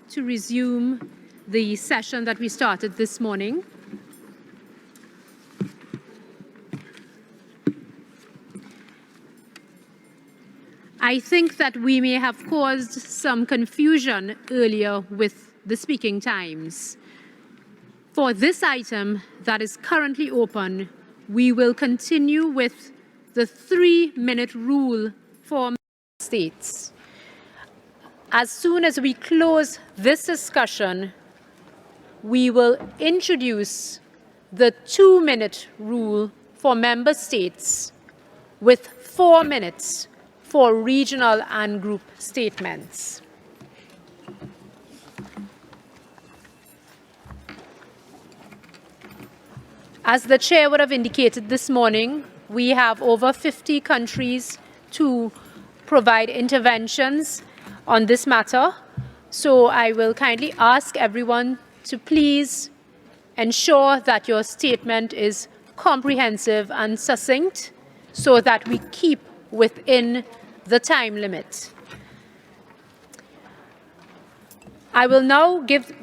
to resume the session that we started this morning. I think that we may have caused some confusion earlier with the speaking times. For this item that is currently open, we will continue with the 3-minute rule for states. As soon as we close this discussion, we will introduce the 2-minute rule for member states with 4 minutes for regional and group statements. As the chair would have indicated this morning, we have over 50 countries to provide interventions on this matter. So I will kindly ask everyone to please ensure that your statement is comprehensive and succinct so that we keep within the time limit. I will now give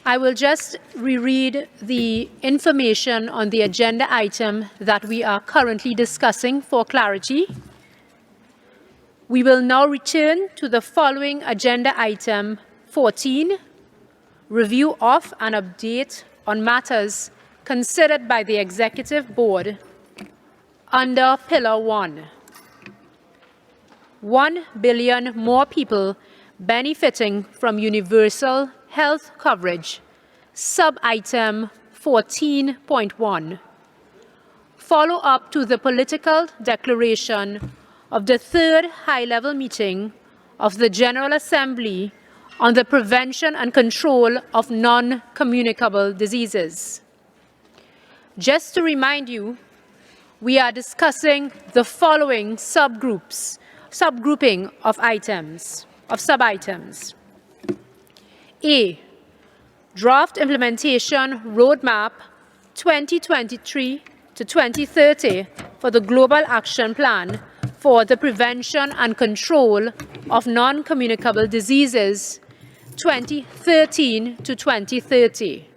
I will just reread the information on the agenda item that we are currently discussing for clarity. We will now return to the following agenda item 14, review of and update on matters considered by the Executive Board under Pillar 1. 1 billion more people benefiting from universal health coverage, sub-item 14.1. Follow up to the political declaration of the 3rd high-level meeting of the General Assembly on the prevention and control of non-communicable diseases. Just to remind you, we are discussing the following subgrouping of sub-items. A. Draft Implementation Roadmap 2023 to 2030 for the Global Action Plan for the Prevention and Control of Non-Communicable Diseases 2013 to 2030.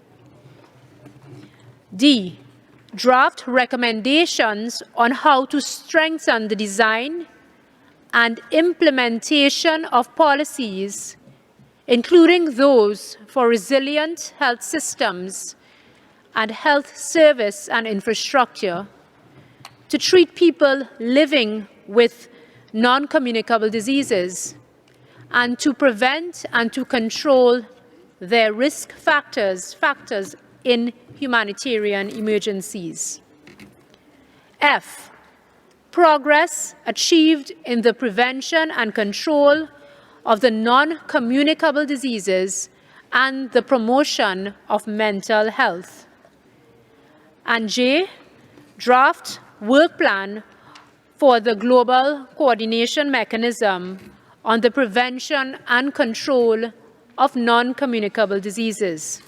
D. Draft Recommendations on how to strengthen the design and implementation of policies, including those for resilient health systems and health service and infrastructure, to treat people living with non-communicable diseases and to prevent and to control their risk factors in humanitarian emergencies. F. Progress achieved in the prevention and control of the non-communicable diseases and the promotion of mental health. And J. Draft work plan for the Global Coordination Mechanism on the prevention and control of non-communicable diseases.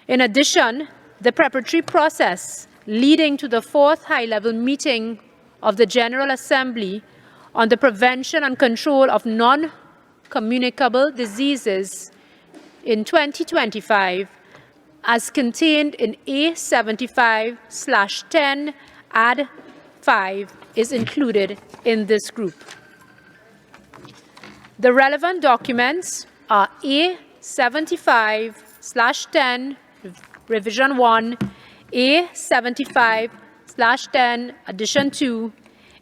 In addition, the preparatory process leading to the 4th high-level meeting of the General Assembly on the prevention and control of non-communicable diseases in 2025, as contained in A75/10 Add 5, is included in this group. The relevant documents are A75/10 Revision 1, A75/10 Addition 2,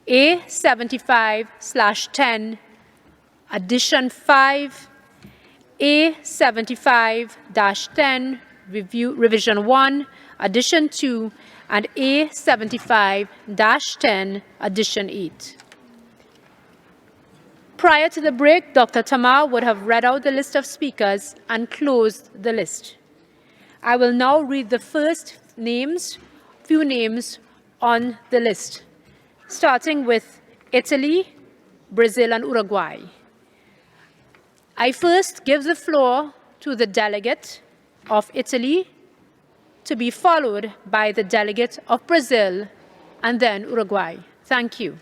A75/10 Addition 5, A75-10 Revision 1, Addition 2, and A75-10 Addition 8. Prior to the break, Dr. Tamar would have read out the list of speakers and closed the list. I will now read the few names on the list, starting with Italy, Brazil, and Uruguay. I first give the floor to the delegate of Italy, to be followed by the delegate of Brazil, and then Uruguay. Thank you.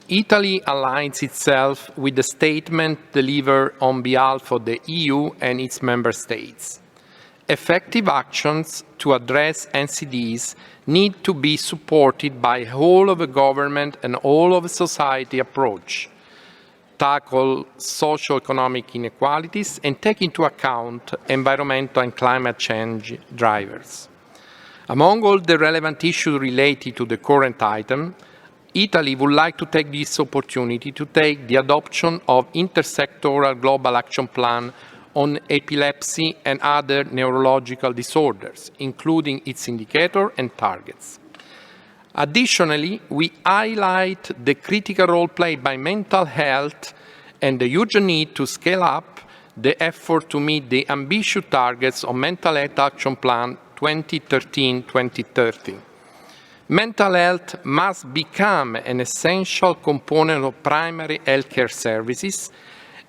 Italy aligns itself with the statement delivered on behalf of the EU and its member states. Effective actions to address NCDs need to be supported by whole of the government and all of the society approach, tackle socio-economic inequalities, and take into account environmental and climate change drivers. Among all the relevant issues related to the current item, Italy would like to take this opportunity to take the adoption of intersectoral global action plan on epilepsy and other neurological disorders, including its indicator and targets. Additionally, we highlight the critical role played by mental health and the huge need to scale up the effort to meet the ambitious targets of Mental Health Action Plan 2013-2030. Mental health must become an essential component of primary healthcare services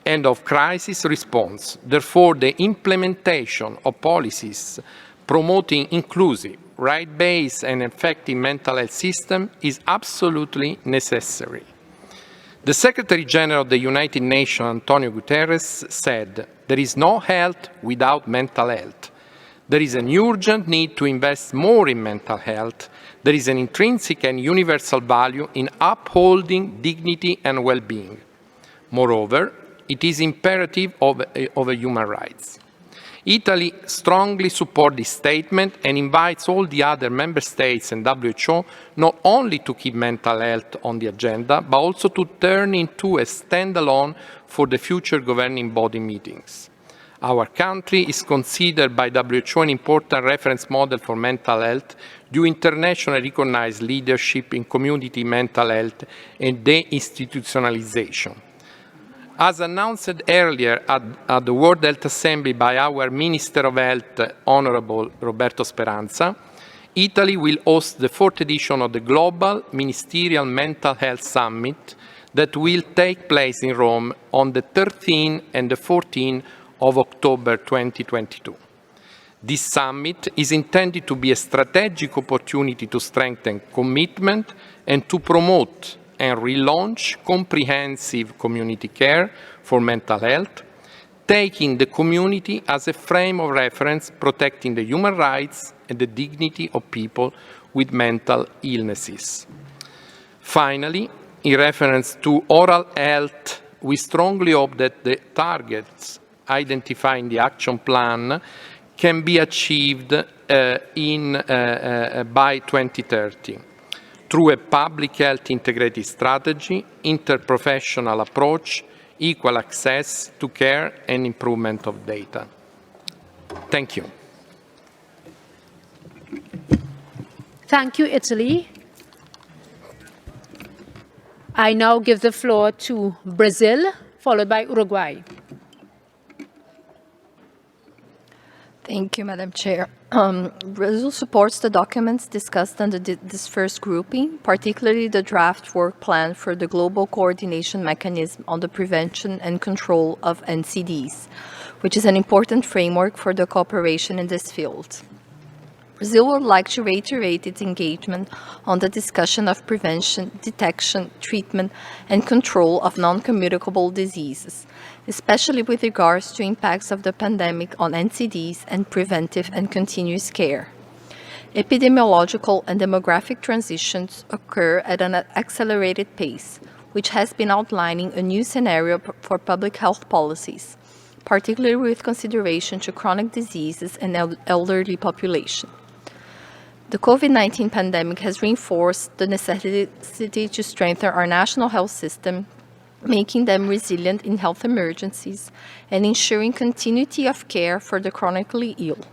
and of crisis response. Therefore, the implementation of policies promoting inclusive, right-based and effective mental health system is absolutely necessary. The Secretary General of the United Nations, Antonio Guterres, said, "There is no health without mental health. There is an urgent need to invest more in mental health. There is an intrinsic and universal value in upholding dignity and well-being. Moreover, it is imperative of human rights." Italy strongly supports this statement and invites all the other member states and WHO not only to keep mental health on the agenda, but also to turn into a standalone for the future governing body meetings. Our country is considered by WHO an important reference model for mental health due internationally recognized leadership in community mental health and deinstitutionalization. As announced earlier at the World Health Assembly by our Minister of Health, Honorable Roberto Speranza, Italy will host the 4th edition of the Global Ministerial Mental Health Summit that will take place in Rome on the 13th and the 14th of October 2022. This summit is intended to be a strategic opportunity to strengthen commitment and to promote and relaunch comprehensive community care for mental health, taking the community as a frame of reference, protecting the human rights and the dignity of people with mental illnesses. Finally, in reference to oral health, we strongly hope that the targets identified in the action plan can be achieved by 2030 through a public health integrated strategy, interprofessional approach, equal access to care, and improvement of data. Thank you. Thank you, Italy. I now give the floor to Brazil, followed by Uruguay. Thank you, Madam Chair. Brazil supports the documents discussed under this first grouping, particularly the draft work plan for the global coordination mechanism on the prevention and control of NCDs, which is an important framework for the cooperation in this field. Brazil would like to reiterate its engagement on the discussion of prevention, detection, treatment, and control of non-communicable diseases, especially with regards to impacts of the pandemic on NCDs and preventive and continuous care. Epidemiological and demographic transitions occur at an accelerated pace, which has been outlining a new scenario for public health policies, particularly with consideration to chronic diseases and elderly population. The COVID-19 pandemic has reinforced the necessity to strengthen our national health system, making them resilient in health emergencies and ensuring continuity of care for the chronically ill.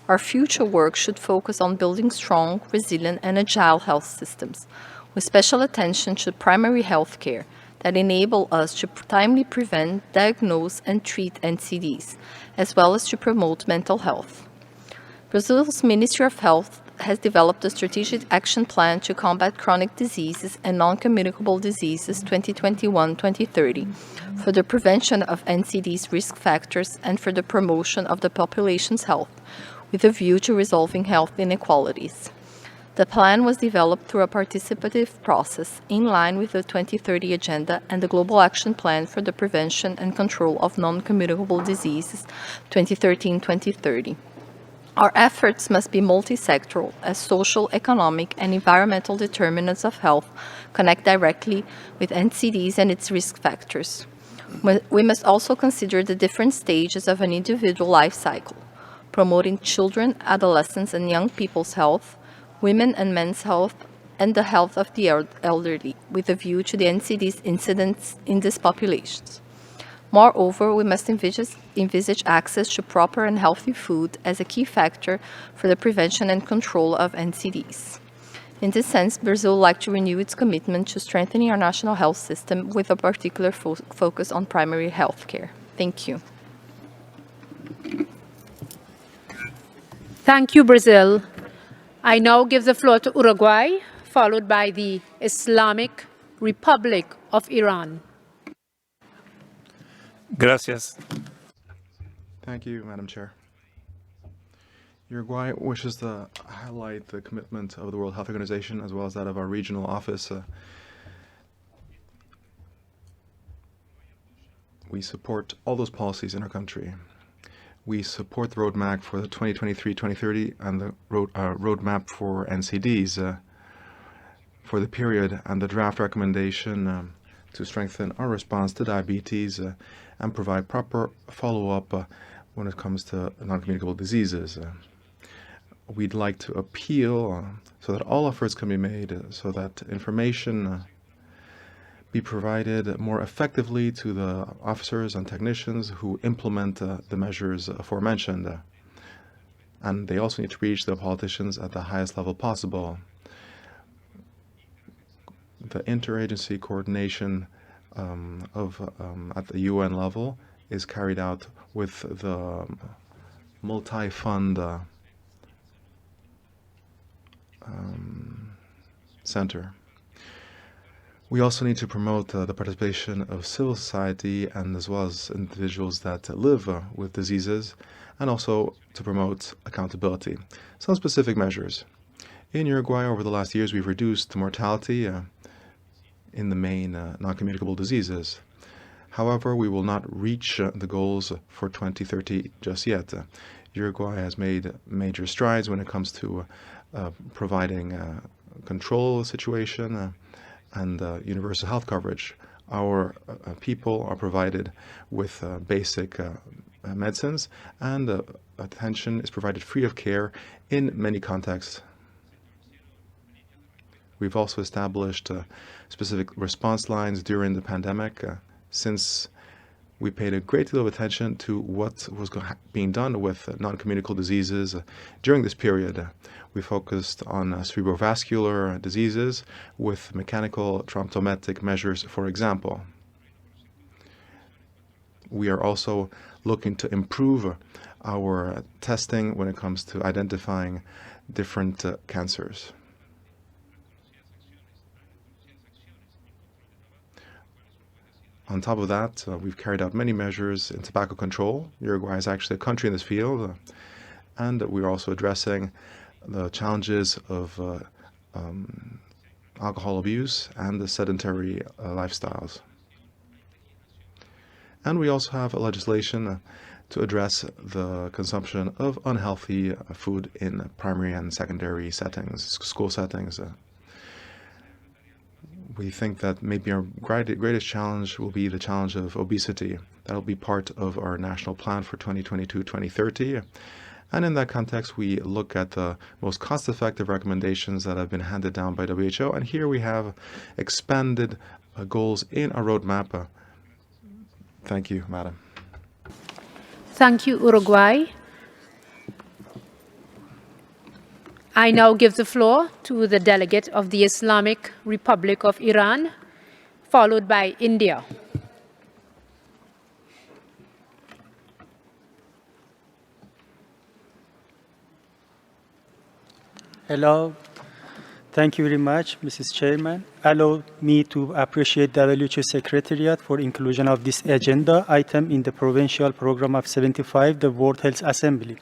Our future work should focus on building strong, resilient, and agile health systems, with special attention to primary health care that enable us to timely prevent, diagnose, and treat NCDs, as well as to promote mental health. Brazil's Ministry of Health has developed a strategic action plan to combat chronic diseases and non-communicable diseases 2021-2030 for the prevention of NCD's risk factors and for the promotion of the population's health, with a view to resolving health inequalities. The plan was developed through a participative process in line with the 2030 Agenda and the Global Action Plan for the Prevention and Control of Non-Communicable Diseases 2013-2030. Our efforts must be multi-sectoral, as social, economic, and environmental determinants of health connect directly with NCDs and its risk factors. We must also consider the different stages of an individual life cycle, promoting children, adolescents, and young people's health, women and men's health, and the health of the elderly, with a view to the NCD's incidence in these populations. Moreover, we must envisage access to proper and healthy food as a key factor for the prevention and control of NCDs. In this sense, Brazil would like to renew its commitment to strengthening our national health system with a particular focus on primary health care. Thank you. Thank you, Brazil. I now give the floor to Uruguay, followed by the Islamic Republic of Iran. Gracias. Thank you, Madam Chair. Uruguay wishes to highlight the commitment of the World Health Organization as well as that of our regional office. We support all those policies in our country. We support the roadmap for the 2023-2030 and the roadmap for NCDs for the period and the draft recommendation to strengthen our response to diabetes and provide proper follow-up when it comes to non-communicable diseases. We'd like to appeal so that all efforts can be made so that information be provided more effectively to the officers and technicians who implement the measures aforementioned. And they also need to reach the politicians at the highest level possible. The interagency coordination at the UN level is carried out with the multi-fund center. We also need to promote the participation of civil society and as well as individuals that live with diseases, and also to promote accountability. Some specific measures. In Uruguay, over the last years, we've reduced mortality in the main non-communicable diseases. However, we will not reach the goals for 2030 just yet. Uruguay has made major strides when it comes to providing control situation and universal health coverage. Our people are provided with basic medicines, and attention is provided free of care in many contexts. We've also established specific response lines during the pandemic, since we paid a great deal of attention to what was being done with non-communicable diseases during this period. We focused on cerebrovascular diseases with mechanical thrombolytic measures, for example. We are also looking to improve our testing when it comes to identifying different cancers. On top of that, we've carried out many measures in tobacco control. Uruguay is actually a country in this field, and we're also addressing the challenges of alcohol abuse and the sedentary lifestyles. And we also have legislation to address the consumption of unhealthy food in primary and secondary settings, school settings. We think that maybe our greatest challenge will be the challenge of obesity. That'll be part of our national plan for 2022-2030. And in that context, we look at the most cost-effective recommendations that have been handed down by WHO. And here we have expanded goals in our roadmap. Thank you, Madam. Thank you, Uruguay. I now give the floor to the delegate of the Islamic Republic of Iran, followed by India. Hello. Thank you very much, Mrs. Chairman. Allow me to appreciate the WHO Secretariat for inclusion of this agenda item in the Provincial Program of 75, the World Health Assembly.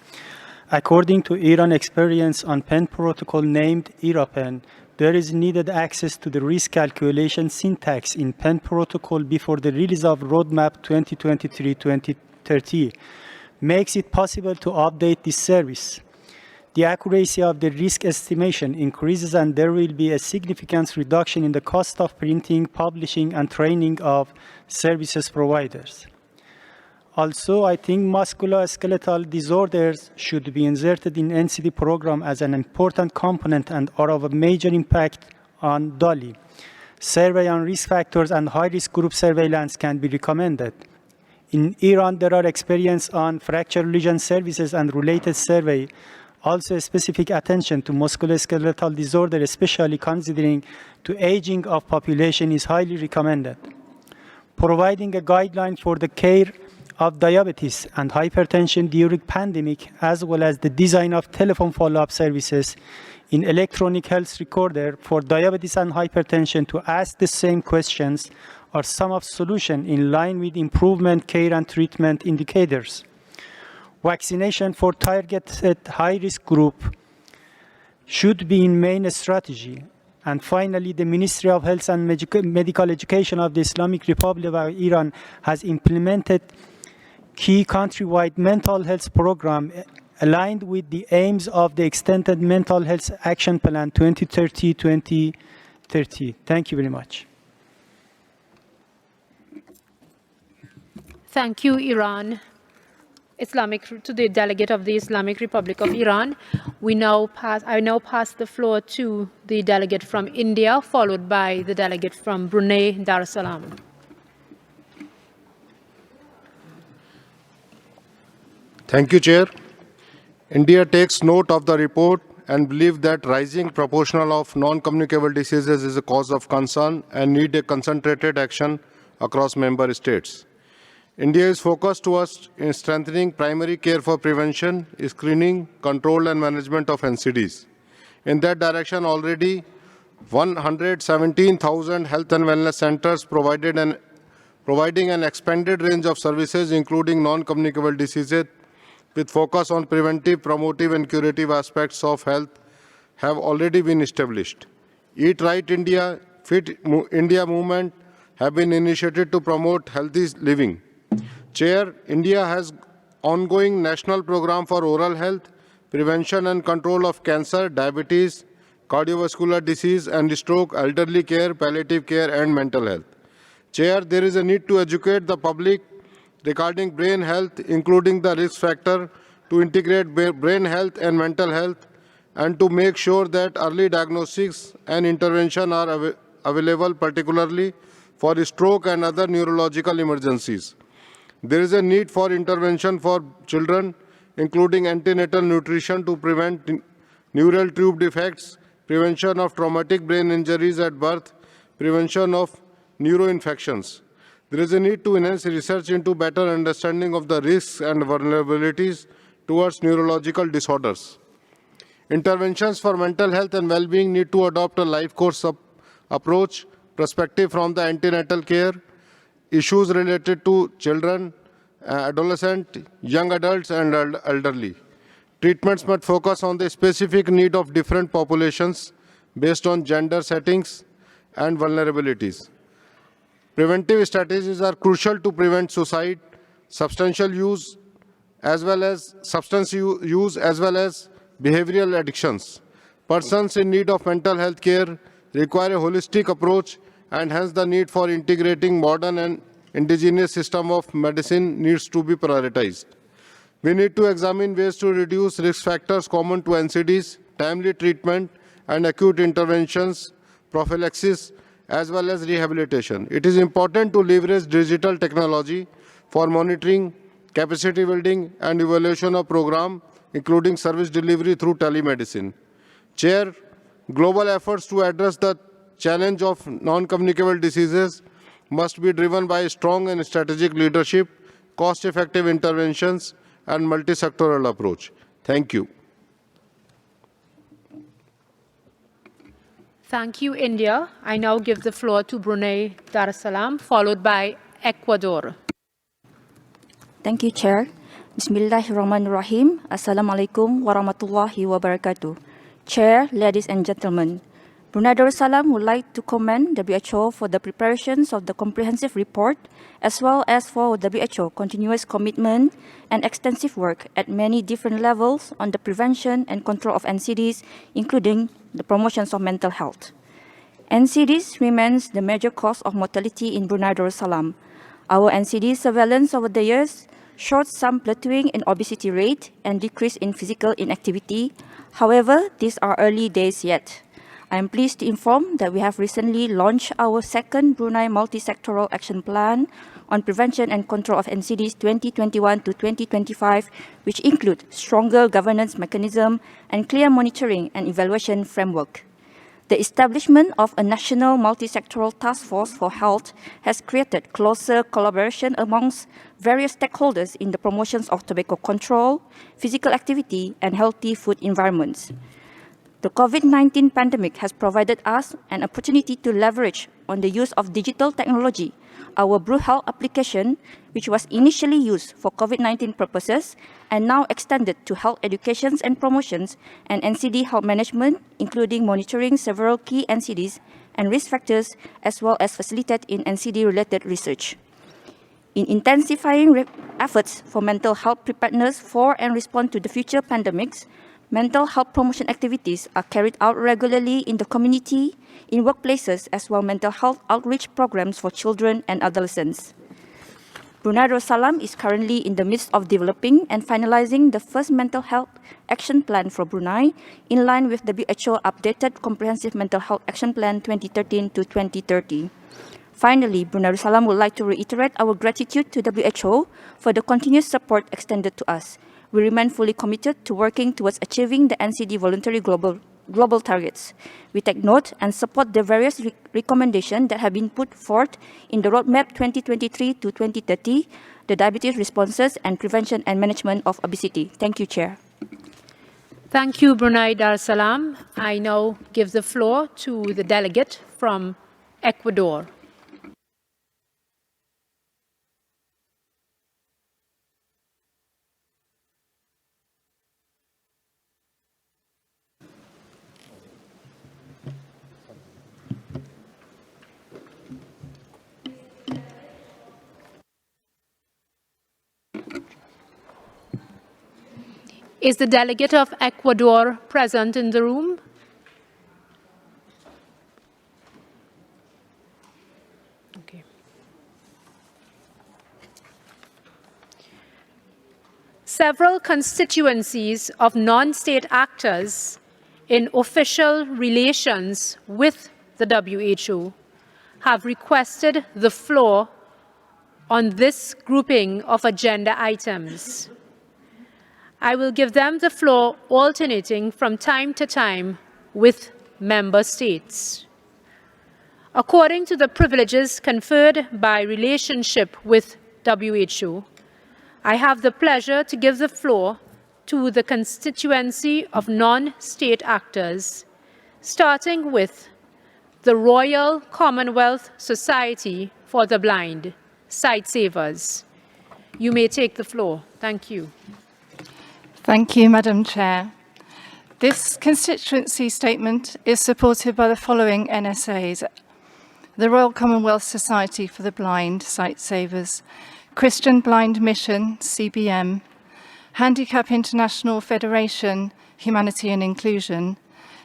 According to Iran experience on PEN protocol named IRAPEN, there is needed access to the risk calculation syntax in PEN protocol before the release of Roadmap 2023-2030 makes it possible to update this service. The accuracy of the risk estimation increases and there will be a significant reduction in the cost of printing, publishing, and training of services providers. Also, I think musculoskeletal disorders should be inserted in NCD program as an important component and are of a major impact on DALI. Survey on risk factors and high-risk group surveillance can be recommended. In Iran, there are experience on fracture lesion services and related survey. Also, specific attention to musculoskeletal disorder, especially considering to aging of population, is highly recommended. Providing a guideline for the care of diabetes and hypertension during pandemic, as well as the design of telephone follow-up services in electronic health recorder for diabetes and hypertension to ask the same questions, are some of solutions in line with improvement care and treatment indicators. Vaccination for targeted high-risk group should be in main strategy. And finally, the Ministry of Health and Medical Education of the Islamic Republic of Iran has implemented key countrywide mental health program aligned with the aims of the Extended Mental Health Action Plan 2030-2030. Thank you very much. Thank you, Iran. To the delegate of the Islamic Republic of Iran. I now pass the floor to the delegate from India, followed by the delegate from Brunei Darussalam. Thank you, Chair. India takes note of the report and believes that rising proportion of non-communicable diseases is a cause of concern and need a concentrated action across member states. India is focused towards strengthening primary care for prevention, screening, control and management of NCDs. In that direction, already 117,000 health and wellness centers providing an expanded range of services, including non-communicable diseases, with focus on preventive, promotive and curative aspects of health, have already been established. Eat Right India, Fit India movement have been initiated to promote healthy living. Chair, India has ongoing national program for oral health, prevention and control of cancer, diabetes, cardiovascular disease and stroke, elderly care, palliative care and mental health. Chair, there is a need to educate the public regarding brain health, including the risk factor, to integrate brain health and mental health, and to make sure that early diagnostics and intervention are available, particularly for stroke and other neurological emergencies. There is a need for intervention for children, including antenatal nutrition to prevent neural tube defects, prevention of traumatic brain injuries at birth, prevention of neuroinfections. There is a need to enhance research into better understanding of the risks and vulnerabilities towards neurological disorders. Interventions for mental health and well-being need to adopt a life course approach, perspective from the antenatal care, issues related to children, adolescent, young adults and elderly. Treatments must focus on the specific need of different populations based on gender settings and vulnerabilities. Preventive strategies are crucial to prevent suicide, substance use as well as behavioral addictions. Persons in need of mental health care require a holistic approach, and hence the need for integrating modern and indigenous system of medicine needs to be prioritized. We need to examine ways to reduce risk factors common to NCDs, timely treatment and acute interventions, prophylaxis, as well as rehabilitation. It is important to leverage digital technology for monitoring, capacity building and evaluation of program, including service delivery through telemedicine. Chair, global efforts to address the challenge of non-communicable diseases must be driven by strong and strategic leadership, cost-effective interventions, and multi-sectoral approach. Thank you. Thank you, India. I now give the floor to Brunei Darussalam, followed by Ecuador. Thank you, Chair. Bismillahirrahmanirrahim. Assalamualaikum warahmatullahi wabarakatuh. Chair, ladies and gentlemen, Brunei Darussalam would like to commend WHO for the preparations of the comprehensive report, as well as for WHO continuous commitment and extensive work at many different levels on the prevention and control of NCDs, including the promotions of mental health. NCDs remains the major cause of mortality in Brunei Darussalam. Our NCD surveillance over the years showed some plateauing in obesity rate and decrease in physical inactivity. However, these are early days yet. I am pleased to inform that we have recently launched our second Brunei Multi-Sectoral Action Plan on Prevention and Control of NCDs 2021 to 2025, which include stronger governance mechanism and clear monitoring and evaluation framework. The establishment of a national multi-sectoral task force for health has created closer collaboration amongst various stakeholders in the promotions of tobacco control, physical activity, and healthy food environments. The COVID-19 pandemic has provided us an opportunity to leverage on the use of digital technology. Our BruHealth application, which was initially used for COVID-19 purposes and now extended to health educations and promotions and NCD health management, including monitoring several key NCDs and risk factors, as well as facilitate in NCD-related research. In intensifying efforts for mental health preparedness for and respond to the future pandemics, mental health promotion activities are carried out regularly in the community, in workplaces, as well as mental health outreach programs for children and adolescents. Brunei Darussalam is currently in the midst of developing and finalizing the first mental health action plan for Brunei, in line with the WHO updated Comprehensive Mental Health Action Plan 2013 to 2030. Finally, Brunei Darussalam would like to reiterate our gratitude to WHO for the continuous support extended to us. We remain fully committed to working towards achieving the NCD voluntary global targets. We take note and support the various recommendations that have been put forth in the Roadmap 2023 to 2030, the diabetes responses and prevention and management of obesity. Thank you, Chair. Thank you, Brunei Darussalam. I now give the floor to the delegate from Ecuador. Is the delegate of Ecuador present in the room? Okay. Several constituencies of non-state actors in official relations with the WHO have requested the floor on this grouping of agenda items. I will give them the floor alternating from time to time with member states. According to the privileges conferred by relationship with WHO, I have the pleasure to give the floor to the constituency of non-state actors, starting with the Royal Commonwealth Society for the Blind, Sight Savers. You may take the floor. Thank you. Thank you, Madam Chair. This constituency statement is supported by the following NSAs: the Royal Commonwealth Society for the Blind, Sight Savers, Christian Blind Mission, CBM, Handicap International Federation, Humanity and Inclusion,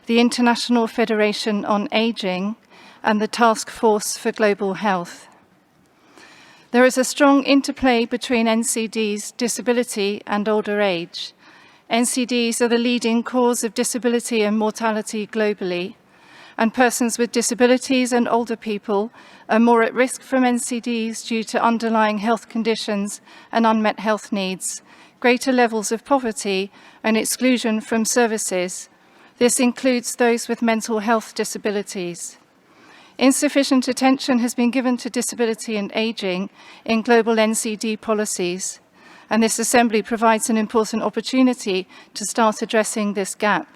the International Federation on Aging, and the Task Force for Global Health. There is a strong interplay between NCDs, disability, and older age. NCDs are the leading cause of disability and mortality globally, and persons with disabilities and older people are more at risk from NCDs due to underlying health conditions and unmet health needs, greater levels of poverty, and exclusion from services. This includes those with mental health disabilities. Insufficient attention has been given to disability and ageing in global NCD policies, and this Assembly provides an important opportunity to start addressing this gap.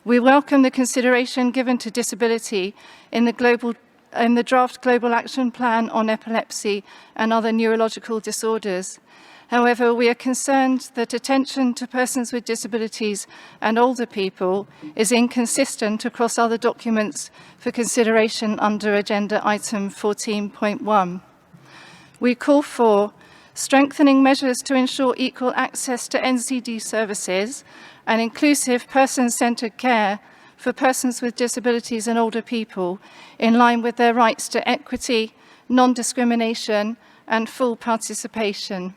We welcome the consideration given to disability in the draft Global Action Plan on epilepsy and other neurological disorders. However, we are concerned that attention to persons with disabilities and older people is inconsistent across other documents for consideration under Agenda Item 14.1. We call for strengthening measures to ensure equal access to NCD services and inclusive person-centred care for persons with disabilities and older people in line with their rights to equity, non-discrimination and full participation.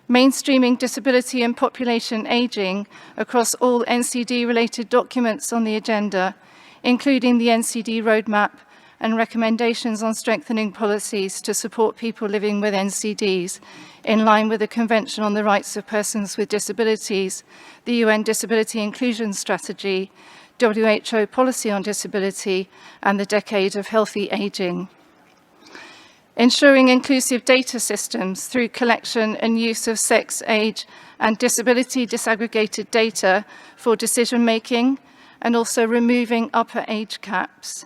Mainstreaming disability and population ageing across all NCD-related documents on the agenda, including the NCD roadmap and recommendations on strengthening policies to support people living with NCDs in line with the Convention on the Rights of Persons with Disabilities, the UN Disability Inclusion Strategy, WHO Policy on Disability, and the Decade of Healthy Aging. Ensuring inclusive data systems through collection and use of sex, age, and disability disaggregated data for decision-making, and also removing upper age caps.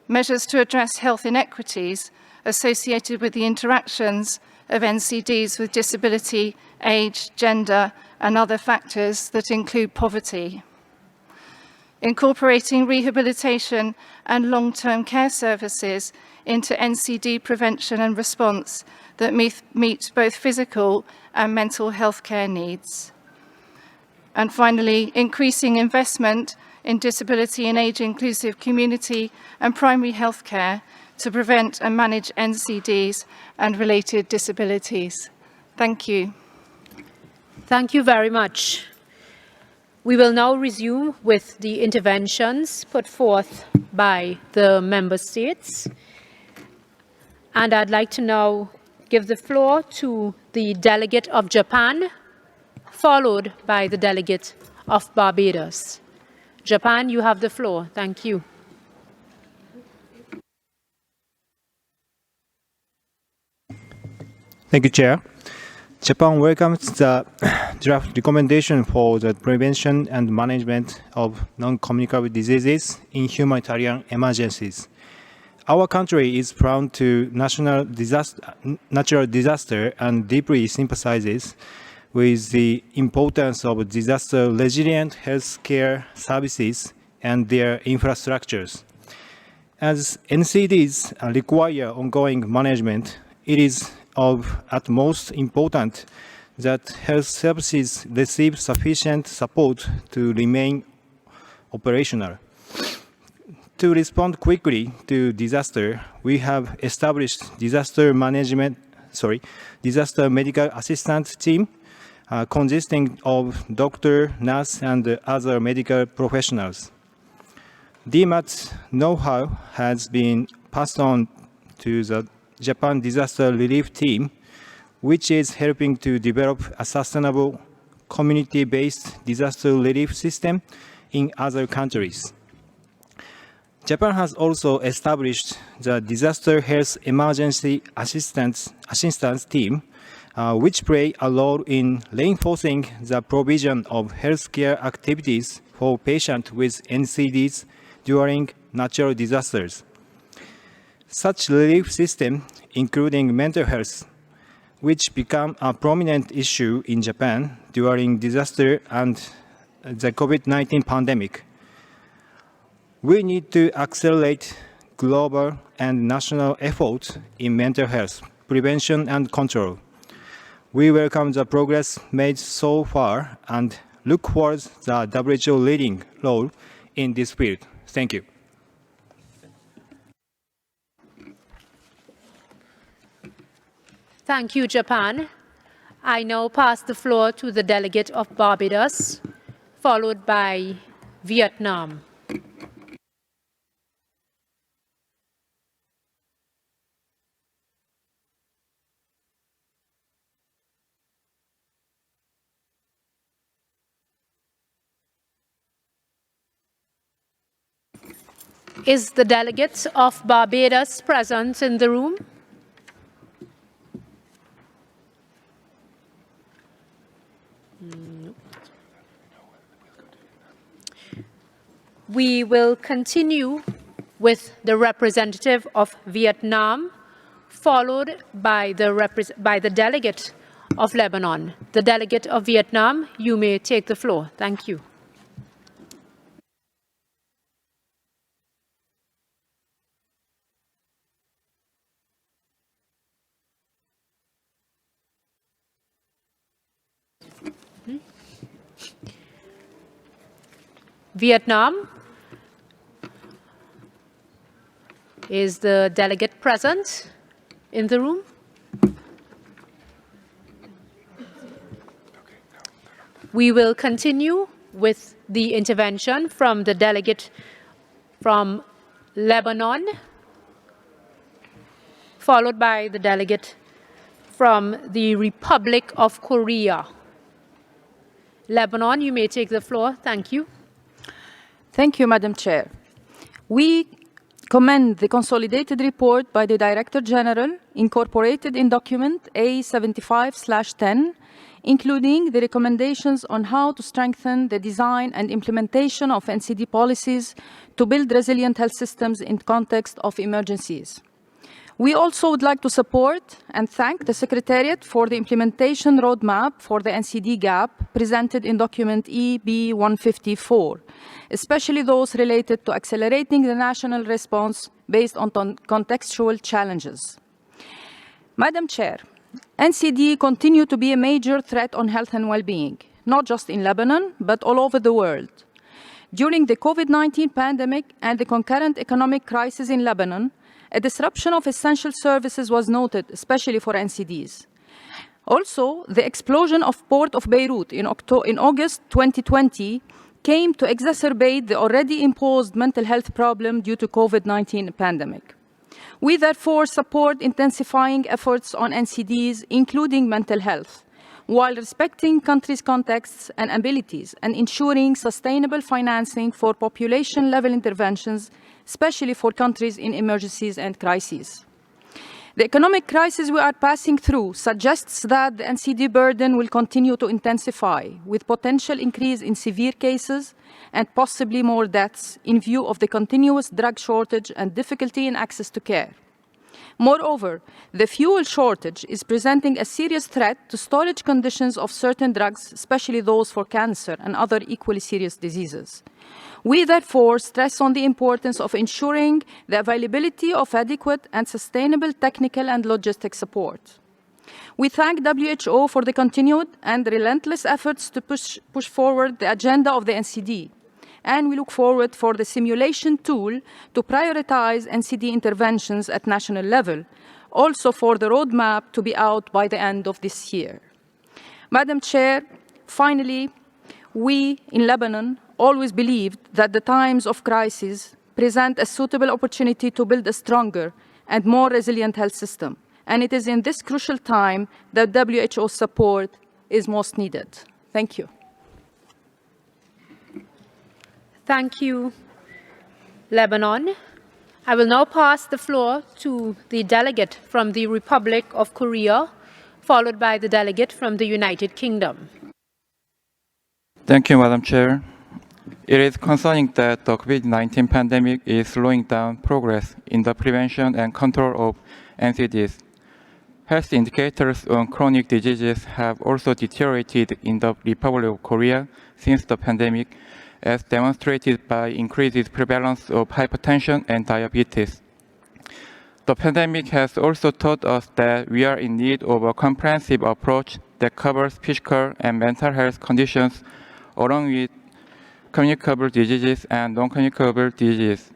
Measures to address health inequities associated with the interactions of NCDs with disability, age, gender, and other factors that include poverty. Incorporating rehabilitation and long-term care services into NCD prevention and response that meet both physical and mental health care needs. And finally, increasing investment in disability and age-inclusive community and primary health care to prevent and manage NCDs and related disabilities. Thank you. Thank you very much. We will now resume with the interventions put forth by the member states. And I'd like to now give the floor to the delegate of Japan, followed by the delegate of Barbados. Japan, you have the floor. Thank you. Thank you, Chair. Japan welcomes the draft recommendation for the prevention and management of non-communicable diseases in humanitarian emergencies. Our country is prone to natural disaster and deeply sympathizes with the importance of disaster-resilient healthcare services and their infrastructures. As NCDs require ongoing management, it is of utmost importance that health services receive sufficient support to remain operational. To respond quickly to disaster, we have established disaster medical assistant team consisting of doctor, nurse, and other medical professionals. DMAT's know-how has been passed on to the Japan Disaster Relief Team, which is helping to develop a sustainable community-based disaster relief system in other countries. Japan has also established the Disaster Health Emergency Assistance Team, which play a role in reinforcing the provision of healthcare activities for patients with NCDs during natural disasters. Such relief system, including mental health, which became a prominent issue in Japan during disaster and the COVID-19 pandemic. We need to accelerate global and national efforts in mental health, prevention and control. We welcome the progress made so far and look forward to the WHO leading role in this field. Thank you. Thank you, Japan. I now pass the floor to the delegate of Barbados, followed by Vietnam. Is the delegate of Barbados present in the room? We will continue with the representative of Vietnam, followed by the delegate of Lebanon. The delegate of Vietnam, you may take the floor. Thank you. Vietnam. Is the delegate present in the room? We will continue with the intervention from the delegate from Lebanon, followed by the delegate from the Republic of Korea. Lebanon, you may take the floor. Thank you. Thank you, Madam Chair. We commend the consolidated report by the Director General incorporated in document A75/10, including the recommendations on how to strengthen the design and implementation of NCD policies to build resilient health systems in context of emergencies. We also would like to support and thank the Secretariat for the implementation roadmap for the NCD gap presented in document EB154, especially those related to accelerating the national response based on contextual challenges. Madam Chair, NCD continue to be a major threat on health and well-being, not just in Lebanon, but all over the world. During the COVID-19 pandemic and the concurrent economic crisis in Lebanon, a disruption of essential services was noted, especially for NCDs. Also, the explosion of Port of Beirut in August 2020 came to exacerbate the already imposed mental health problem due to COVID-19 pandemic. We therefore support intensifying efforts on NCDs, including mental health, while respecting countries' contexts and abilities and ensuring sustainable financing for population-level interventions, especially for countries in emergencies and crises. The economic crisis we are passing through suggests that the NCD burden will continue to intensify, with potential increase in severe cases and possibly more deaths in view of the continuous drug shortage and difficulty in access to care. Moreover, the fuel shortage is presenting a serious threat to storage conditions of certain drugs, especially those for cancer and other equally serious diseases. We therefore stress on the importance of ensuring the availability of adequate and sustainable technical and logistic support. We thank WHO for the continued and relentless efforts to push forward the agenda of the NCD, and we look forward for the simulation tool to prioritize NCD interventions at national level, also for the roadmap to be out by the end of this year. Madam Chair, finally, we in Lebanon always believed that the times of crisis present a suitable opportunity to build a stronger and more resilient health system. And it is in this crucial time that WHO support is most needed. Thank you. Thank you, Lebanon. I will now pass the floor to the delegate from the Republic of Korea, followed by the delegate from the United Kingdom. Thank you, Madam Chair. It is concerning that the COVID-19 pandemic is slowing down progress in the prevention and control of NCDs. Health indicators on chronic diseases have also deteriorated in the Republic of Korea since the pandemic, as demonstrated by increased prevalence of hypertension and diabetes. The pandemic has also taught us that we are in need of a comprehensive approach that covers physical and mental health conditions, along with communicable diseases and non-communicable diseases.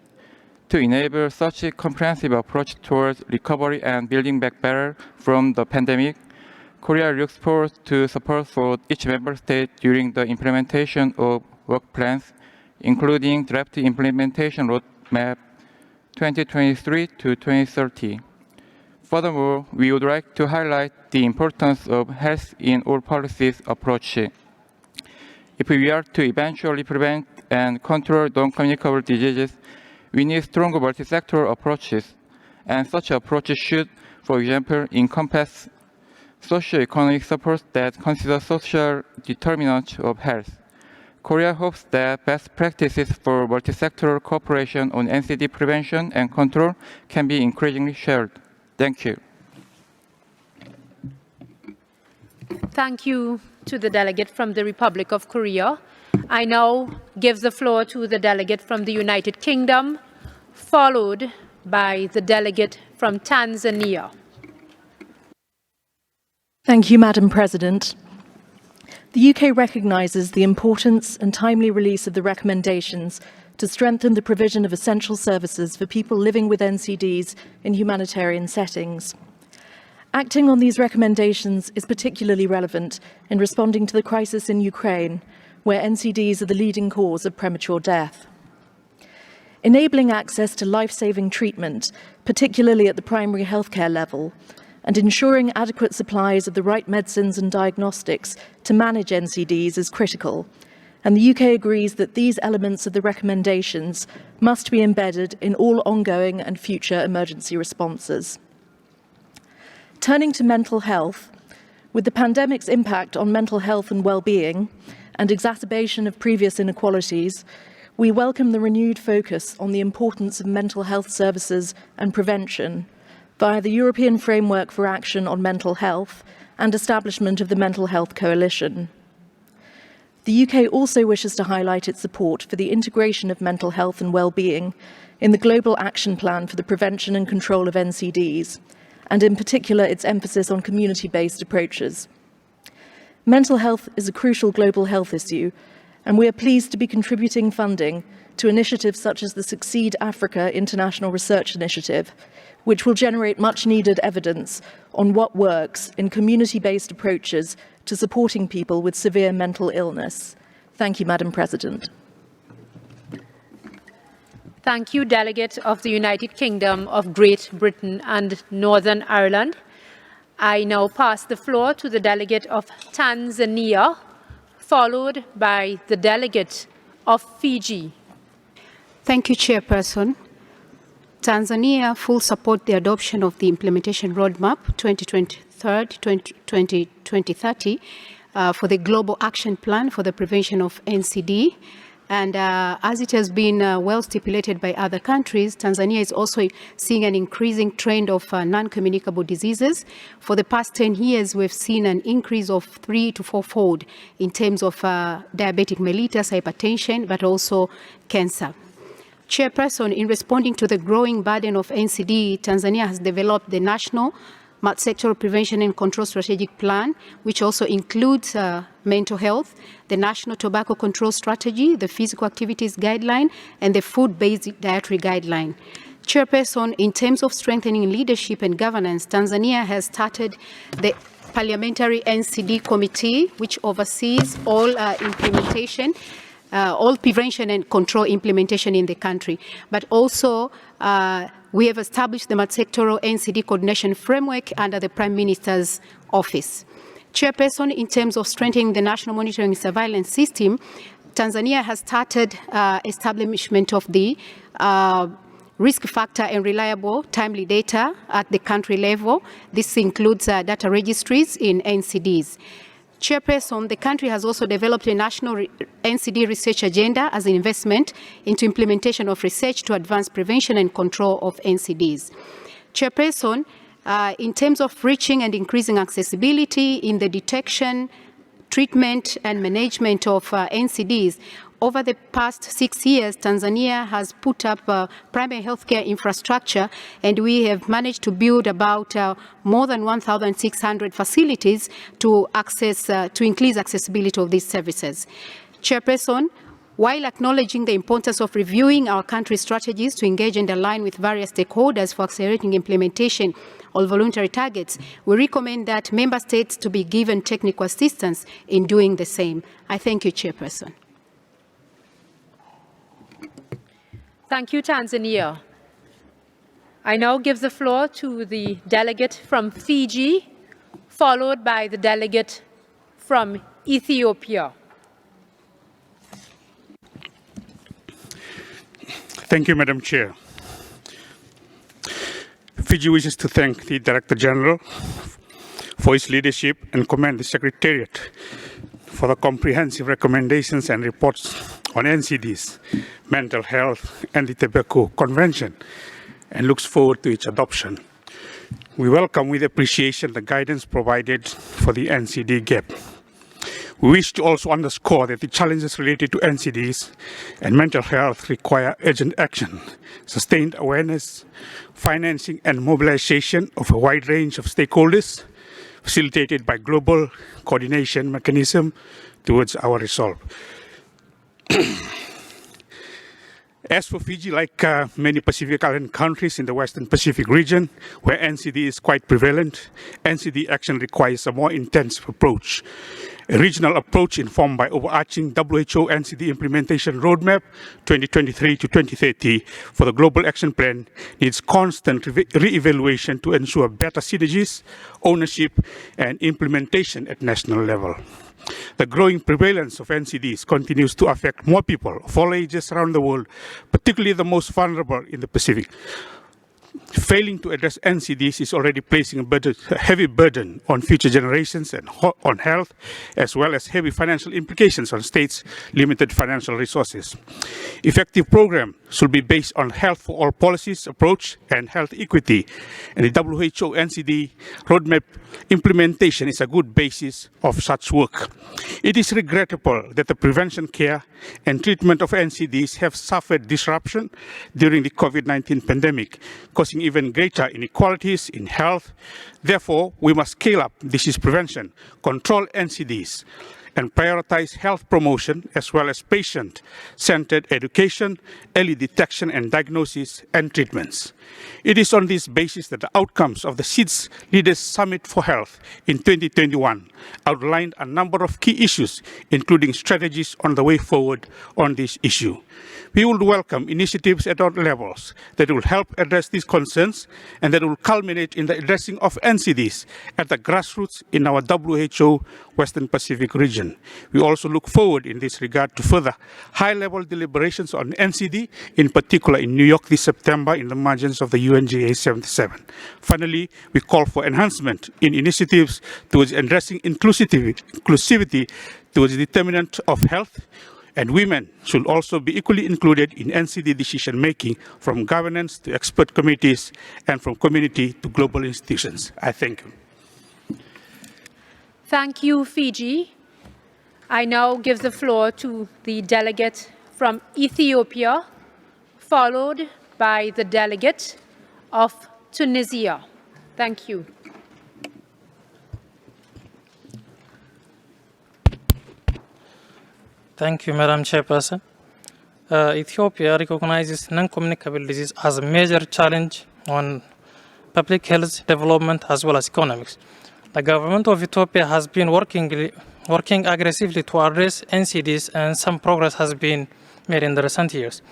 To enable such a comprehensive approach towards recovery and building back better from the pandemic, Korea looks forward to support for each member state during the implementation of work plans, including draft implementation roadmap 2023 to 2030. Furthermore, we would like to highlight the importance of health in all policies approach. If we are to eventually prevent and control non-communicable diseases, we need stronger multi-sectoral approaches, and such approaches should, for example, encompass socio-economic support that consider social determinants of health, Korea hopes that best practices for multi-sectoral cooperation on NCD prevention and control can be increasingly shared. Thank you. Thank you to the delegate from the Republic of Korea. I now give the floor to the delegate from the United Kingdom, followed by the delegate from Tanzania. Thank you, Madam President. The UK recognises the importance and timely release of the recommendations to strengthen the provision of essential services for people living with NCDs in humanitarian settings. Acting on these recommendations is particularly relevant in responding to the crisis in Ukraine, where NCDs are the leading cause of premature death. Enabling access to life-saving treatment, particularly at the primary healthcare level, and ensuring adequate supplies of the right medicines and diagnostics to manage NCDs is critical, and the UK agrees that these elements of the recommendations must be embedded in all ongoing and future emergency responses. Turning to mental health, with the pandemic's impact on mental health and well-being and exacerbation of previous inequalities, we welcome the renewed focus on the importance of mental health services and prevention via the European Framework for Action on Mental Health and establishment of the Mental Health Coalition. The UK also wishes to highlight its support for the integration of mental health and well-being in the Global Action Plan for the Prevention and Control of NCDs, and in particular its emphasis on community-based approaches. Mental health is a crucial global health issue, and we are pleased to be contributing funding to initiatives such as the Succeed Africa International Research Initiative, which will generate much-needed evidence on what works in community-based approaches to supporting people with severe mental illness. Thank you, Madam President. Thank you, Delegate of the United Kingdom of Great Britain and Northern Ireland. I now pass the floor to the Delegate of Tanzania, followed by the Delegate of Fiji. Thank you, Chairperson. Tanzania full support the adoption of the implementation roadmap 2030 for the Global Action Plan for the Prevention of NCD. And as it has been well stipulated by other countries, Tanzania is also seeing an increasing trend of non-communicable diseases. For the past 10 years, we've seen an increase of 3- to 4-fold in terms of diabetic mellitus, hypertension, but also cancer. Chairperson, in responding to the growing burden of NCD, Tanzania has developed the National Multi-Sectoral Prevention and Control Strategic Plan, which also includes mental health, the National Tobacco Control Strategy, the Physical Activities Guideline, and the Food-Based Dietary Guideline. Chairperson, in terms of strengthening leadership and governance, Tanzania has started the Parliamentary NCD Committee, which oversees all implementation, all prevention and control implementation in the country. But also, we have established the multi-sectoral NCD coordination framework under the Prime Minister's office. Chairperson, in terms of strengthening the national monitoring and surveillance system, Tanzania has started establishment of the risk factor and reliable timely data at the country level. This includes data registries in NCDs. Chairperson, the country has also developed a national NCD research agenda as an investment into implementation of research to advance prevention and control of NCDs. Chairperson, in terms of reaching and increasing accessibility in the detection, treatment, and management of NCDs, over the past 6 years, Tanzania has put up primary healthcare infrastructure, and we have managed to build about more than 1,600 facilities to increase accessibility of these services. Chairperson, while acknowledging the importance of reviewing our country's strategies to engage and align with various stakeholders for accelerating implementation of voluntary targets, we recommend that member states to be given technical assistance in doing the same. I thank you, Chairperson. Thank you, Tanzania. I now give the floor to the delegate from Fiji, followed by the delegate from Ethiopia. Thank you, Madam Chair. Fiji wishes to thank the Director General for his leadership and commend the Secretariat for the comprehensive recommendations and reports on NCDs, mental health, and the Tobacco Convention, and looks forward to its adoption. We welcome with appreciation the guidance provided for the NCD gap. We wish to also underscore that the challenges related to NCDs and mental health require urgent action, sustained awareness, financing and mobilization of a wide range of stakeholders, facilitated by global coordination mechanism towards our resolve. As for Fiji, like many Pacific Island countries in the Western Pacific region, where NCD is quite prevalent, NCD action requires a more intensive approach. A regional approach informed by overarching WHO NCD implementation roadmap 2023 to 2030 for the Global Action Plan needs constant re-evaluation to ensure better synergies, ownership, and implementation at national level. The growing prevalence of NCDs continues to affect more people of all ages around the world, particularly the most vulnerable in the Pacific. Failing to address NCDs is already placing a heavy burden on future generations and on health, as well as heavy financial implications on states' limited financial resources. Effective program should be based on health for all policies approach and health equity, and the WHO NCD roadmap implementation is a good basis of such work. It is regrettable that the prevention care and treatment of NCDs have suffered disruption during the COVID-19 pandemic, causing even greater inequalities in health. Therefore, we must scale up disease prevention, control NCDs, and prioritize health promotion as well as patient-centered education, early detection and diagnosis, and treatments. It is on this basis that the outcomes of the SIDS Leaders Summit for Health in 2021 outlined a number of key issues, including strategies on the way forward on this issue. We would welcome initiatives at all levels that will help address these concerns and that will culminate in the addressing of NCDs at the grassroots in our WHO Western Pacific region. We also look forward in this regard to further high-level deliberations on NCD, in particular in New York this September in the margins of the UNGA 77. Finally, we call for enhancement in initiatives towards addressing inclusivity towards the determinant of health, and women should also be equally included in NCD decision-making, from governance to expert committees and from community to global institutions. I thank you. Thank you, Fiji. I now give the floor to the delegate from Ethiopia, followed by the delegate of Tunisia. Thank you. Thank you, Madam Chairperson. Ethiopia recognizes non-communicable disease as a major challenge on public health development as well as economics. The government of Ethiopia has been working aggressively to address NCDs, and some progress has been made in the recent years.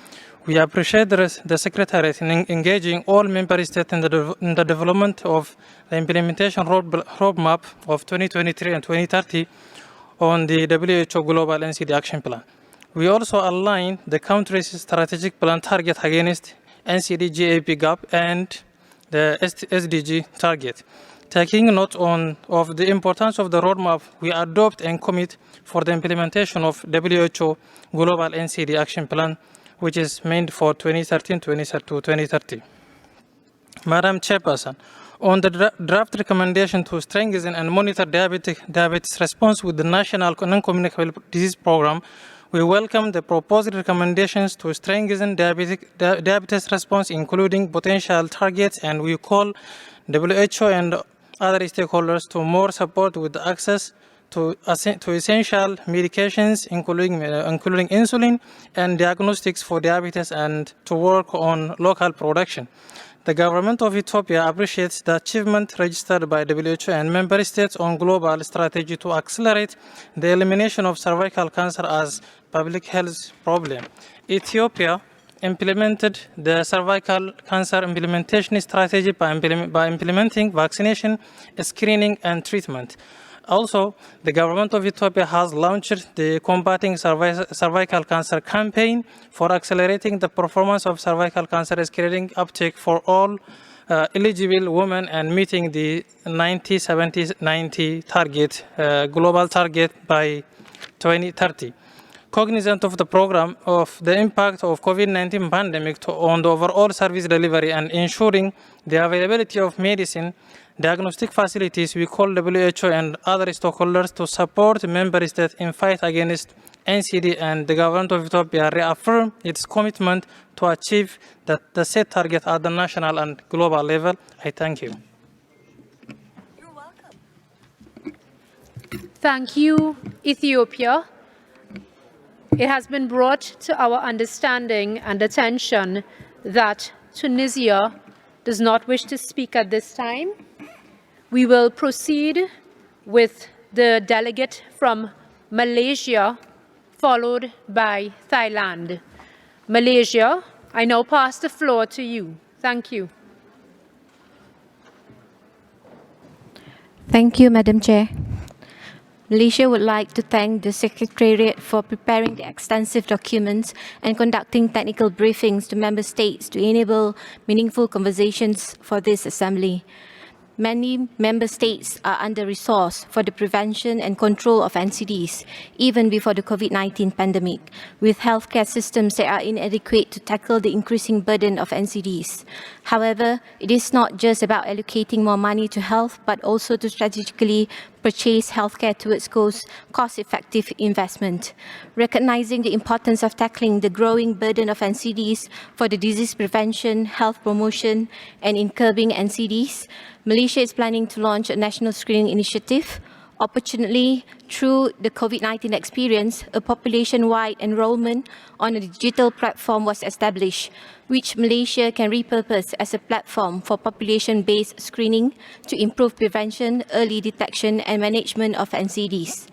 We appreciate the Secretariat in engaging all member states in the development of the implementation roadmap of 2023 and 2030 on the WHO Global NCD Action Plan. We also align the country's strategic plan target against NCD GAP gap and the SDG target. Taking note of the importance of the roadmap, we adopt and commit for the implementation of WHO Global NCD Action Plan, which is meant for 2013-2030. Madam Chairperson, on the draft recommendation to strengthen and monitor diabetes response with the National Non-Communicable Disease Program, we welcome the proposed recommendations to strengthen diabetes response, including potential targets, and we call WHO and other stakeholders to more support with access to essential medications, including insulin and diagnostics for diabetes, and to work on local production. The government of Ethiopia appreciates the achievement registered by WHO and member states on global strategy to accelerate the elimination of cervical cancer as public health problem. Ethiopia implemented the cervical cancer implementation strategy by implementing vaccination, screening, and treatment. Also, the government of Ethiopia has launched the Combating Cervical Cancer campaign for accelerating the performance of cervical cancer screening uptake for all eligible women and meeting the 90-70-90 target, global target by 2030. Cognizant of the program of the impact of COVID-19 pandemic on the overall service delivery and ensuring the availability of medicine, diagnostic facilities, we call WHO and other stakeholders to support member states in fight against NCD, and the government of Ethiopia reaffirm its commitment to achieve the set target at the national and global level. I thank you. You're welcome. Thank you, Ethiopia. It has been brought to our understanding and attention that Tunisia does not wish to speak at this time. We will proceed with the delegate from Malaysia, followed by Thailand. Malaysia, I now pass the floor to you. Thank you. Thank you, Madam Chair. Malaysia would like to thank the Secretariat for preparing the extensive documents and conducting technical briefings to Member States to enable meaningful conversations for this Assembly. Many Member States are under-resourced for the prevention and control of NCDs, even before the COVID-19 pandemic, with healthcare systems that are inadequate to tackle the increasing burden of NCDs. However, it is not just about allocating more money to health, but also to strategically purchase healthcare towards cost-effective investment. Recognizing the importance of tackling the growing burden of NCDs for the disease prevention, health promotion, and in curbing NCDs, Malaysia is planning to launch a national screening initiative. Opportunely, through the COVID-19 experience, a population-wide enrollment on a digital platform was established, which Malaysia can repurpose as a platform for population-based screening to improve prevention, early detection, and management of NCDs.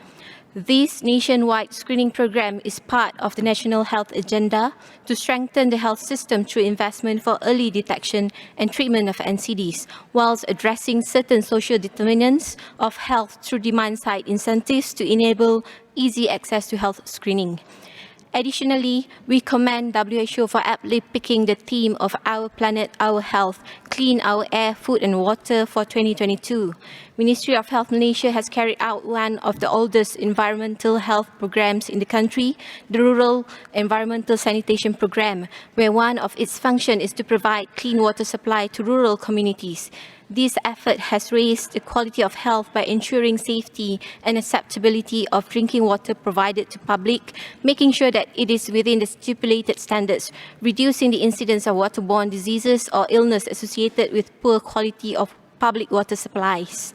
This nationwide screening program is part of the National Health Agenda to strengthen the health system through investment for early detection and treatment of NCDs, whilst addressing certain social determinants of health through demand-side incentives to enable easy access to health screening. Additionally, we commend WHO for aptly picking the theme of Our Planet, Our Health, Clean Our Air, Food and Water for 2022. Ministry of Health Malaysia has carried out one of the oldest environmental health programs in the country, the Rural Environmental Sanitation Program, where one of its functions is to provide clean water supply to rural communities. This effort has raised the quality of health by ensuring safety and acceptability of drinking water provided to public, making sure that it is within the stipulated standards, reducing the incidence of waterborne diseases or illness associated with poor quality of public water supplies.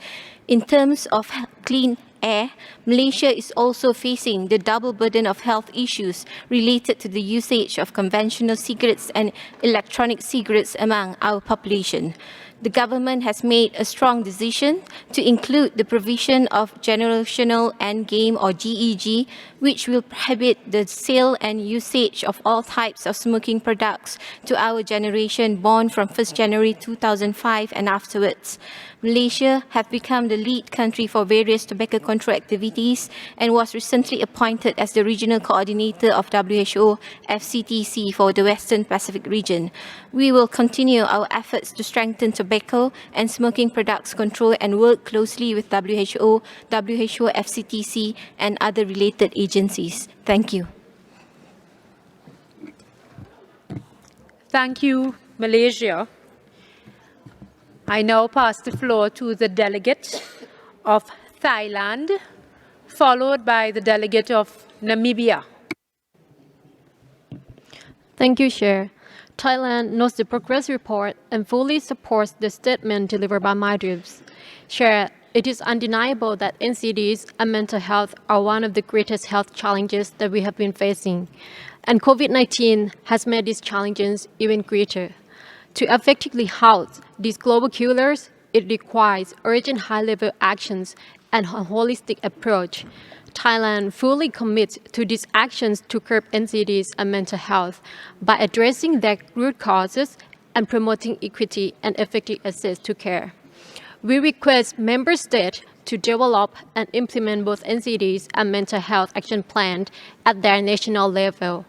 In terms of clean air, Malaysia is also facing the double burden of health issues related to the usage of conventional cigarettes and electronic cigarettes among our population. The government has made a strong decision to include the provision of generational endgame or GEG, which will prohibit the sale and usage of all types of smoking products to our generation born from 1st January 2005 and afterwards. Malaysia have become the lead country for various tobacco control activities and was recently appointed as the regional coordinator of WHO FCTC for the Western Pacific region. We will continue our efforts to strengthen tobacco and smoking products control and work closely with WHO, WHO FCTC and other related agencies. Thank you. Thank you, Malaysia. I now pass the floor to the delegate of Thailand, followed by the delegate of Namibia. Thank you, Chair. Thailand knows the progress report and fully supports the statement delivered by Maldives. Chair, it is undeniable that NCDs and mental health are one of the greatest health challenges that we have been facing, and COVID-19 has made these challenges even greater. To effectively halt these global killers, it requires urgent high-level actions and a holistic approach. Thailand fully commits to these actions to curb NCDs and mental health by addressing their root causes and promoting equity and effective access to care. We request Member States to develop and implement both NCDs and mental health action plans at their national level.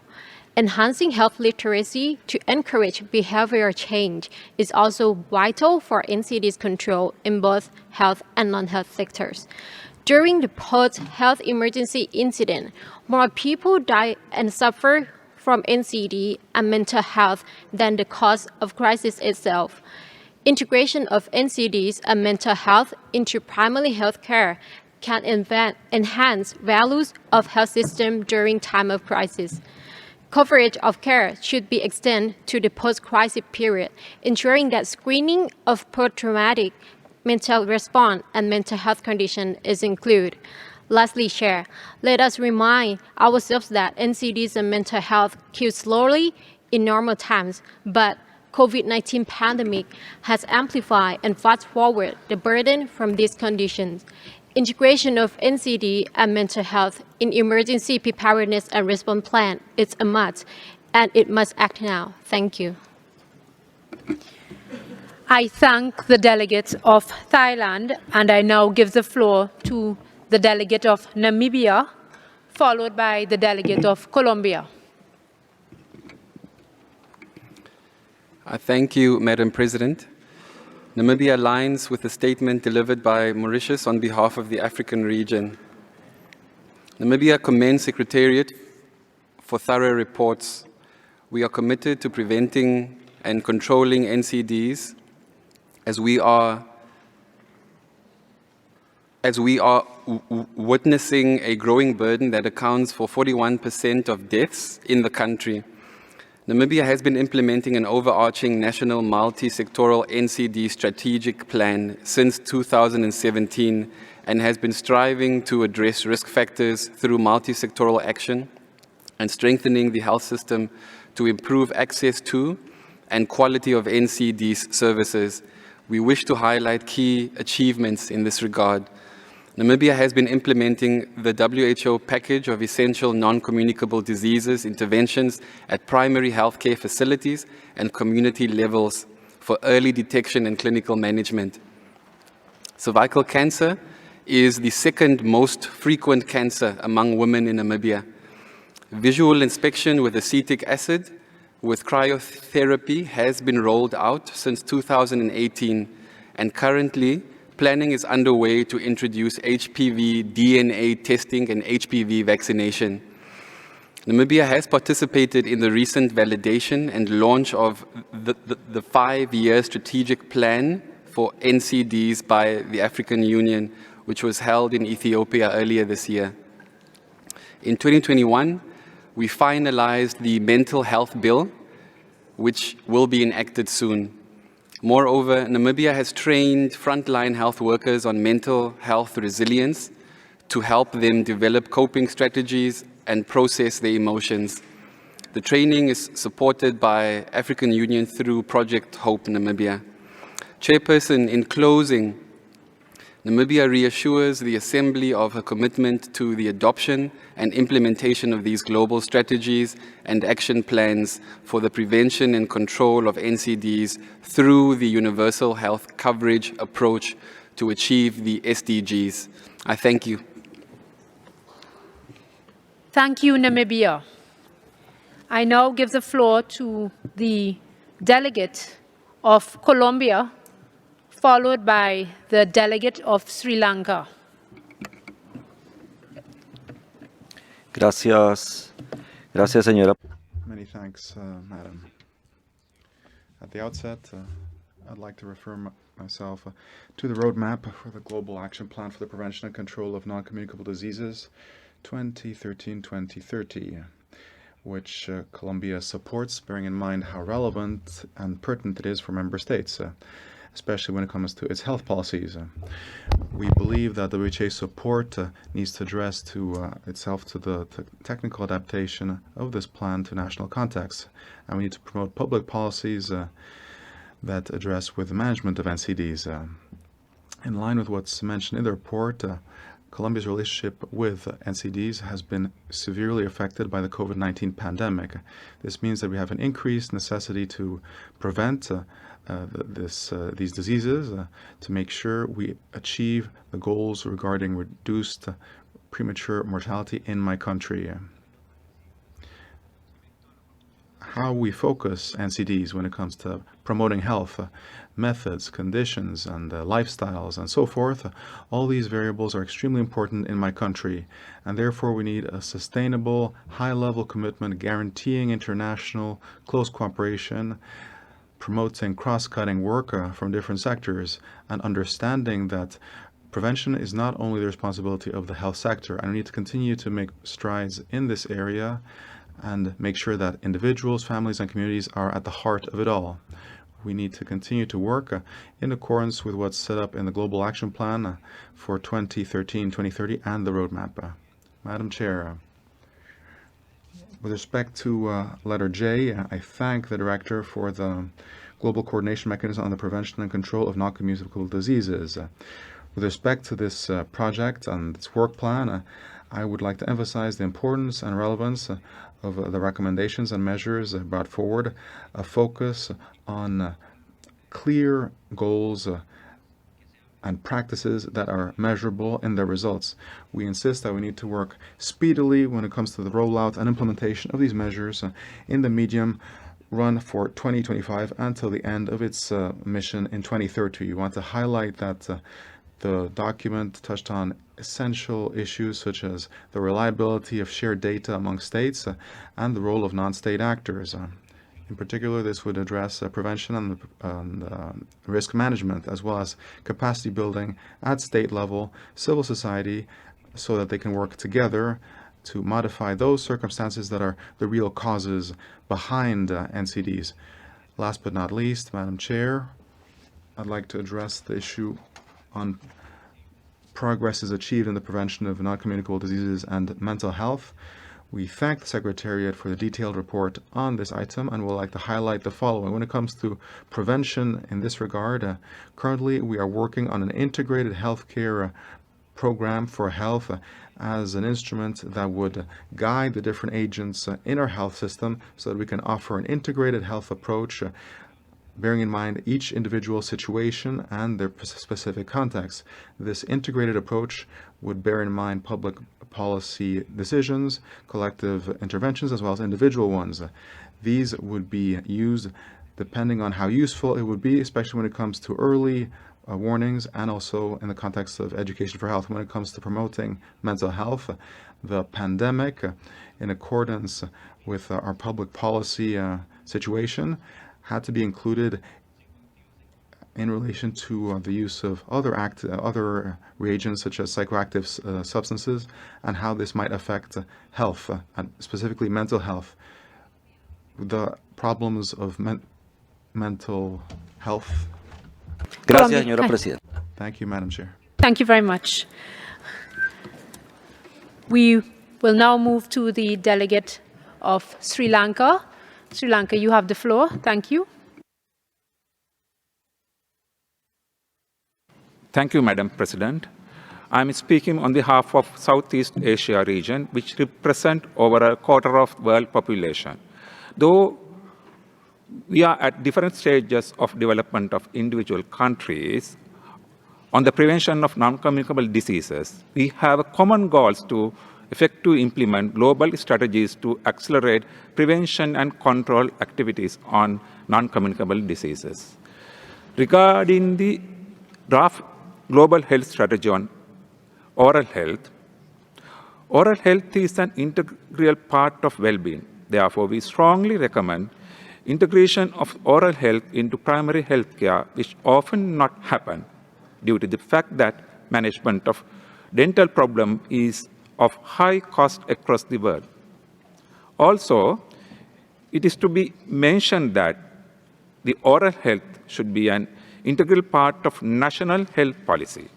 Enhancing health literacy to encourage behavioral change is also vital for NCDs control in both health and non-health sectors. During the post-health emergency incident, more people die and suffer from NCD and mental health than the cause of crisis itself. Integration of NCDs and mental health into primary health care can enhance values of health system during time of crisis. Coverage of care should be extended to the post-crisis period, ensuring that screening of post-traumatic mental response and mental health condition is included. Lastly, Chair, let us remind ourselves that NCDs and mental health kill slowly in normal times, but COVID-19 pandemic has amplified and fast-forwarded the burden from these conditions. Integration of NCD and mental health in emergency preparedness and response plan is a must, and it must act now. Thank you. I thank the delegates of Thailand, and I now give the floor to the delegate of Namibia, followed by the delegate of Colombia. Thank you, Madam President. Namibia aligns with the statement delivered by Mauritius on behalf of the African region. Namibia commends Secretariat for thorough reports. We are committed to preventing and controlling NCDs as we are witnessing a growing burden that accounts for 41% of deaths in the country. Namibia has been implementing an overarching national multi-sectoral NCD strategic plan since 2017 and has been striving to address risk factors through multi-sectoral action and strengthening the health system to improve access to and quality of NCD services. We wish to highlight key achievements in this regard. Namibia has been implementing the WHO package of essential non-communicable diseases interventions at primary healthcare facilities and community levels for early detection and clinical management. Cervical cancer is the second most frequent cancer among women in Namibia. Visual inspection with acetic acid with cryotherapy has been rolled out since 2018, and currently planning is underway to introduce HPV DNA testing and HPV vaccination. Namibia has participated in the recent validation and launch of the 5-year strategic plan for NCDs by the African Union, which was held in Ethiopia earlier this year. In 2021, we finalized the mental health bill, which will be enacted soon. Moreover, Namibia has trained frontline health workers on mental health resilience to help them develop coping strategies and process their emotions. The training is supported by African Union through Project Hope Namibia. Chairperson, in closing, Namibia reassures the Assembly of her commitment to the adoption and implementation of these global strategies and action plans for the prevention and control of NCDs through the universal health coverage approach to achieve the SDGs. I thank you. Thank you, Namibia. I now give the floor to the delegate of Colombia, followed by the delegate of Sri Lanka. Gracias. Gracias, señora. Many thanks, Madam. At the outset, I'd like to refer myself to the roadmap for the Global Action Plan for the Prevention and Control of Non-Communicable Diseases 2013-2030, which Colombia supports, bearing in mind how relevant and pertinent it is for member states, especially when it comes to its health policies. We believe that the WHO support needs to address itself to the technical adaptation of this plan to national contexts, and we need to promote public policies that address with the management of NCDs. In line with what's mentioned in the report, Colombia's relationship with NCDs has been severely affected by the COVID-19 pandemic. This means that we have an increased necessity to prevent these diseases, to make sure we achieve the goals regarding reduced premature mortality in my country. How we focus NCDs when it comes to promoting health, methods, conditions, and lifestyles, and so forth. All these variables are extremely important in my country, and therefore we need a sustainable, high-level commitment guaranteeing international close cooperation, promoting cross-cutting work from different sectors, and understanding that prevention is not only the responsibility of the health sector, and we need to continue to make strides in this area and make sure that individuals, families, and communities are at the heart of it all. We need to continue to work in accordance with what's set up in the Global Action Plan for 2013-2030 and the roadmap. Madam Chair, with respect to letter J, I thank the Director for the Global Coordination Mechanism on the Prevention and Control of Non-Communicable Diseases. With respect to this project and its work plan, I would like to emphasize the importance and relevance of the recommendations and measures brought forward, a focus on clear goals and practices that are measurable in their results. We insist that we need to work speedily when it comes to the rollout and implementation of these measures in the medium run for 2025 until the end of its mission in 2030. We want to highlight that the document touched on essential issues such as the reliability of shared data among states and the role of non-state actors. In particular, this would address prevention and risk management, as well as capacity building at state level, civil society, so that they can work together to modify those circumstances that are the real causes behind NCDs. Last but not least, Madam Chair, I'd like to address the issue on progress is achieved in the prevention of non-communicable diseases and mental health. We thank the Secretariat for the detailed report on this item and would like to highlight the following. When it comes to prevention in this regard, currently we are working on an integrated healthcare program for health as an instrument that would guide the different agents in our health system so that we can offer an integrated health approach, bearing in mind each individual situation and their specific context. This integrated approach would bear in mind public policy decisions, collective interventions, as well as individual ones. These would be used depending on how useful it would be, especially when it comes to early warnings and also in the context of education for health. When it comes to promoting mental health, the pandemic, in accordance with our public policy situation, had to be included in relation to the use of other reagents such as psychoactive substances and how this might affect health, and specifically mental health. The problems of mental health. Gracias, señora Presidenta. Thank you, Madam Chair. Thank you very much. We will now move to the delegate of Sri Lanka. Sri Lanka, you have the floor. Thank you. Thank you, Madam President. I am speaking on behalf of Southeast Asia region, which represent over a quarter of world population. Though we are at different stages of development of individual countries, on the prevention of non-communicable diseases, we have common goals to effectively implement global strategies to accelerate prevention and control activities on non-communicable diseases. Regarding the draft Global Health Strategy on oral health is an integral part of well-being. Therefore, we strongly recommend integration of oral health into primary health care, which often not happen due to the fact that management of dental problem is of high cost across the world. Also, it is to be mentioned that the oral health should be an integral part of national health policy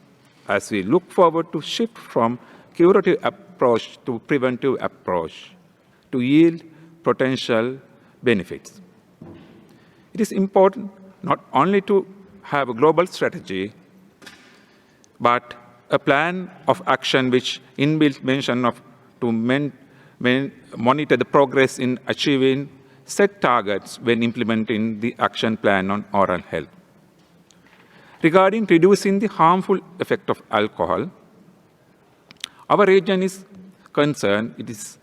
as we look forward to shift from curative approach to preventive approach to yield potential benefits. It is important not only to have a global strategy, but a plan of action which inbuilt mention of to monitor the progress in achieving set targets when implementing the action plan on oral health. Regarding reducing the harmful effect of alcohol, our region is concerned it is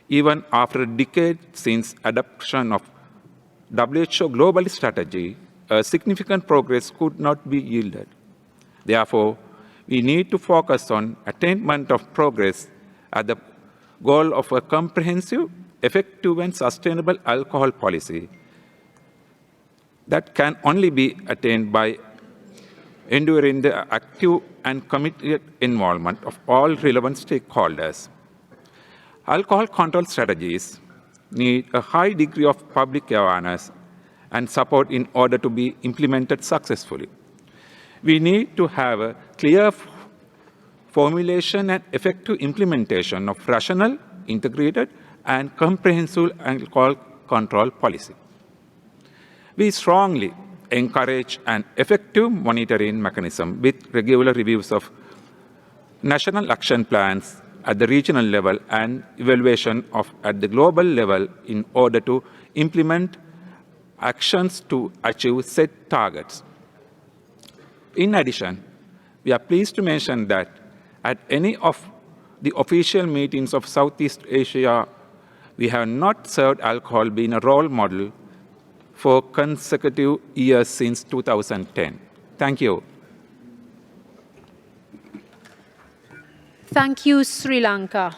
even after a decade since adoption of WHO global strategy, significant progress could not be yielded. Therefore, we need to focus on attainment of progress at the goal of a comprehensive, effective, and sustainable alcohol policy that can only be attained by enduring the active and committed involvement of all relevant stakeholders. Alcohol control strategies need a high degree of public awareness and support in order to be implemented successfully. We need to have a clear formulation and effective implementation of rational, integrated, and comprehensive alcohol control policy. We strongly encourage an effective monitoring mechanism with regular reviews of national action plans at the regional level and evaluation at the global level in order to implement actions to achieve set targets. In addition, we are pleased to mention that at any of the official meetings of Southeast Asia, we have not served alcohol being a role model for consecutive years since 2010. Thank you. Thank you, Sri Lanka.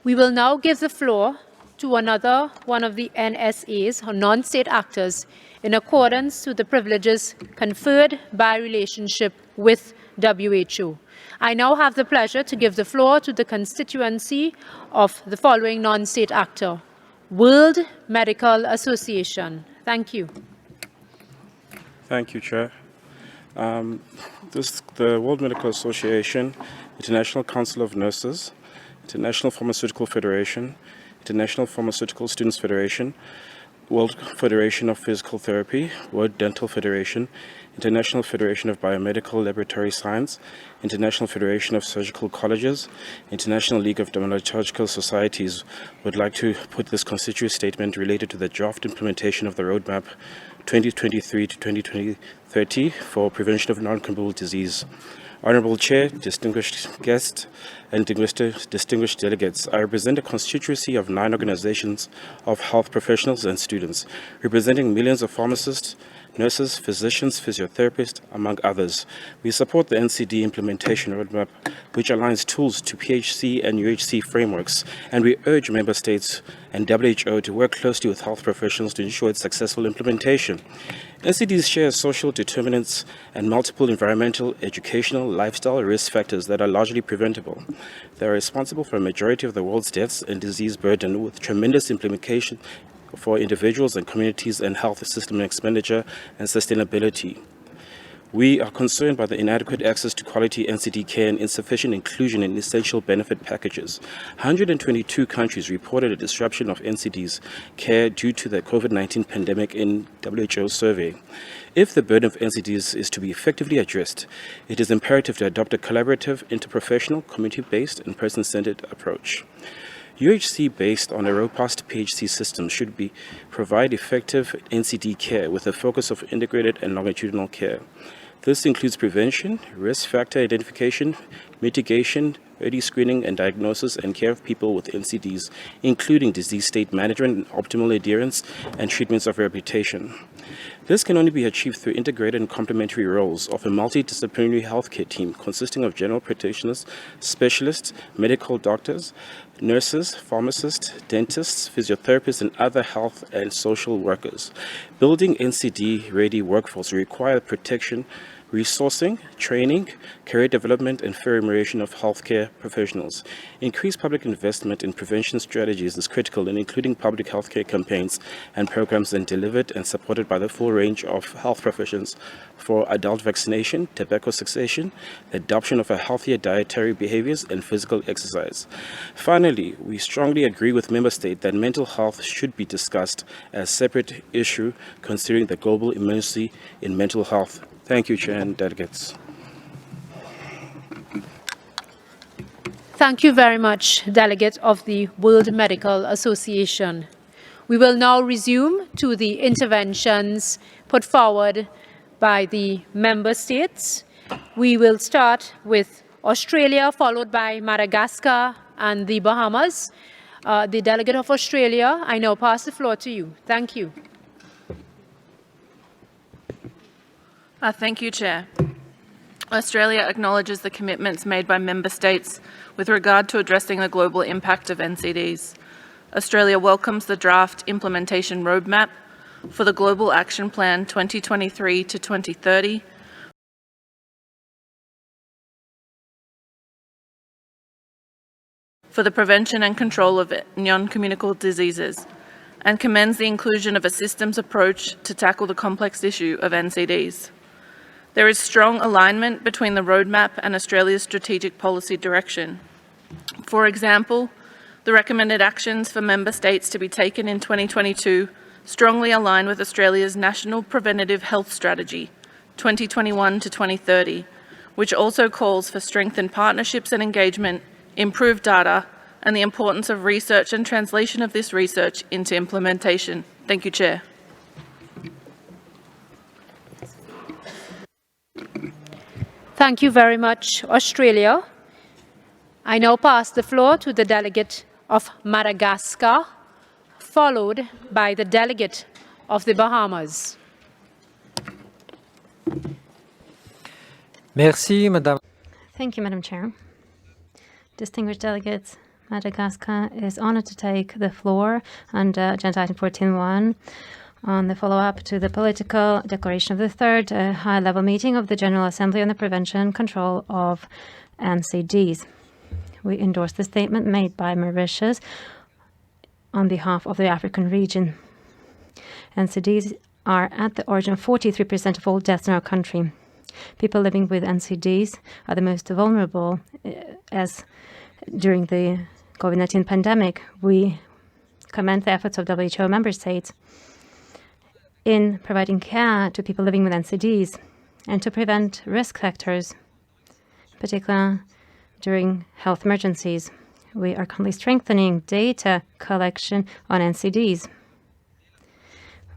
We will now give the floor to another one of the NSAs, or non-state actors, in accordance to the privileges conferred by relationship with WHO. I now have the pleasure to give the floor to the constituency of the following non-state actor, World Medical Association. Thank you. Thank you, Chair. The World Medical Association, International Council of Nurses, International Pharmaceutical Federation, International Pharmaceutical Students Federation, World Federation of Physical Therapy, World Dental Federation, International Federation of Biomedical Laboratory Science, International Federation of Surgical Colleges, International League of Dermatological Societies would like to put this constituent statement related to the draft implementation of the roadmap 2023 to 2030 for prevention of non-communicable disease. Honorable Chair, distinguished guests, and distinguished delegates, I represent a constituency of 9 organizations of health professionals and students, representing millions of pharmacists, nurses, physicians, physiotherapists, among others. We support the NCD implementation roadmap, which aligns tools to PHC and UHC frameworks, and we urge member states and WHO to work closely with health professionals to ensure its successful implementation. NCDs share social determinants and multiple environmental, educational, lifestyle risk factors that are largely preventable. They are responsible for a majority of the world's deaths and disease burden, with tremendous implication for individuals and communities and health system expenditure and sustainability. We are concerned by the inadequate access to quality NCD care and insufficient inclusion in essential benefit packages. 122 countries reported a disruption of NCD's care due to the COVID-19 pandemic in WHO survey. If the burden of NCDs is to be effectively addressed, it is imperative to adopt a collaborative, interprofessional, community-based, and person-centered approach. UHC, based on a robust PHC system, should provide effective NCD care with a focus of integrated and longitudinal care. This includes prevention, risk factor identification, mitigation, early screening and diagnosis, and care of people with NCDs, including disease state management, optimal adherence, and treatments of rehabilitation. This can only be achieved through integrated and complementary roles of a multidisciplinary healthcare team consisting of general practitioners, specialists, medical doctors, nurses, pharmacists, dentists, physiotherapists, and other health and social workers. Building NCD-ready workforce requires protection, resourcing, training, career development, and fair remuneration of healthcare professionals. Increased public investment in prevention strategies is critical in including public healthcare campaigns and programs and delivered and supported by the full range of health professions for adult vaccination, tobacco cessation, the adoption of a healthier dietary behaviors, and physical exercise. Finally, we strongly agree with Member States that mental health should be discussed as a separate issue considering the global emergency in mental health. Thank you, Chair and delegates. Thank you very much, Delegate of the World Medical Association. We will now resume to the interventions put forward by the member states. We will start with Australia, followed by Madagascar and the Bahamas. The Delegate of Australia, I now pass the floor to you. Thank you. Thank you, Chair. Australia acknowledges the commitments made by member states with regard to addressing the global impact of NCDs. Australia welcomes the draft implementation roadmap for the Global Action Plan 2023 to 2030 for the prevention and control of non-communicable diseases, and commends the inclusion of a systems approach to tackle the complex issue of NCDs. There is strong alignment between the roadmap and Australia's strategic policy direction. For example, the recommended actions for member states to be taken in 2022 strongly align with Australia's National Preventative Health Strategy 2021 to 2030, which also calls for strengthened partnerships and engagement, improved data, and the importance of research and translation of this research into implementation. Thank you, Chair. Thank you very much, Australia. I now pass the floor to the delegate of Madagascar, followed by the delegate of the Bahamas. Merci, Madame. Thank you, Madam Chair. Distinguished delegates, Madagascar is honored to take the floor under Agenda Item 14.1 on the follow-up to the political declaration of the third high-level meeting of the General Assembly on the prevention and control of NCDs. We endorse the statement made by Mauritius on behalf of the African region. NCDs are at the origin of 43% of all deaths in our country. People living with NCDs are the most vulnerable, as during the COVID-19 pandemic. We commend the efforts of WHO member states in providing care to people living with NCDs and to prevent risk factors, in particular during health emergencies. We are currently strengthening data collection on NCDs.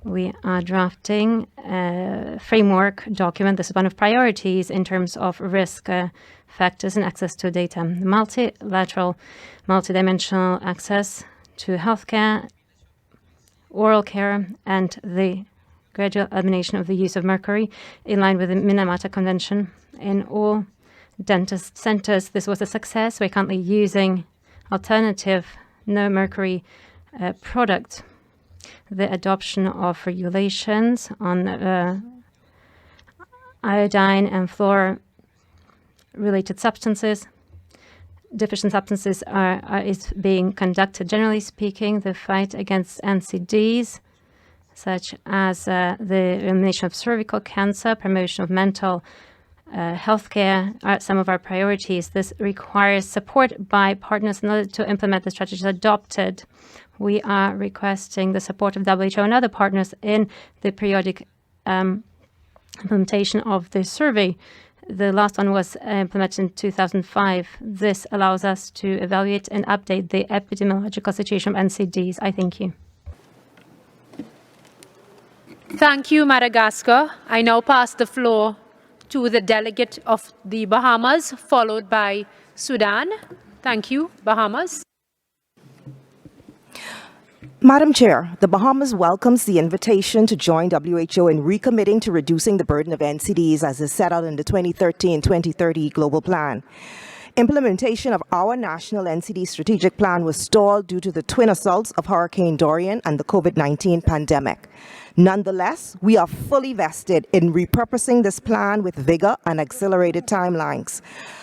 We are drafting a framework document. This is one of priorities in terms of risk factors and access to data. Multilateral, multidimensional access to healthcare, oral care, and the gradual elimination of the use of mercury in line with the Minamata Convention. In all dentist centers, this was a success. We're currently using alternative no mercury products. The adoption of regulations on iodine and fluoride-related substances, deficient substances is being conducted. Generally speaking, the fight against NCDs, such as the elimination of cervical cancer, promotion of mental health care, are some of our priorities. This requires support by partners in order to implement the strategies adopted. We are requesting the support of WHO and other partners in the periodic implementation of the survey. The last one was implemented in 2005. This allows us to evaluate and update the epidemiological situation of NCDs. I thank you. Thank you, Madagascar. I now pass the floor to the delegate of the Bahamas, followed by Sudan. Thank you, Bahamas. Madam Chair, the Bahamas welcomes the invitation to join WHO in recommitting to reducing the burden of NCDs as is set out in the 2013-2030 Global Plan. Implementation of our national NCD strategic plan was stalled due to the twin assaults of Hurricane Dorian and the COVID-19 pandemic. Nonetheless, we are fully vested in repurposing this plan with vigor and accelerated timelines.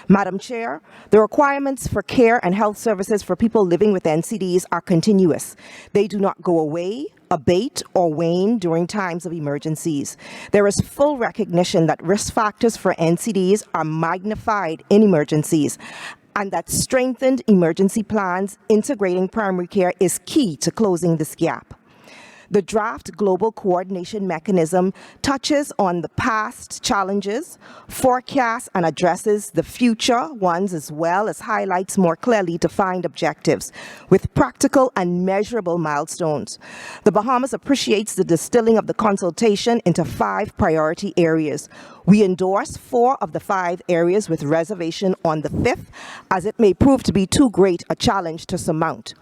Madam Chair, the requirements for care and health services for people living with NCDs are continuous. They do not go away, abate, or wane during times of emergencies. There is full recognition that risk factors for NCDs are magnified in emergencies, and that strengthened emergency plans integrating primary care is key to closing this gap. The draft global coordination mechanism touches on the past challenges, forecasts and addresses the future ones, as well as highlights more clearly defined objectives with practical and measurable milestones. The Bahamas appreciates the distilling of the consultation into 5 priority areas. We endorse 4 of the 5 areas with reservation on the 5th, as it may prove to be too great a challenge to surmount.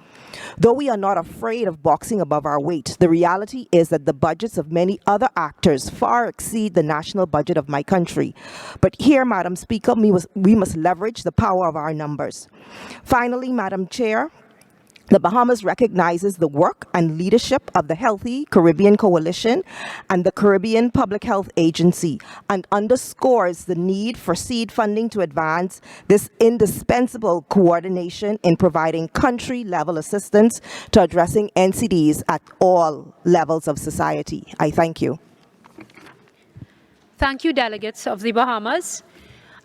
Though we are not afraid of boxing above our weight, the reality is that the budgets of many other actors far exceed the national budget of my country. But here, Madam Speaker, we must leverage the power of our numbers. Finally, Madam Chair, the Bahamas recognizes the work and leadership of the Healthy Caribbean Coalition and the Caribbean Public Health Agency and underscores the need for seed funding to advance this indispensable coordination in providing country-level assistance to addressing NCDs at all levels of society. I thank you. Thank you, delegates of the Bahamas.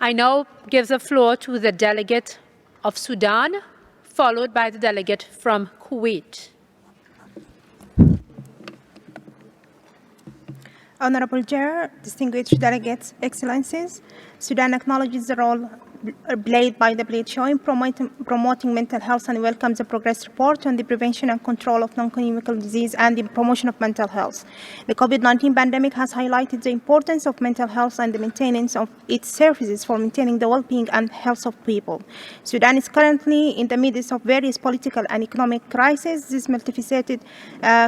I now give the floor to the delegate of Sudan, followed by the delegate from Kuwait. Honorable Chair, distinguished delegates, Excellencies, Sudan acknowledges the role played by WHO in promoting mental health and welcomes the progress report on the prevention and control of non-communicable disease and the promotion of mental health. The COVID-19 pandemic has highlighted the importance of mental health and the maintenance of its services for maintaining the well-being and health of people. Sudan is currently in the midst of various political and economic crises. This multifaceted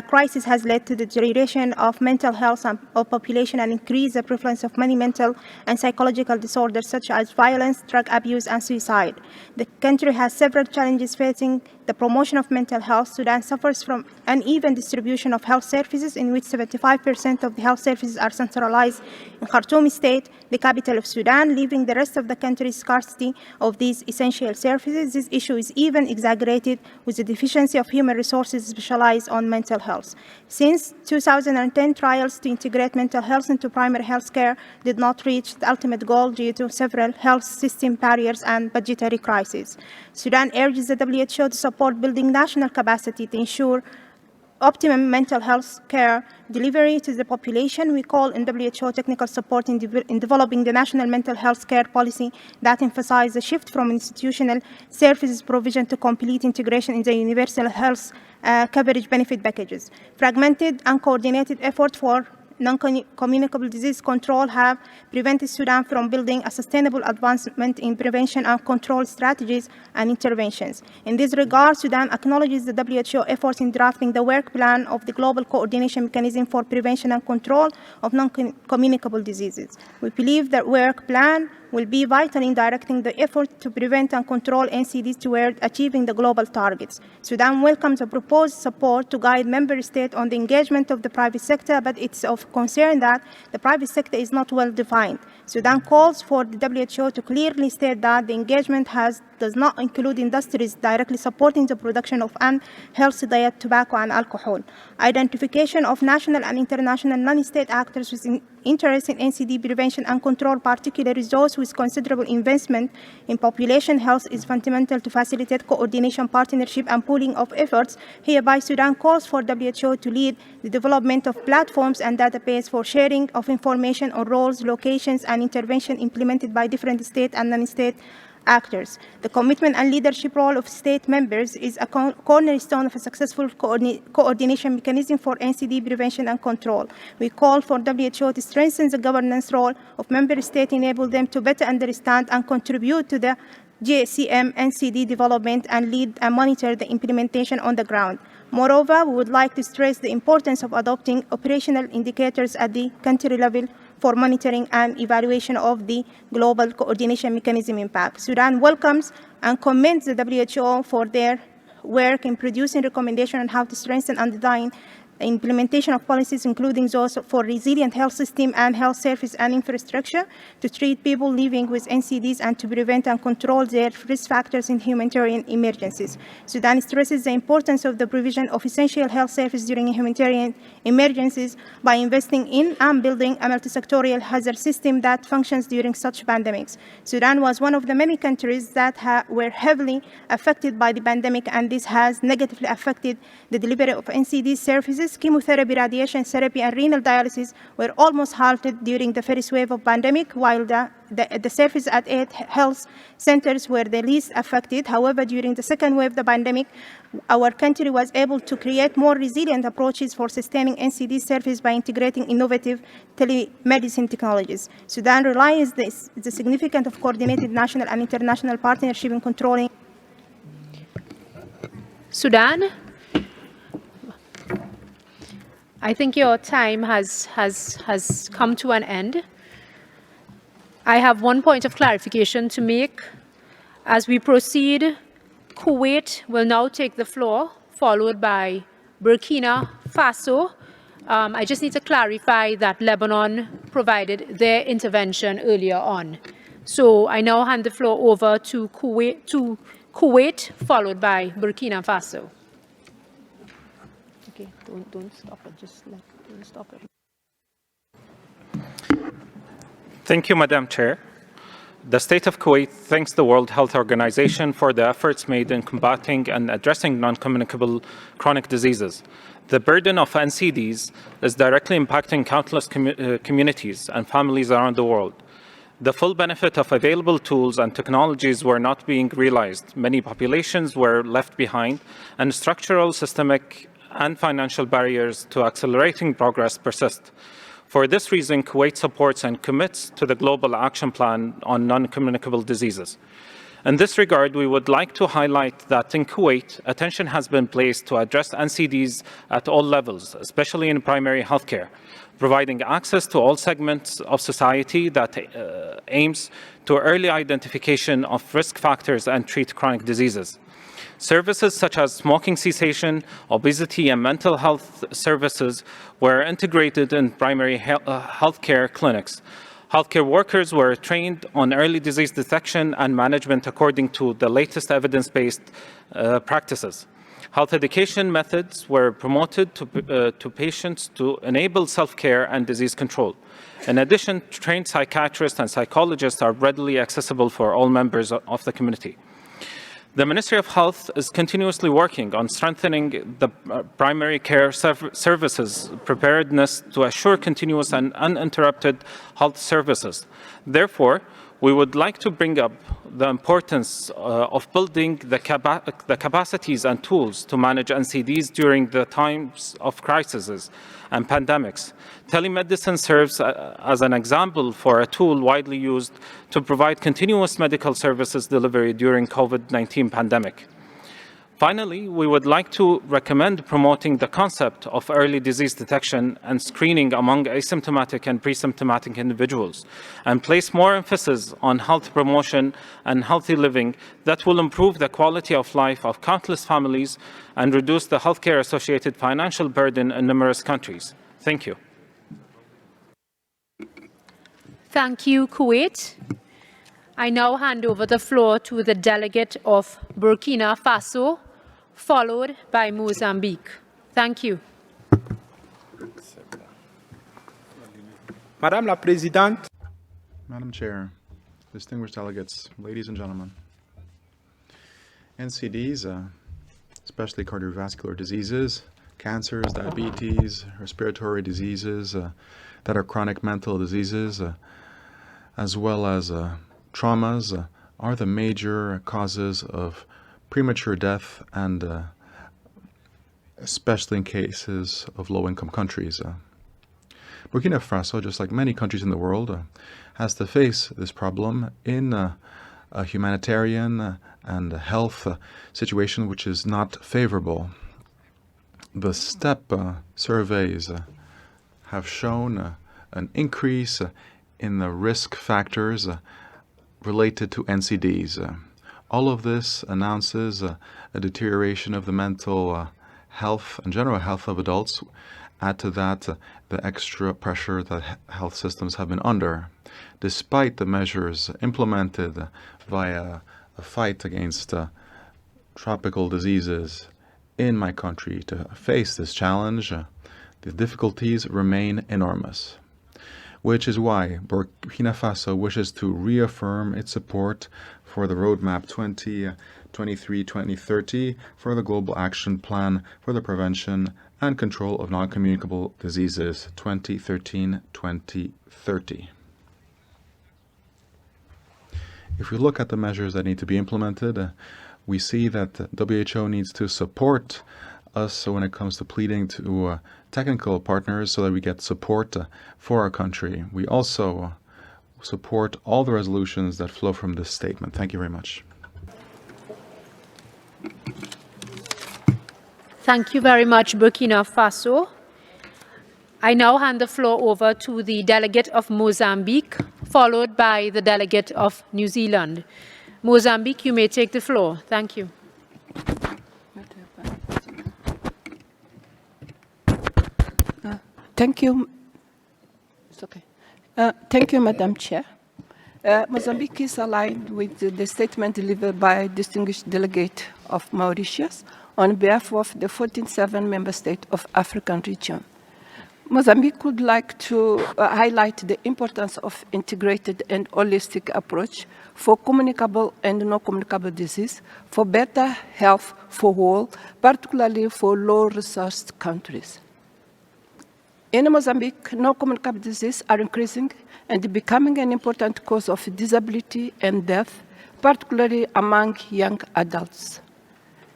crisis has led to the deterioration of mental health of population and increased the prevalence of many mental and psychological disorders such as violence, drug abuse, and suicide. The country has several challenges facing the promotion of mental health. Sudan suffers from uneven distribution of health services, in which 75% of the health services are centralized in Khartoum state, the capital of Sudan, leaving the rest of the country's scarcity of these essential services. This issue is even exaggerated with the deficiency of human resources specialized on mental health. Since 2010, trials to integrate mental health into primary health care did not reach the ultimate goal due to several health system barriers and budgetary crises. Sudan urges the WHO to support building national capacity to ensure optimum mental health care delivery to the population. We call on WHO technical support in developing the national mental health care policy that emphasizes a shift from institutional services provision to complete integration in the universal health coverage benefit packages. Fragmented and coordinated effort for non-communicable disease control have prevented Sudan from building a sustainable advancement in prevention and control strategies and interventions. In this regard, Sudan acknowledges the WHO efforts in drafting the work plan of the Global Coordination Mechanism for Prevention and Control of Non-Communicable Diseases. We believe that work plan will be vital in directing the effort to prevent and control NCDs toward achieving the global targets. Sudan welcomes a proposed support to guide member states on the engagement of the private sector, but it's of concern that the private sector is not well defined. Sudan calls for the WHO to clearly state that the engagement does not include industries directly supporting the production of unhealthy diet, tobacco, and alcohol. Identification of national and international non-state actors with interest in NCD prevention and control, particularly those with considerable investment in population health, is fundamental to facilitate coordination, partnership, and pooling of efforts. Hereby, Sudan calls for WHO to lead the development of platforms and databases for sharing of information on roles, locations, and intervention implemented by different state and non-state actors. The commitment and leadership role of state members is a cornerstone of a successful coordination mechanism for NCD prevention and control. We call for WHO to strengthen the governance role of member states, enable them to better understand and contribute to the GCM NCD development and lead and monitor the implementation on the ground. Moreover, we would like to stress the importance of adopting operational indicators at the country level for monitoring and evaluation of the global coordination mechanism impact. Sudan welcomes and commends the WHO for their work in producing recommendations on how to strengthen and design implementation of policies, including those for resilient health system and health service and infrastructure, to treat people living with NCDs and to prevent and control their risk factors in humanitarian emergencies. Sudan stresses the importance of the provision of essential health services during humanitarian emergencies by investing in and building a multi-sectorial hazard system that functions during such pandemics. Sudan was one of the many countries that were heavily affected by the pandemic, and this has negatively affected the delivery of NCD services. Chemotherapy, radiation therapy, and renal dialysis were almost halted during the first wave of pandemic, while the services at 8 health centers were the least affected. However, during the second wave of the pandemic, our country was able to create more resilient approaches for sustaining NCD service by integrating innovative telemedicine technologies. Sudan relies the significance of coordinated national and international partnership in controlling. Sudan, I think your time has come to an end. I have one point of clarification to make. As we proceed, Kuwait will now take the floor, followed by Burkina Faso. I just need to clarify that Lebanon provided their intervention earlier on. So I now hand the floor over to Kuwait, followed by Burkina Faso. Okay, don't stop it, don't stop it. Thank you, Madam Chair. The State of Kuwait thanks the World Health Organization for the efforts made in combating and addressing non-communicable chronic diseases. The burden of NCDs is directly impacting countless communities and families around the world. The full benefit of available tools and technologies were not being realized. Many populations were left behind, and structural, systemic, and financial barriers to accelerating progress persist. For this reason, Kuwait supports and commits to the Global Action Plan on Non-Communicable Diseases. In this regard, we would like to highlight that in Kuwait, attention has been placed to address NCDs at all levels, especially in primary healthcare, providing access to all segments of society that aims to early identification of risk factors and treat chronic diseases. Services such as smoking cessation, obesity, and mental health services were integrated in primary healthcare clinics. Healthcare workers were trained on early disease detection and management according to the latest evidence-based practices. Health education methods were promoted to patients to enable self-care and disease control. In addition, trained psychiatrists and psychologists are readily accessible for all members of the community. The Ministry of Health is continuously working on strengthening the primary care services preparedness to assure continuous and uninterrupted health services. Therefore, we would like to bring up the importance of building the capacities and tools to manage NCDs during the times of crises and pandemics. Telemedicine serves as an example for a tool widely used to provide continuous medical services delivery during COVID-19 pandemic. Finally, we would like to recommend promoting the concept of early disease detection and screening among asymptomatic and pre-symptomatic individuals, and place more emphasis on health promotion and healthy living that will improve the quality of life of countless families and reduce the healthcare-associated financial burden in numerous countries. Thank you. Thank you, Kuwait. I now hand over the floor to the delegate of Burkina Faso, followed by Mozambique. Thank you. Madame la Présidente. Madam Chair, distinguished delegates, ladies and gentlemen. NCDs, especially cardiovascular diseases, cancers, diabetes, respiratory diseases that are chronic mental diseases, as well as traumas, are the major causes of premature death, and especially in cases of low-income countries. Burkina Faso, just like many countries in the world, has to face this problem in a humanitarian and health situation which is not favorable. The STEP surveys have shown an increase in the risk factors related to NCDs. All of this announces a deterioration of the mental health and general health of adults. Add to that the extra pressure that health systems have been under. Despite the measures implemented via a fight against tropical diseases in my country to face this challenge, the difficulties remain enormous, which is why Burkina Faso wishes to reaffirm its support for the Roadmap 2023-2030 for the Global Action Plan for the Prevention and Control of Non-Communicable Diseases 2013-2030. If we look at the measures that need to be implemented, we see that the WHO needs to support us when it comes to pleading to technical partners so that we get support for our country. We also support all the resolutions that flow from this statement. Thank you very much. Thank you very much, Burkina Faso. I now hand the floor over to the delegate of Mozambique, followed by the delegate of New Zealand. Mozambique, you may take the floor. Thank you. Thank you. It's okay. Thank you, Madam Chair. Mozambique is aligned with the statement delivered by distinguished delegate of Mauritius on behalf of the 47 member states of African region. Mozambique would like to highlight the importance of integrated and holistic approach for communicable and non-communicable disease for better health for all, particularly for low-resourced countries. In Mozambique, non-communicable diseases are increasing and becoming an important cause of disability and death, particularly among young adults.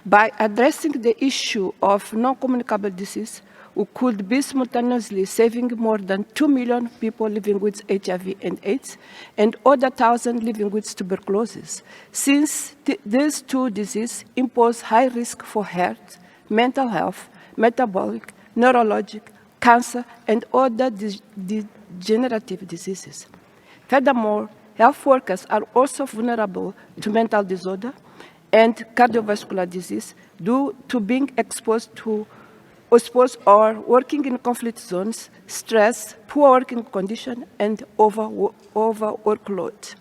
By addressing the issue of non-communicable disease, we could be simultaneously saving more than 2 million people living with HIV and AIDS and other 1,000 living with tuberculosis, since these two diseases impose high risk for heart, mental health, metabolic, neurologic, cancer, and other degenerative diseases. Furthermore, health workers are also vulnerable to mental disorder and cardiovascular disease due to being exposed or working in conflict zones, stress, poor working condition, and over workload.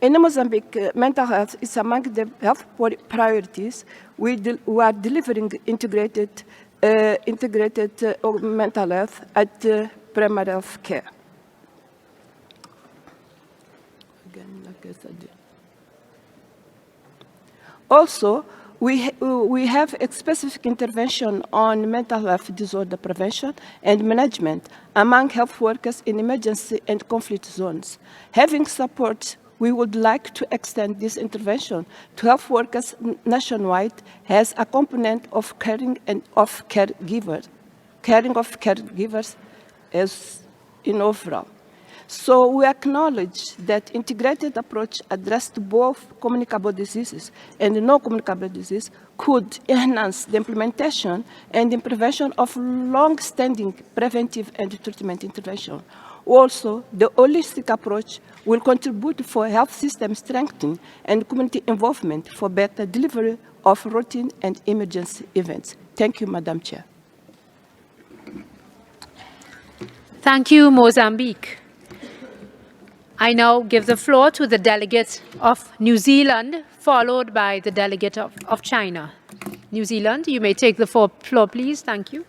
In Mozambique, mental health is among the health priorities. We are delivering integrated mental health at primary health care. Also, we have a specific intervention on mental health disorder prevention and management among health workers in emergency and conflict zones. Having support, we would like to extend this intervention to health workers nationwide as a component of caring of caregivers as in overall. So we acknowledge that integrated approach addressed both communicable diseases and non-communicable disease could enhance the implementation and the prevention of long-standing preventive and treatment intervention. Also, the holistic approach will contribute for health system strengthening and community involvement for better delivery of routine and emergency events. Thank you, Madam Chair. Thank you, Mozambique. I now give the floor to the delegate of New Zealand, followed by the delegate of China. New Zealand, you may take the floor, please. Thank you.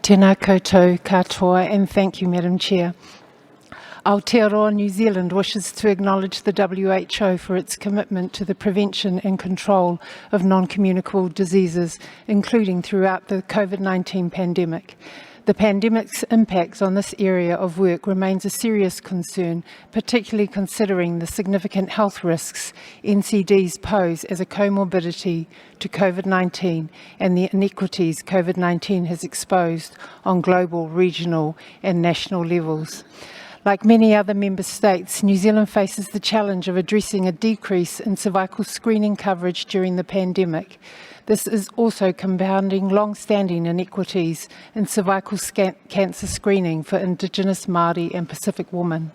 Tēnā koutou katoa, and thank you, Madam Chair. Aotearoa New Zealand wishes to acknowledge the WHO for its commitment to the prevention and control of non-communicable diseases, including throughout the COVID-19 pandemic. The pandemic's impacts on this area of work remains a serious concern, particularly considering the significant health risks NCDs pose as a comorbidity to COVID-19 and the inequities COVID-19 has exposed on global, regional and national levels. Like many other member states, New Zealand faces the challenge of addressing a decrease in cervical screening coverage during the pandemic. This is also compounding long-standing inequities in cervical cancer screening for Indigenous, Māori and Pacific women.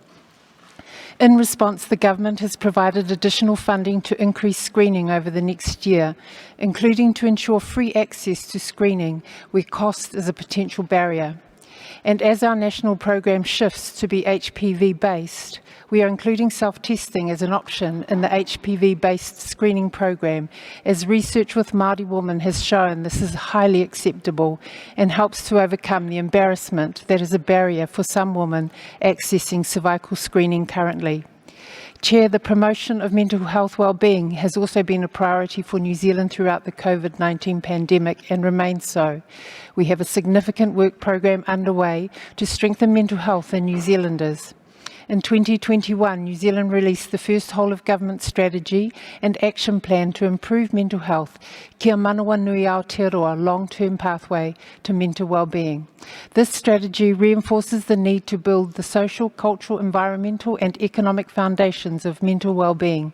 In response, the government has provided additional funding to increase screening over the next year, including to ensure free access to screening where cost is a potential barrier. And as our national program shifts to be HPV-based, we are including self-testing as an option in the HPV-based screening program, as research with Māori women has shown this is highly acceptable and helps to overcome the embarrassment that is a barrier for some women accessing cervical screening currently. Chair, the promotion of mental health well-being has also been a priority for New Zealand throughout the COVID-19 pandemic and remains so. We have a significant work program underway to strengthen mental health in New Zealanders. In 2021, New Zealand released the first whole-of-government strategy and action plan to improve mental health, Kia Manawa Nui Aotearoa long-term pathway to mental well-being. This strategy reinforces the need to build the social, cultural, environmental and economic foundations of mental well-being.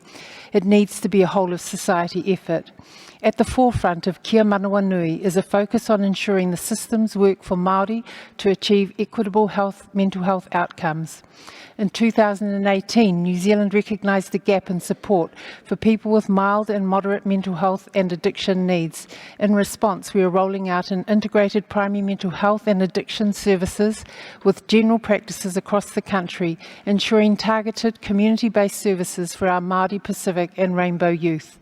It needs to be a whole-of-society effort. At the forefront of Kia Manawa Nui is a focus on ensuring the systems work for Māori to achieve equitable mental health outcomes. In 2018, New Zealand recognised the gap in support for people with mild and moderate mental health and addiction needs. In response, we are rolling out an integrated primary mental health and addiction services with general practices across the country, ensuring targeted community-based services for our Māori, Pacific and Rainbow youth.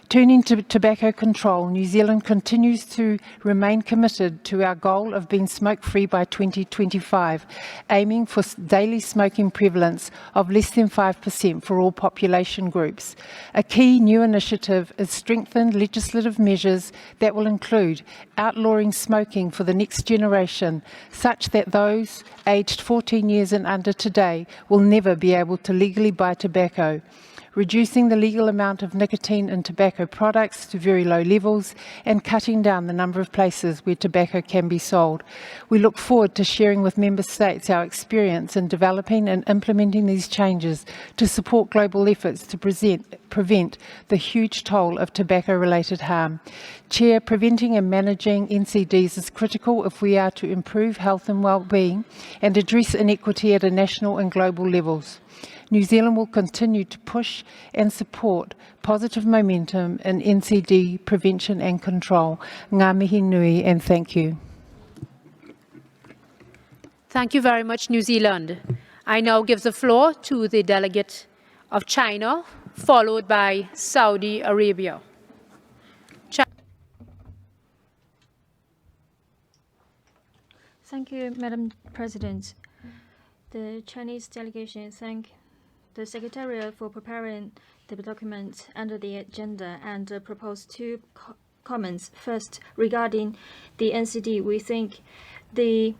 Turning to tobacco control, New Zealand continues to remain committed to our goal of being smoke-free by 2025, aiming for daily smoking prevalence of less than 5% for all population groups. A key new initiative is strengthened legislative measures that will include outlawing smoking for the next generation, such that those aged 14 years and under today will never be able to legally buy tobacco, reducing the legal amount of nicotine in tobacco products to very low levels, and cutting down the number of places where tobacco can be sold. We look forward to sharing with Member States our experience in developing and implementing these changes to support global efforts to prevent the huge toll of tobacco-related harm. Chair, preventing and managing NCDs is critical if we are to improve health and well-being and address inequity at a national and global levels. New Zealand will continue to push and support positive momentum in NCD prevention and control. Ngā mihi nui and thank you. Thank you very much, New Zealand. I now give the floor to the delegate of China, followed by Saudi Arabia. Thank you, Madam President. The Chinese delegation thank the Secretariat for preparing the document under the agenda and propose two comments. First, regarding the NCD, we think the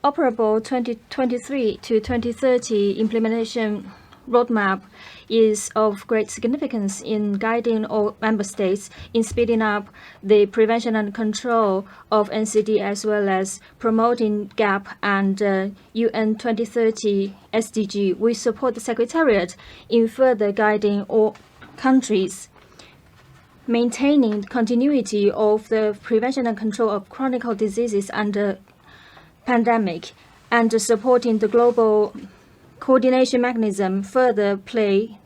operable 2023 to 2030 implementation roadmap is of great significance in guiding all member states in speeding up the prevention and control of NCD, as well as promoting GAP and UN 2030 SDG. We support the Secretariat in further guiding all countries, maintaining continuity of the prevention and control of chronic diseases under pandemic, and supporting the global coordination mechanism further play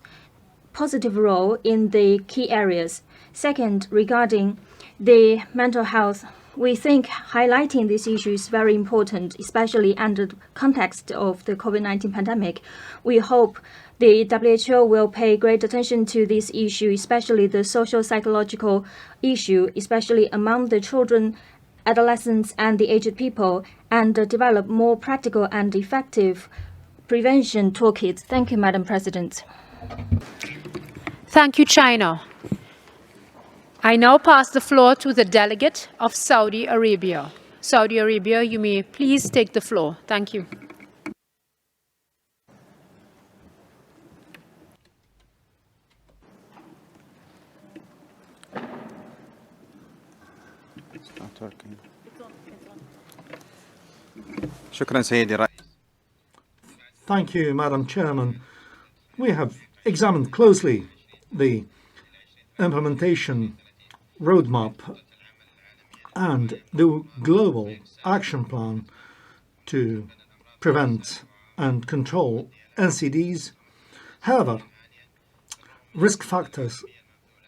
positive role in the key areas. Second, regarding the mental health, we think highlighting this issue is very important, especially under the context of the COVID-19 pandemic. We hope the WHO will pay great attention to this issue, especially the social psychological issue, especially among the children, adolescents, and the aged people, and develop more practical and effective prevention toolkits. Thank you, Madam President. Thank you, China. I now pass the floor to the delegate of Saudi Arabia. Saudi Arabia, you may please take the floor. Thank you. Thank you, Madam Chairman. We have examined closely the implementation roadmap and the global action plan to prevent and control NCDs. However, risk factors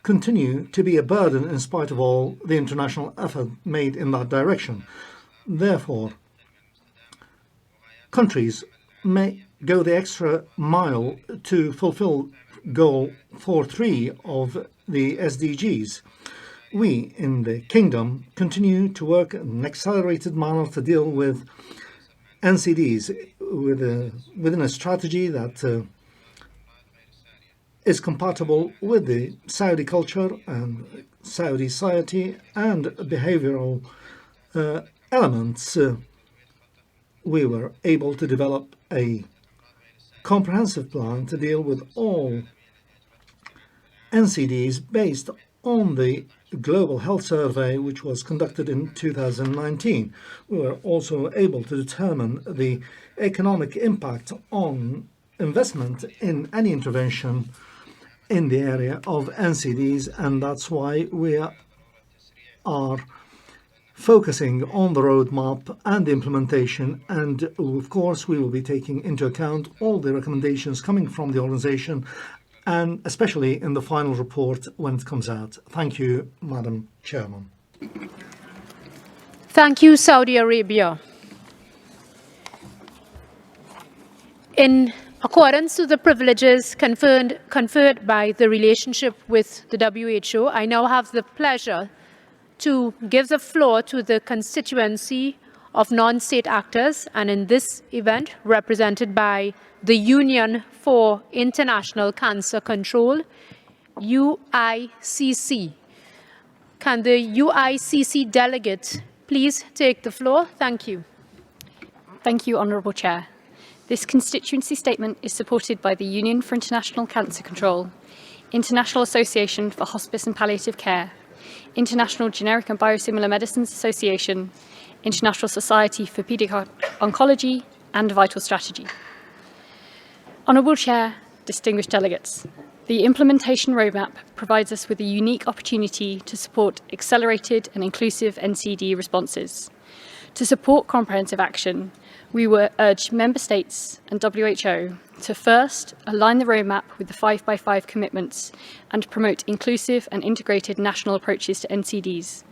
continue to be a burden in spite of all the international effort made in that direction. Therefore, countries may go the extra mile to fulfill goal 4.3 of the SDGs. We in the Kingdom continue to work in an accelerated manner to deal with NCDs within a strategy that is compatible with the Saudi culture and Saudi society and behavioral elements. We were able to develop a comprehensive plan to deal with all NCDs based on the Global Health Survey, which was conducted in 2019. We were also able to determine the economic impact on investment in any intervention in the area of NCDs, and that's why we are are focusing on the roadmap and the implementation, and of course we will be taking into account all the recommendations coming from the organization, and especially in the final report when it comes out. Thank you, Madam Chairman. Thank you, Saudi Arabia. In accordance to the privileges conferred by the relationship with the WHO, I now have the pleasure to give the floor to the constituency of non-state actors, and in this event represented by the Union for International Cancer Control, UICC. Can the UICC delegate please take the floor? Thank you. Thank you, Honourable Chair. This constituency statement is supported by the Union for International Cancer Control, International Association for Hospice and Palliative Care, International Generic and Biosimilar Medicines Association, International Society for Paediatric Oncology, and Vital Strategy. Honourable Chair, distinguished delegates, the implementation roadmap provides us with a unique opportunity to support accelerated and inclusive NCD responses. To support comprehensive action, we will urge Member States and WHO to first align the roadmap with the 5x5 commitments and promote inclusive and integrated national approaches to NCDs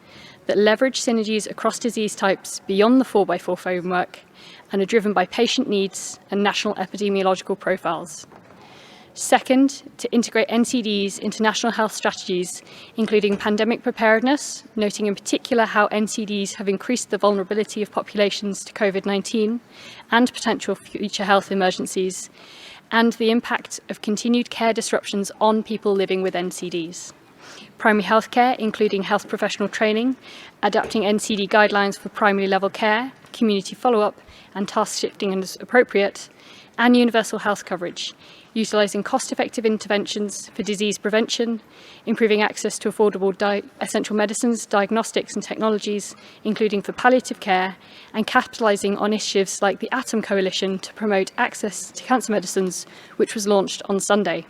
that leverage synergies across disease types beyond the 4x4 framework and are driven by patient needs and national epidemiological profiles. Second, to integrate NCDs into national health strategies, including pandemic preparedness, noting in particular how NCDs have increased the vulnerability of populations to COVID-19 and potential future health emergencies, and the impact of continued care disruptions on people living with NCDs. Primary healthcare, including health professional training, adapting NCD guidelines for primary level care, community follow-up, and task shifting as appropriate, and universal health coverage, utilising cost-effective interventions for disease prevention, improving access to affordable essential medicines, diagnostics and technologies, including for palliative care, and capitalising on initiatives like the ATOM Coalition to promote access to cancer medicines, which was launched on Sunday.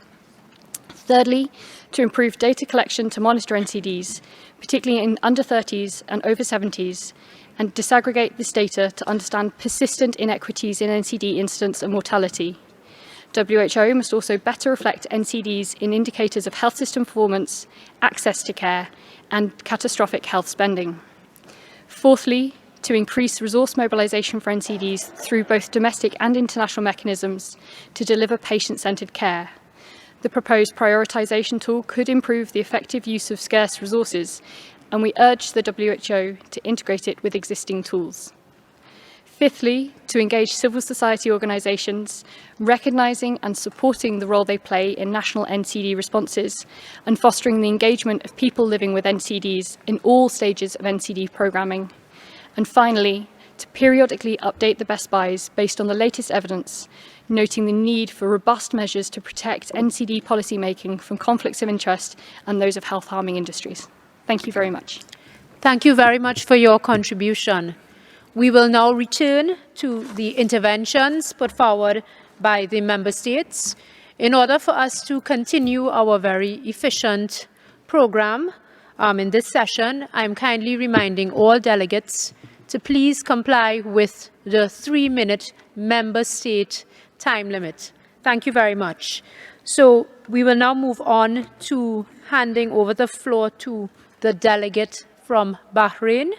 Thirdly, to improve data collection to monitor NCDs, particularly in under 30s and over 70s, and disaggregate this data to understand persistent inequities in NCD incidence and mortality. WHO must also better reflect NCDs in indicators of health system performance, access to care, and catastrophic health spending. Fourthly, to increase resource mobilisation for NCDs through both domestic and international mechanisms to deliver patient-centred care. The proposed prioritisation tool could improve the effective use of scarce resources, and we urge the WHO to integrate it with existing tools. Fifthly, to engage civil society organisations, recognising and supporting the role they play in national NCD responses and fostering the engagement of people living with NCDs in all stages of NCD programming. And finally, to periodically update the best buys based on the latest evidence, noting the need for robust measures to protect NCD policymaking from conflicts of interest and those of health-harming industries. Thank you very much. Thank you very much for your contribution. We will now return to the interventions put forward by the Member States in order for us to continue our very efficient program. In this session, I am kindly reminding all delegates to please comply with the 3-minute Member State time limit. Thank you very much. So we will now move on to handing over the floor to the delegate from Bahrain,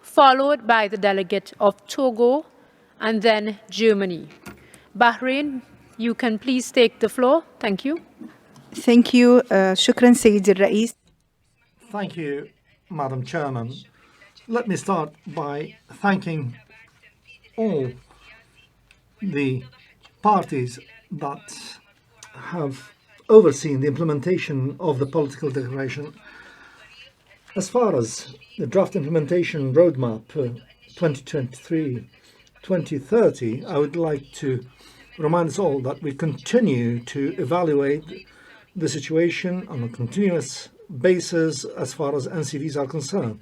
followed by the delegate of Togo, and then Germany. Bahrain, you can please take the floor. Thank you. Thank you. شكرا سيد الرئيس. Thank you, Madam Chairman. Let me start by thanking all the parties that have overseen the implementation of the political declaration. As far as the draft implementation roadmap 2023-2030, I would like to remind us all that we continue to evaluate the situation on a continuous basis as far as NCDs are concerned.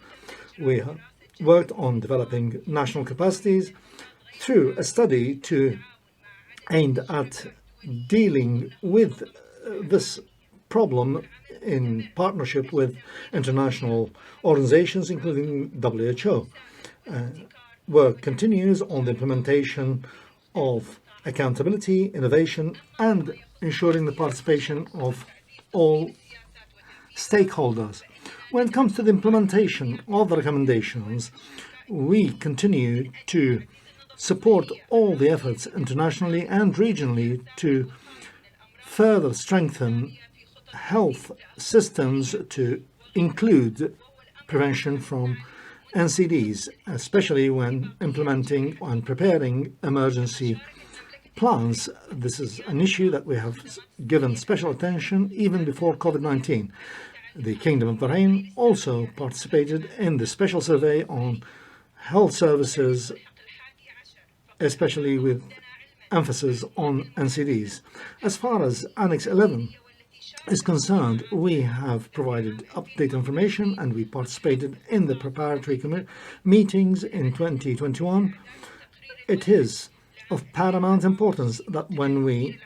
We have worked on developing national capacities through a study aimed at dealing with this problem in partnership with international organizations, including WHO. Work continues on the implementation of accountability, innovation, and ensuring the participation of all stakeholders. When it comes to the implementation of the recommendations, we continue to support all the efforts internationally and regionally to further strengthen health systems to include prevention from NCDs, especially when implementing and preparing emergency plans. This is an issue that we have given special attention even before COVID-19. The Kingdom of Bahrain also participated in the special survey on health services, especially with emphasis on NCDs. As far as Annex 11 is concerned, we have provided update information and we participated in the preparatory meetings in 2021. It is of paramount importance that when we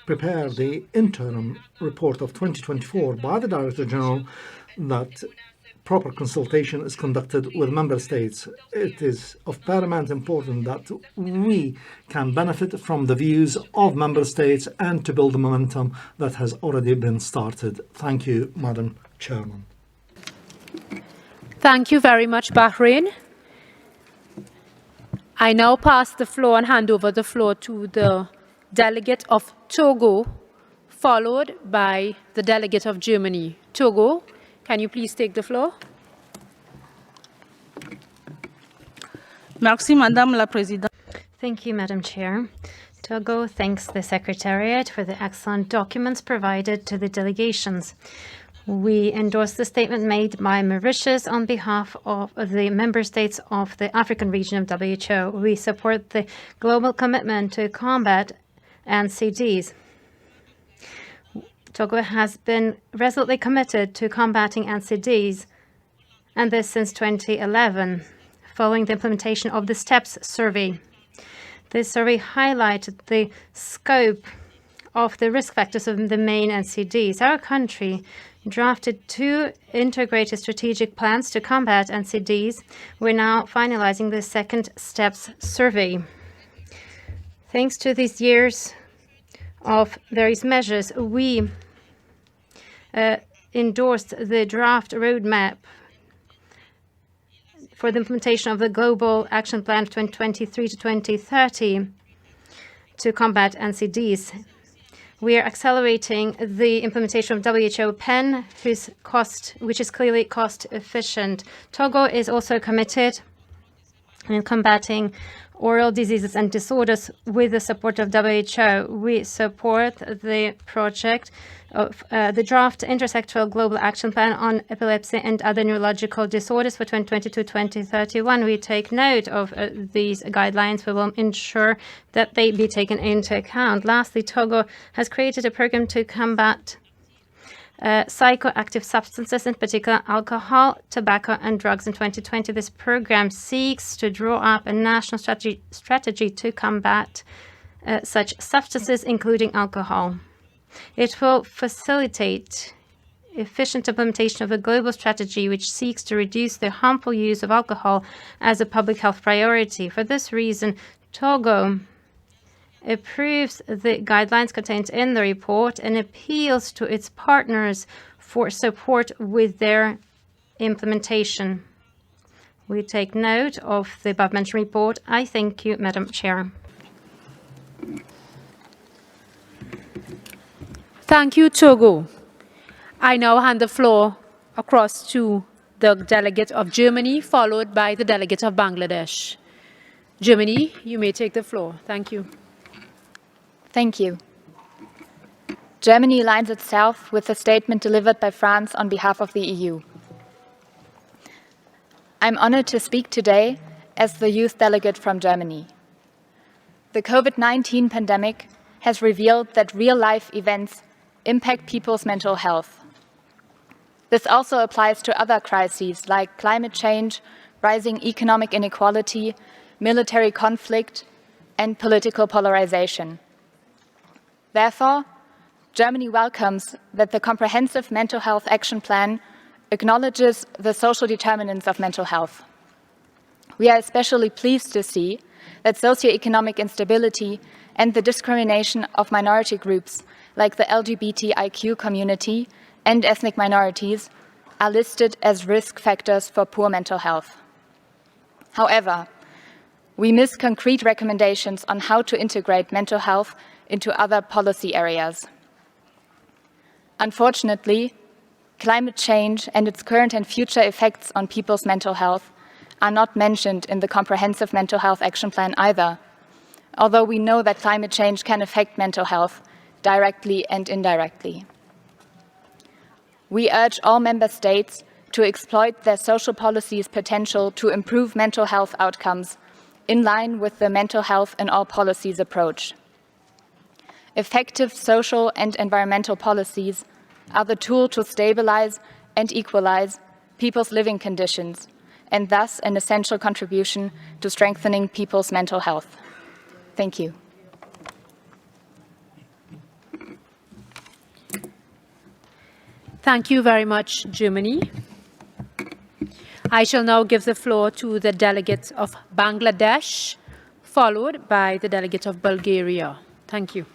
prepare the interim report of 2024 by the Director General, that proper consultation is conducted with member states. It is of paramount importance that we can benefit from the views of member states and to build the momentum that has already been started. Thank you, Madam Chairman. Thank you very much, Bahrain. I now pass the floor and hand over the floor to the delegate of Togo, followed by the delegate of Germany. Togo, can you please take the floor? Merci, Madame la Présidente. Thank you, Madam Chair. Togo thanks the Secretariat for the excellent documents provided to the delegations. We endorse the statement made by Mauritius on behalf of the member states of the African region of WHO. We support the global commitment to combat NCDs. Togo has been resolutely committed to combating NCDs, and this since 2011, following the implementation of the STEPS survey. This survey highlighted the scope of the risk factors of the main NCDs. Our country drafted 2 integrated strategic plans to combat NCDs. We're now finalizing the second STEPS survey. Thanks to these years of various measures, we endorsed the draft roadmap for the implementation of the Global Action Plan 2023 to 2030 to combat NCDs. We are accelerating the implementation of WHO PEN, which is clearly cost efficient. Togo is also committed in combating oral diseases and disorders with the support of WHO. We support the project of the draft intersectoral global action plan on epilepsy and other neurological disorders for 2022-2031. We take note of these guidelines. We will ensure that they be taken into account. Lastly, Togo has created a program to combat psychoactive substances, in particular alcohol, tobacco, and drugs in 2020. This program seeks to draw up a national strategy to combat such substances, including alcohol. It will facilitate efficient implementation of a global strategy which seeks to reduce the harmful use of alcohol as a public health priority. For this reason, Togo approves the guidelines contained in the report and appeals to its partners for support with their implementation. We take note of the above-mentioned report. I thank you, Madam Chair. Thank you, Togo. I now hand the floor across to the delegate of Germany, followed by the delegate of Bangladesh. Germany, you may take the floor. Thank you. Thank you. Germany aligns itself with the statement delivered by France on behalf of the EU. I'm honored to speak today as the youth delegate from Germany. The COVID-19 pandemic has revealed that real-life events impact people's mental health. This also applies to other crises like climate change, rising economic inequality, military conflict, and political polarization. Therefore, Germany welcomes that the Comprehensive Mental Health Action Plan acknowledges the social determinants of mental health. We are especially pleased to see that socioeconomic instability and the discrimination of minority groups like the LGBTIQ community and ethnic minorities are listed as risk factors for poor mental health. However, we miss concrete recommendations on how to integrate mental health into other policy areas. Unfortunately, climate change and its current and future effects on people's mental health are not mentioned in the Comprehensive Mental Health Action Plan either, although we know that climate change can affect mental health directly and indirectly. We urge all member states to exploit their social policies' potential to improve mental health outcomes in line with the mental health in all policies approach. Effective social and environmental policies are the tool to stabilize and equalize people's living conditions, and thus an essential contribution to strengthening people's mental health. Thank you. Thank you very much, Germany. I shall now give the floor to the delegate of Bangladesh, followed by the delegate of Bulgaria. Thank you.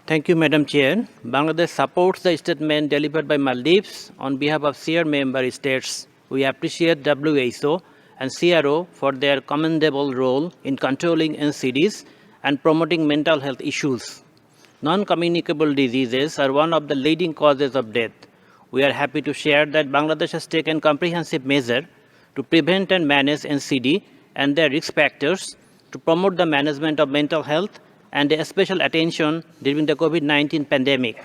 Thank you, Madam Chair. Bangladesh supports the statement delivered by Maldives. On behalf of CR member states, we appreciate WHO and CRO for their commendable role in controlling NCDs and promoting mental health issues. Non-communicable diseases are one of the leading causes of death. We are happy to share that Bangladesh has taken comprehensive measures to prevent and manage NCD and their risk factors, to promote the management of mental health and a special attention during the COVID-19 pandemic.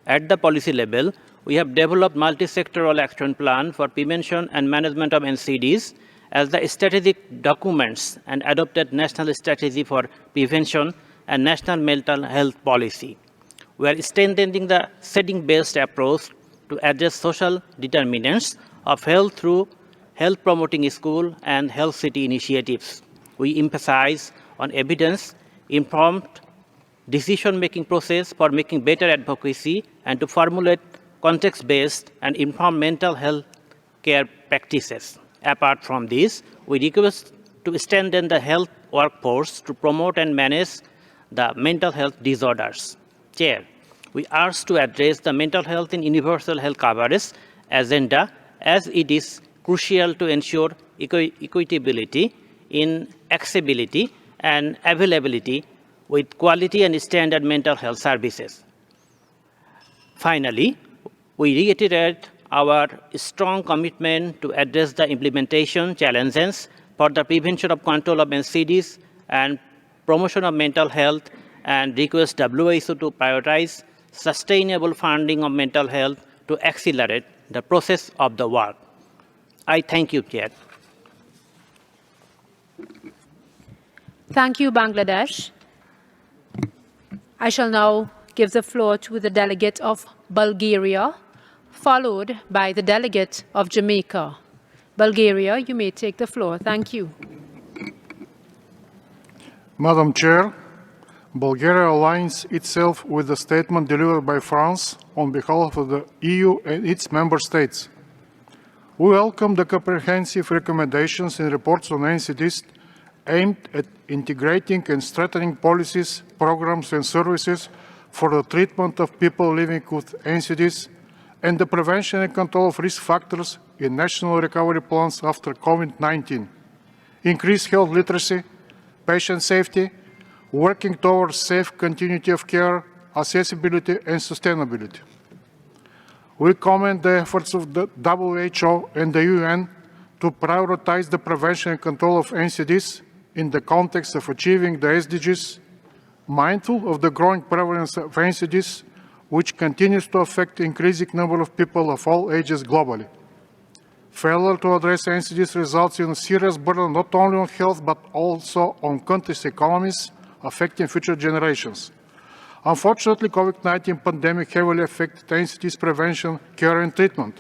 At the policy level, we have developed multi-sectoral action plan for prevention and management of NCDs as the strategic documents and adopted national strategy for prevention and national mental health policy. We are strengthening the setting-based approach to address social determinants of health through health-promoting school and health city initiatives. We emphasize on evidence-informed decision-making process for making better advocacy and to formulate context-based and informed mental health care practices. Apart from this, we request to strengthen the health workforce to promote and manage the mental health disorders. Chair, we urge to address the mental health in universal health coverage agenda as it is crucial to ensure equitability in accessibility and availability with quality and standard mental health services. Finally, we reiterate our strong commitment to address the implementation challenges for the prevention of control of NCDs and promotion of mental health, and request WHO to prioritize sustainable funding of mental health to accelerate the process of the work. I thank you, Chair. Thank you, Bangladesh. I shall now give the floor to the delegate of Bulgaria, followed by the delegate of Jamaica. Bulgaria, you may take the floor. Thank you. Madam Chair, Bulgaria aligns itself with the statement delivered by France on behalf of the EU and its member states. We welcome the comprehensive recommendations and reports on NCDs aimed at integrating and strengthening policies, programs and services for the treatment of people living with NCDs and the prevention and control of risk factors in national recovery plans after COVID-19, increased health literacy, patient safety, working towards safe continuity of care, accessibility and sustainability. We commend the efforts of the WHO and the UN to prioritize the prevention and control of NCDs in the context of achieving the SDGs, mindful of the growing prevalence of NCDs, which continues to affect an increasing number of people of all ages globally. Failure to address NCDs results in a serious burden not only on health but also on countries' economies, affecting future generations. Unfortunately, COVID-19 pandemic heavily affected NCDs prevention, care and treatment,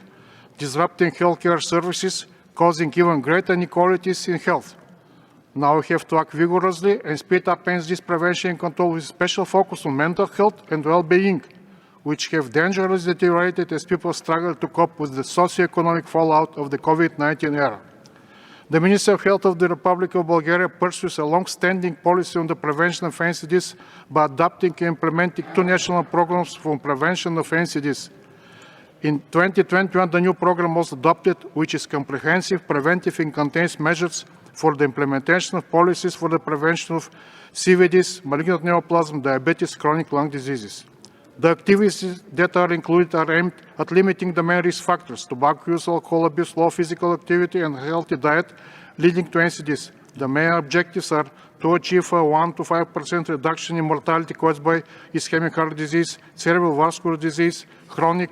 disrupting healthcare services, causing even greater inequalities in health. Now we have to act vigorously and speed up NCDs prevention and control with special focus on mental health and well-being, which have dangerously deteriorated as people struggle to cope with the socio-economic fallout of the COVID-19 era. The Ministry of Health of the Republic of Bulgaria pursues a long-standing policy on the prevention of NCDs by adopting and implementing 2 national programs for prevention of NCDs. In 2021, the new program was adopted, which is comprehensive, preventive, and contains measures for the implementation of policies for the prevention of CVDs, malignant neoplasm, diabetes, chronic lung diseases. The activities that are included are aimed at limiting the main risk factors: tobacco use, alcohol abuse, low physical activity, and healthy diet leading to NCDs. The main objectives are to achieve a 1 to 5% reduction in mortality caused by ischemic heart disease, cerebral vascular disease, chronic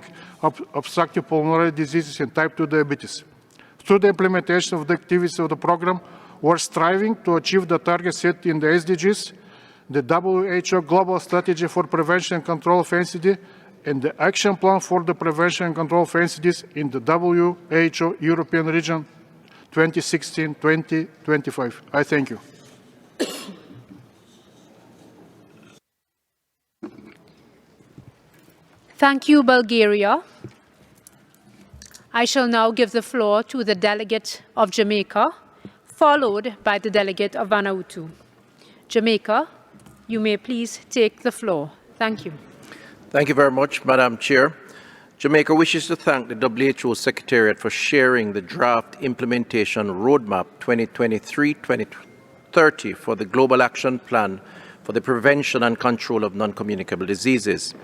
obstructive pulmonary diseases, and type 2 diabetes. Through the implementation of the activities of the program, we're striving to achieve the targets set in the SDGs, the WHO Global Strategy for Prevention and Control of NCD, and the Action Plan for the Prevention and Control of NCDs in the WHO European Region 2016-2025. I thank you. Thank you, Bulgaria. I shall now give the floor to the delegate of Jamaica, followed by the delegate of Vanuatu. Jamaica, you may please take the floor. Thank you. Thank you very much, Madam Chair. Jamaica wishes to thank the WHO Secretariat for sharing the draft implementation roadmap 2023-2030 for the Global Action Plan for the Prevention and Control of Non-Communicable Diseases.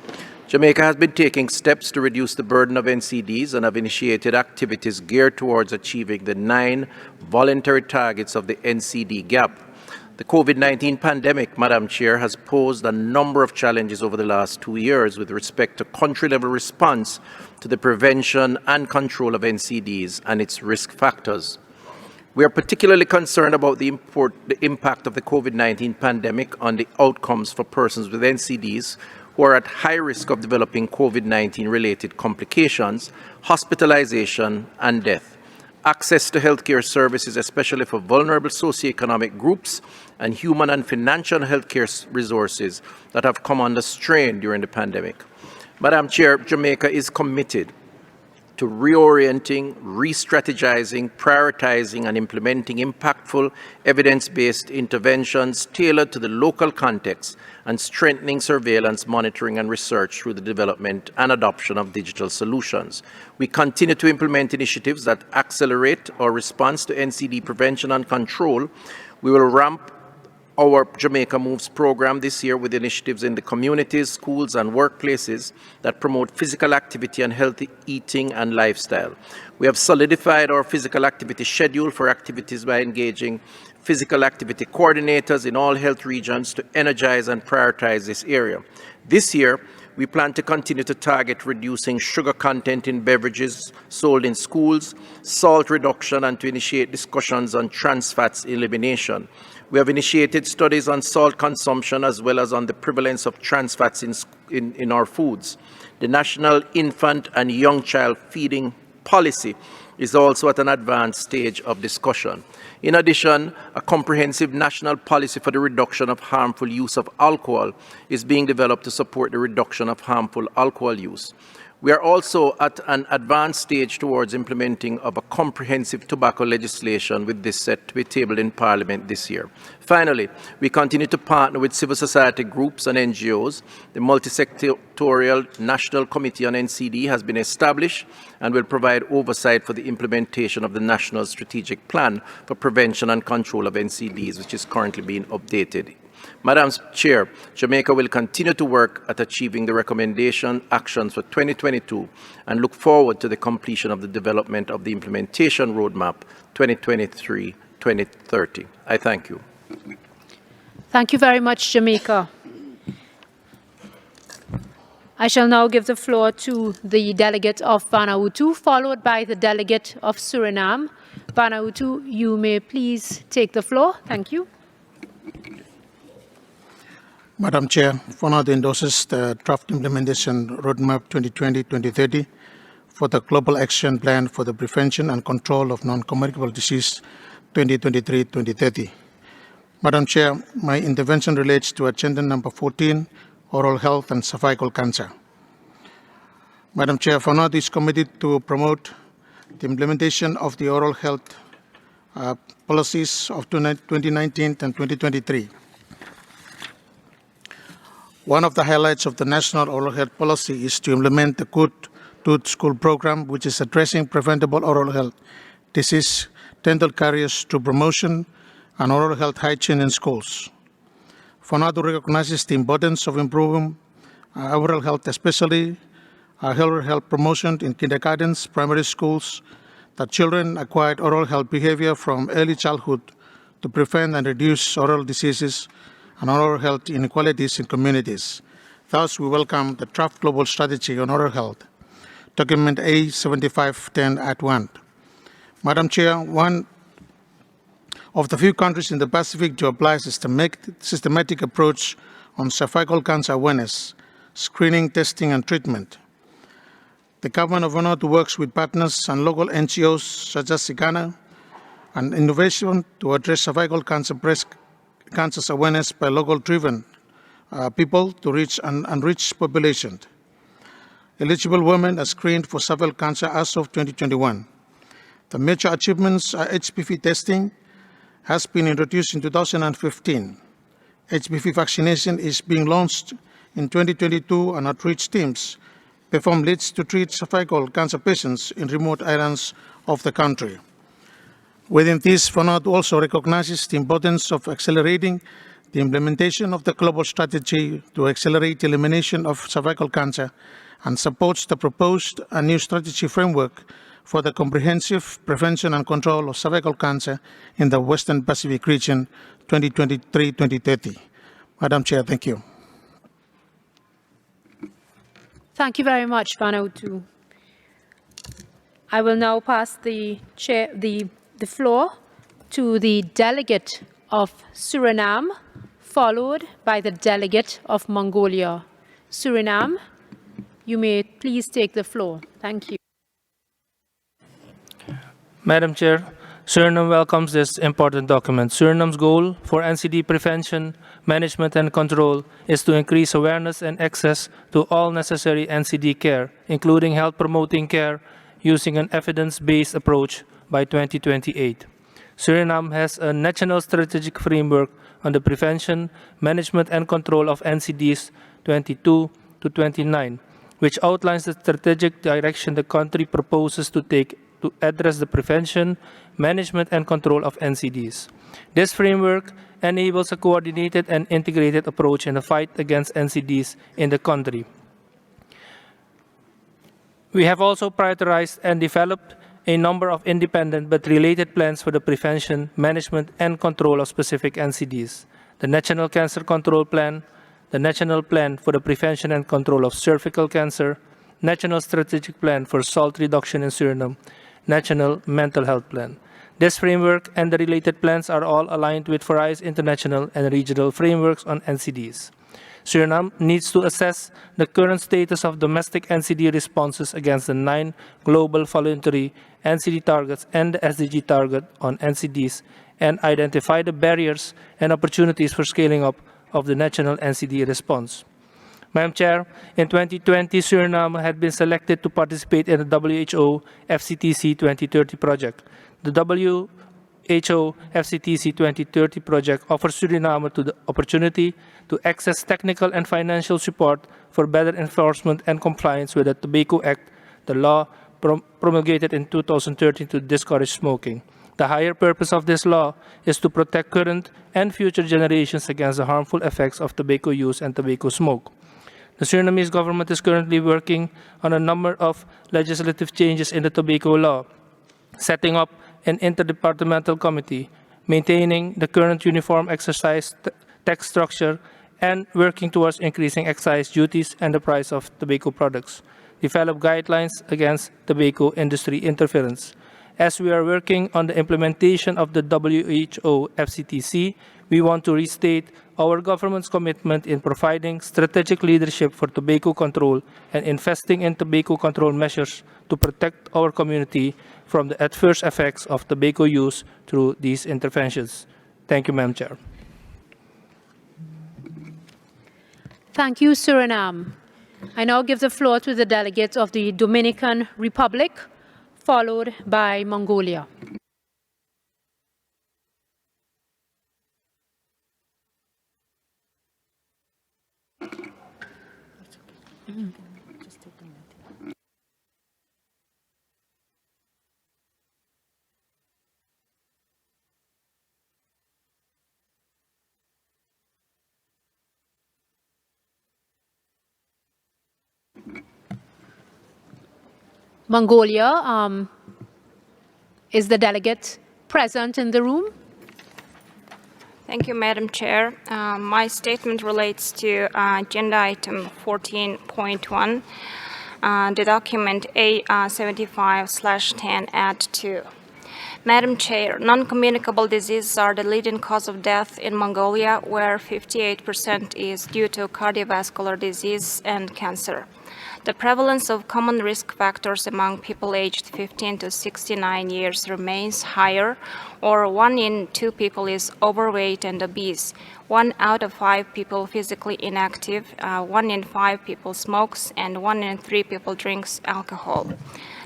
Jamaica has been taking steps to reduce the burden of NCDs and have initiated activities geared towards achieving the 9 voluntary targets of the NCD gap. The COVID-19 pandemic, Madam Chair, has posed a number of challenges over the last 2 years with respect to country-level response to the prevention and control of NCDs and its risk factors. We are particularly concerned about the impact of the COVID-19 pandemic on the outcomes for persons with NCDs who are at high risk of developing COVID-19 related complications, hospitalization, and death. Access to healthcare services, especially for vulnerable socioeconomic groups, and human and financial healthcare resources that have come under strain during the pandemic. Madam Chair, Jamaica is committed to reorienting, re-strategizing, prioritizing, and implementing impactful, evidence-based interventions tailored to the local context and strengthening surveillance, monitoring, and research through the development and adoption of digital solutions. We continue to implement initiatives that accelerate our response to NCD prevention and control. We will ramp our Jamaica Moves program this year with initiatives in the communities, schools, and workplaces that promote physical activity and healthy eating and lifestyle. We have solidified our physical activity schedule for activities by engaging physical activity coordinators in all health regions to energize and prioritize this area. This year, we plan to continue to target reducing sugar content in beverages sold in schools, salt reduction, and to initiate discussions on trans fats elimination. We have initiated studies on salt consumption as well as on the prevalence of trans fats in our foods. The National Infant and Young Child Feeding Policy is also at an advanced stage of discussion. In addition, a comprehensive national policy for the reduction of harmful use of alcohol is being developed to support the reduction of harmful alcohol use. We are also at an advanced stage towards implementing of a comprehensive tobacco legislation with this set to be tabled in Parliament this year. Finally, we continue to partner with civil society groups and NGOs. The multi-sectorial National Committee on NCD has been established and will provide oversight for the implementation of the National Strategic Plan for Prevention and Control of NCDs, which is currently being updated. Madam Chair, Jamaica will continue to work at achieving the recommendation actions for 2022 and look forward to the completion of the development of the implementation roadmap 2023-2030. I thank you. Thank you very much, Jamaica. I shall now give the floor to the delegate of Vanuatu, followed by the delegate of Suriname. Vanuatu, you may please take the floor. Thank you. Madam Chair, Vanuatu endorses the draft implementation roadmap 2020-2030 for the Global Action Plan for the Prevention and Control of Non-Communicable Disease 2023-2030. Madam Chair, my intervention relates to agenda number 14, oral health and cervical cancer. Madam Chair, FONAD is committed to promote the implementation of the oral health policies of 2019 and 2023. One of the highlights of the National Oral Health Policy is to implement the Good Tooth School program, which is addressing preventable oral health disease, dental caries through promotion and oral health hygiene in schools. FONADU recognizes the importance of improving oral health, especially oral health promotion in kindergartens, primary schools, that children acquire oral health behavior from early childhood to prevent and reduce oral diseases and oral health inequalities in communities. Thus, we welcome the draft global strategy on oral health, document A7510 at 1. Madam Chair, one of the few countries in the Pacific to apply systematic approach on cervical cancer awareness, screening, testing, and treatment. The government of Vanuatu works with partners and local NGOs such as Sigana and innovation to address cervical cancer, breast cancer's awareness by local-driven people to reach an unreached population. Eligible women are screened for cervical cancer as of 2021. The major achievements are HPV testing has been introduced in 2015. HPV vaccination is being launched in 2022, and outreach teams perform leads to treat cervical cancer patients in remote areas of the country. Within this, FONAD also recognizes the importance of accelerating the implementation of the global strategy to accelerate the elimination of cervical cancer and supports the proposed new strategy framework for the comprehensive prevention and control of cervical cancer in the Western Pacific region 2023-2030. Madam Chair, thank you. Thank you very much, Vanuatu. I will now pass the floor to the delegate of Suriname, followed by the delegate of Mongolia. Suriname, you may please take the floor. Thank you. Madam Chair, Suriname welcomes this important document. Suriname's goal for NCD prevention, management and control is to increase awareness and access to all necessary NCD care, including health promoting care, using an evidence-based approach by 2028. Suriname has a national strategic framework on the prevention, management and control of NCDs 22 to 29, which outlines the strategic direction the country proposes to take to address the prevention, management and control of NCDs. This framework enables a coordinated and integrated approach in the fight against NCDs in the country. We have also prioritized and developed a number of independent but related plans for the prevention, management and control of specific NCDs. The National Cancer Control Plan, the National Plan for the Prevention and Control of Cervical Cancer, National Strategic Plan for Salt Reduction in Suriname, National Mental Health Plan. This framework and the related plans are all aligned with various international and regional frameworks on NCDs. Suriname needs to assess the current status of domestic NCD responses against the 9 global voluntary NCD targets and the SDG target on NCDs and identify the barriers and opportunities for scaling up of the national NCD response. Madam Chair, in 2020, Suriname had been selected to participate in the WHO FCTC 2030 project. The WHO FCTC 2030 project offers Suriname the opportunity to access technical and financial support for better enforcement and compliance with the Tobacco Act, the law promulgated in 2013 to discourage smoking. The higher purpose of this law is to protect current and future generations against the harmful effects of tobacco use and tobacco smoke. The Surinamese government is currently working on a number of legislative changes in the tobacco law, setting up an interdepartmental committee, maintaining the current uniform excise tax structure, and working towards increasing excise duties and the price of tobacco products, develop guidelines against tobacco industry interference. As we are working on the implementation of the WHO FCTC, we want to restate our government's commitment in providing strategic leadership for tobacco control and investing in tobacco control measures to protect our community from the adverse effects of tobacco use through these interventions. Thank you, Madam Chair. Thank you, Suriname. I now give the floor to the delegates of the Dominican Republic, followed by Mongolia. Mongolia, is the delegate present in the room? Thank you, Madam Chair. My statement relates to agenda item 14.1, the document A75/10 add 2. Madam Chair, non-communicable diseases are the leading cause of death in Mongolia, where 58% is due to cardiovascular disease and cancer. The prevalence of common risk factors among people aged 15 to 69 years remains higher, or 1 in 2 people is overweight and obese, 1 out of 5 people physically inactive, 1 in 5 people smokes, and 1 in 3 people drinks alcohol.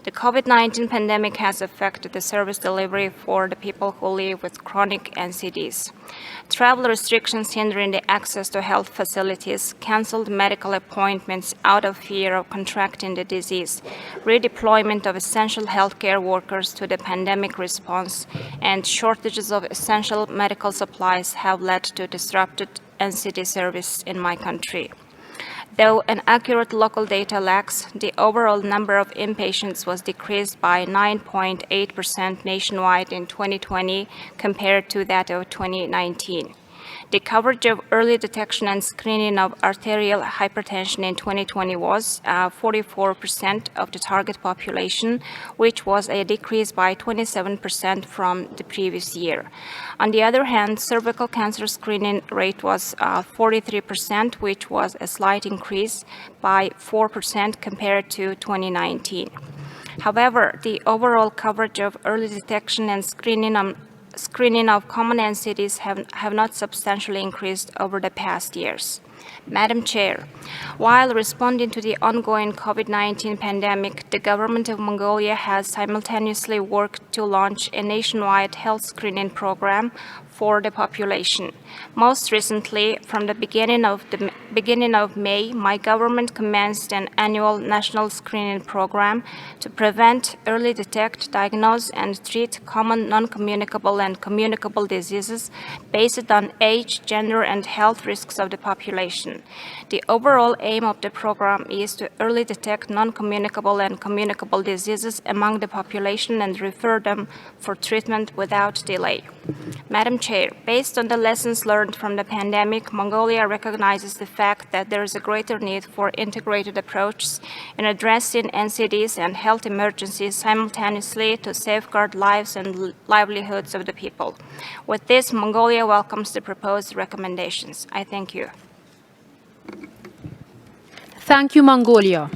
The COVID-19 pandemic has affected the service delivery for the people who live with chronic NCDs. Travel restrictions hindering the access to health facilities, canceled medical appointments out of fear of contracting the disease, redeployment of essential healthcare workers to the pandemic response, and shortages of essential medical supplies have led to disrupted NCD service in my country. Though an accurate local data lacks, the overall number of inpatients was decreased by 9.8% nationwide in 2020 compared to that of 2019. The coverage of early detection and screening of arterial hypertension in 2020 was 44% of the target population, which was a decrease by 27% from the previous year. On the other hand, cervical cancer screening rate was 43%, which was a slight increase by 4% compared to 2019. However, the overall coverage of early detection and screening of common NCDs have not substantially increased over the past years. Madam Chair, while responding to the ongoing COVID-19 pandemic, the government of Mongolia has simultaneously worked to launch a nationwide health screening program for the population. Most recently, from the beginning of May, my government commenced an annual national screening program to prevent, early detect, diagnose, and treat common non-communicable and communicable diseases based on age, gender, and health risks of the population. The overall aim of the program is to early detect non-communicable and communicable diseases among the population and refer them for treatment without delay. Madam Chair, based on the lessons learned from the pandemic, Mongolia recognizes the fact that there is a greater need for integrated approaches in addressing NCDs and health emergencies simultaneously to safeguard lives and livelihoods of the people. With this, Mongolia welcomes the proposed recommendations. I thank you. Thank you, Mongolia.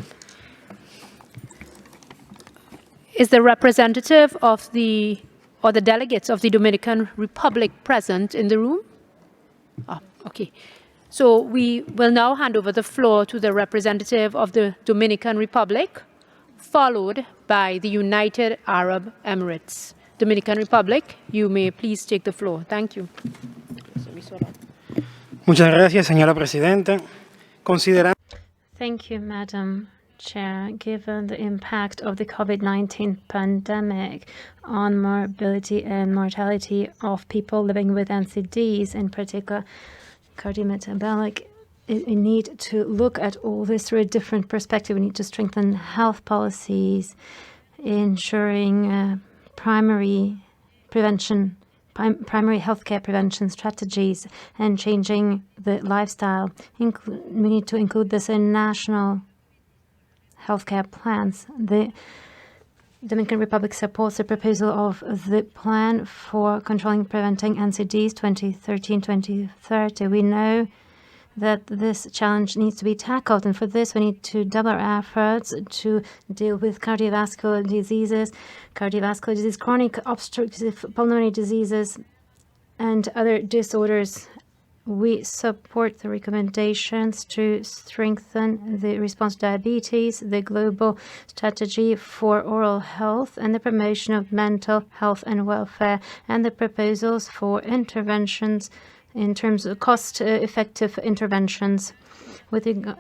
Is the representative of the delegates of the Dominican Republic present in the room? Oh, okay. So we will now hand over the floor to the representative of the Dominican Republic, followed by the United Arab Emirates. Dominican Republic, you may please take the floor. Thank you. Muchas gracias, señora Presidenta. Thank you, Madam Chair. Given the impact of the COVID-19 pandemic on mobility and mortality of people living with NCDs, in particular cardiometabolic, we need to look at all this through a different perspective. We need to strengthen health policies, ensuring primary healthcare prevention strategies, and changing the lifestyle. We need to include this in national healthcare plans. The Dominican Republic supports the proposal of the plan for controlling preventing NCDs 2013-2030. We know that this challenge needs to be tackled, and for this we need to double our efforts to deal with cardiovascular diseases, chronic obstructive pulmonary diseases, and other disorders We support the recommendations to strengthen the response to diabetes, the global strategy for oral health, and the promotion of mental health and welfare, and the proposals for interventions in terms of cost-effective interventions. And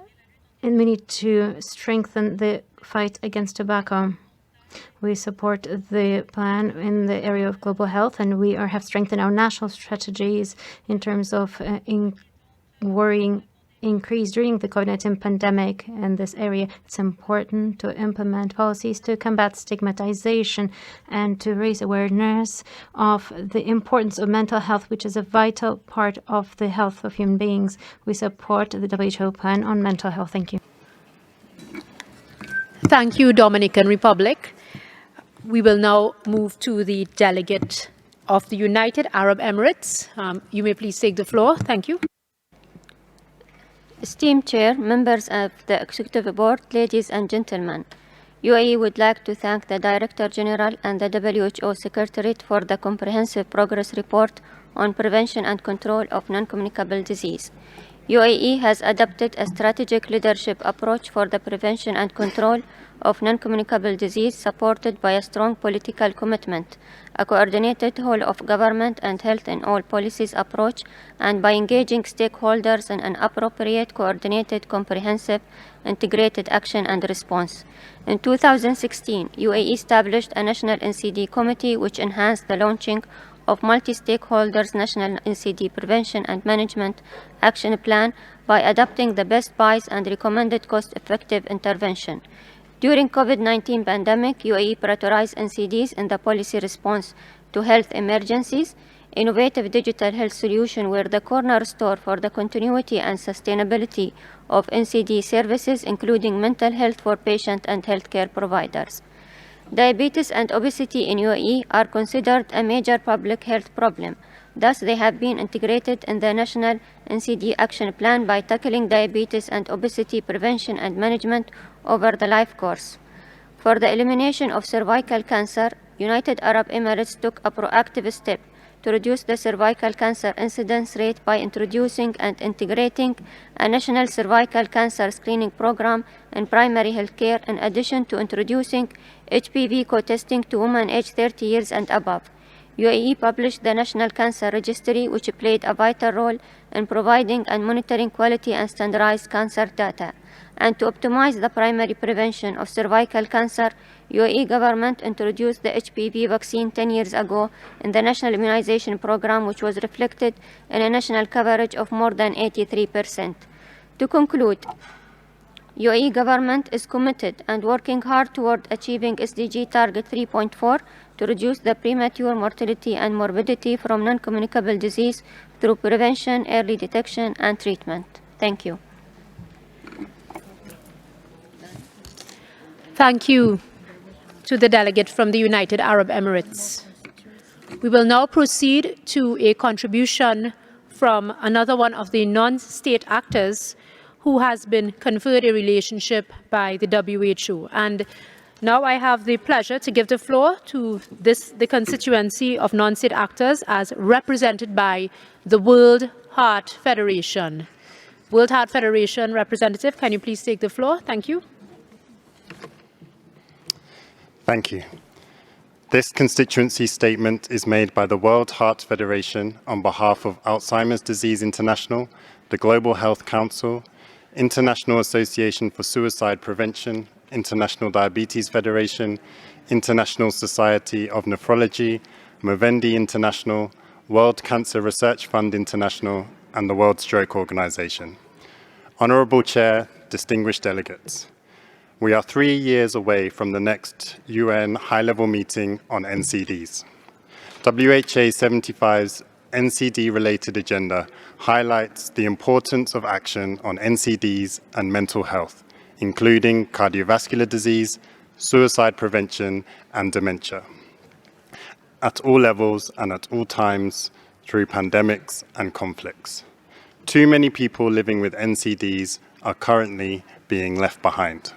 we need to strengthen the fight against tobacco. We support the plan in the area of global health, and we have strengthened our national strategies in terms of worrying increase during the COVID-19 pandemic in this area. It's important to implement policies to combat stigmatization and to raise awareness of the importance of mental health, which is a vital part of the health of human beings. We support the WHO plan on mental health. Thank you. Thank you, Dominican Republic. We will now move to the delegate of the United Arab Emirates. You may please take the floor. Thank you. Esteemed Chair, members of the Executive Board, ladies and gentlemen, UAE would like to thank the Director General and the WHO Secretariat for the comprehensive progress report on prevention and control of non-communicable disease. UAE has adopted a strategic leadership approach for the prevention and control of non-communicable disease, supported by a strong political commitment, a coordinated whole of government and health in all policies approach, and by engaging stakeholders in an appropriate, coordinated, comprehensive, integrated action and response. In 2016, UAE established a national NCD committee which enhanced the launching of multi-stakeholders national NCD prevention and management action plan by adopting the best buys and recommended cost-effective intervention. During COVID-19 pandemic, UAE prioritized NCDs in the policy response to health emergencies. Innovative digital health solution were the cornerstone for the continuity and sustainability of NCD services, including mental health for patients and healthcare providers. Diabetes and obesity in UAE are considered a major public health problem. Thus, they have been integrated in the National NCD Action Plan by tackling diabetes and obesity prevention and management over the life course. For the elimination of cervical cancer, United Arab Emirates took a proactive step to reduce the cervical cancer incidence rate by introducing and integrating a national cervical cancer screening program in primary health care, in addition to introducing HPV co-testing to women aged 30 years and above. UAE published the National Cancer Registry, which played a vital role in providing and monitoring quality and standardized cancer data. And to optimize the primary prevention of cervical cancer, UAE government introduced the HPV vaccine 10 years ago in the National Immunization Program, which was reflected in a national coverage of more than 83%. To conclude, UAE government is committed and working hard toward achieving SDG target 3.4 to reduce the premature mortality and morbidity from non-communicable disease through prevention, early detection, and treatment. Thank you. Thank you to the delegate from the United Arab Emirates. We will now proceed to a contribution from another one of the non-state actors who has been conferred a relationship by the WHO. And now I have the pleasure to give the floor to the constituency of non-state actors as represented by the World Heart Federation. World Heart Federation representative, can you please take the floor? Thank you. Thank you. This constituency statement is made by the World Heart Federation on behalf of Alzheimer's Disease International, the Global Health Council, International Association for Suicide Prevention, International Diabetes Federation, International Society of Nephrology, Movendi International, World Cancer Research Fund International, and the World Stroke Organization. Honorable Chair, distinguished delegates, we are 3 years away from the next UN high-level meeting on NCDs. WHA 75's NCD-related agenda highlights the importance of action on NCDs and mental health, including cardiovascular disease, suicide prevention, and dementia, at all levels and at all times through pandemics and conflicts. Too many people living with NCDs are currently being left behind.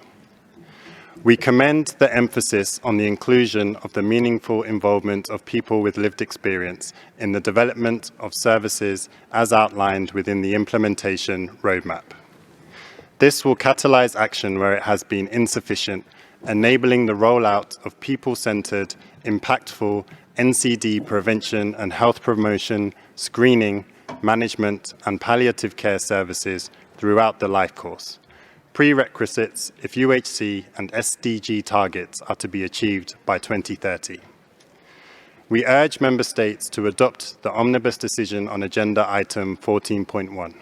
We commend the emphasis on the inclusion of the meaningful involvement of people with lived experience in the development of services as outlined within the implementation roadmap. This will catalyse action where it has been insufficient, enabling the rollout of people-centred, impactful NCD prevention and health promotion, screening, management and palliative care services throughout the life course. Prerequisites if UHC and SDG targets are to be achieved by 2030. We urge Member States to adopt the Omnibus Decision on Agenda Item 14.1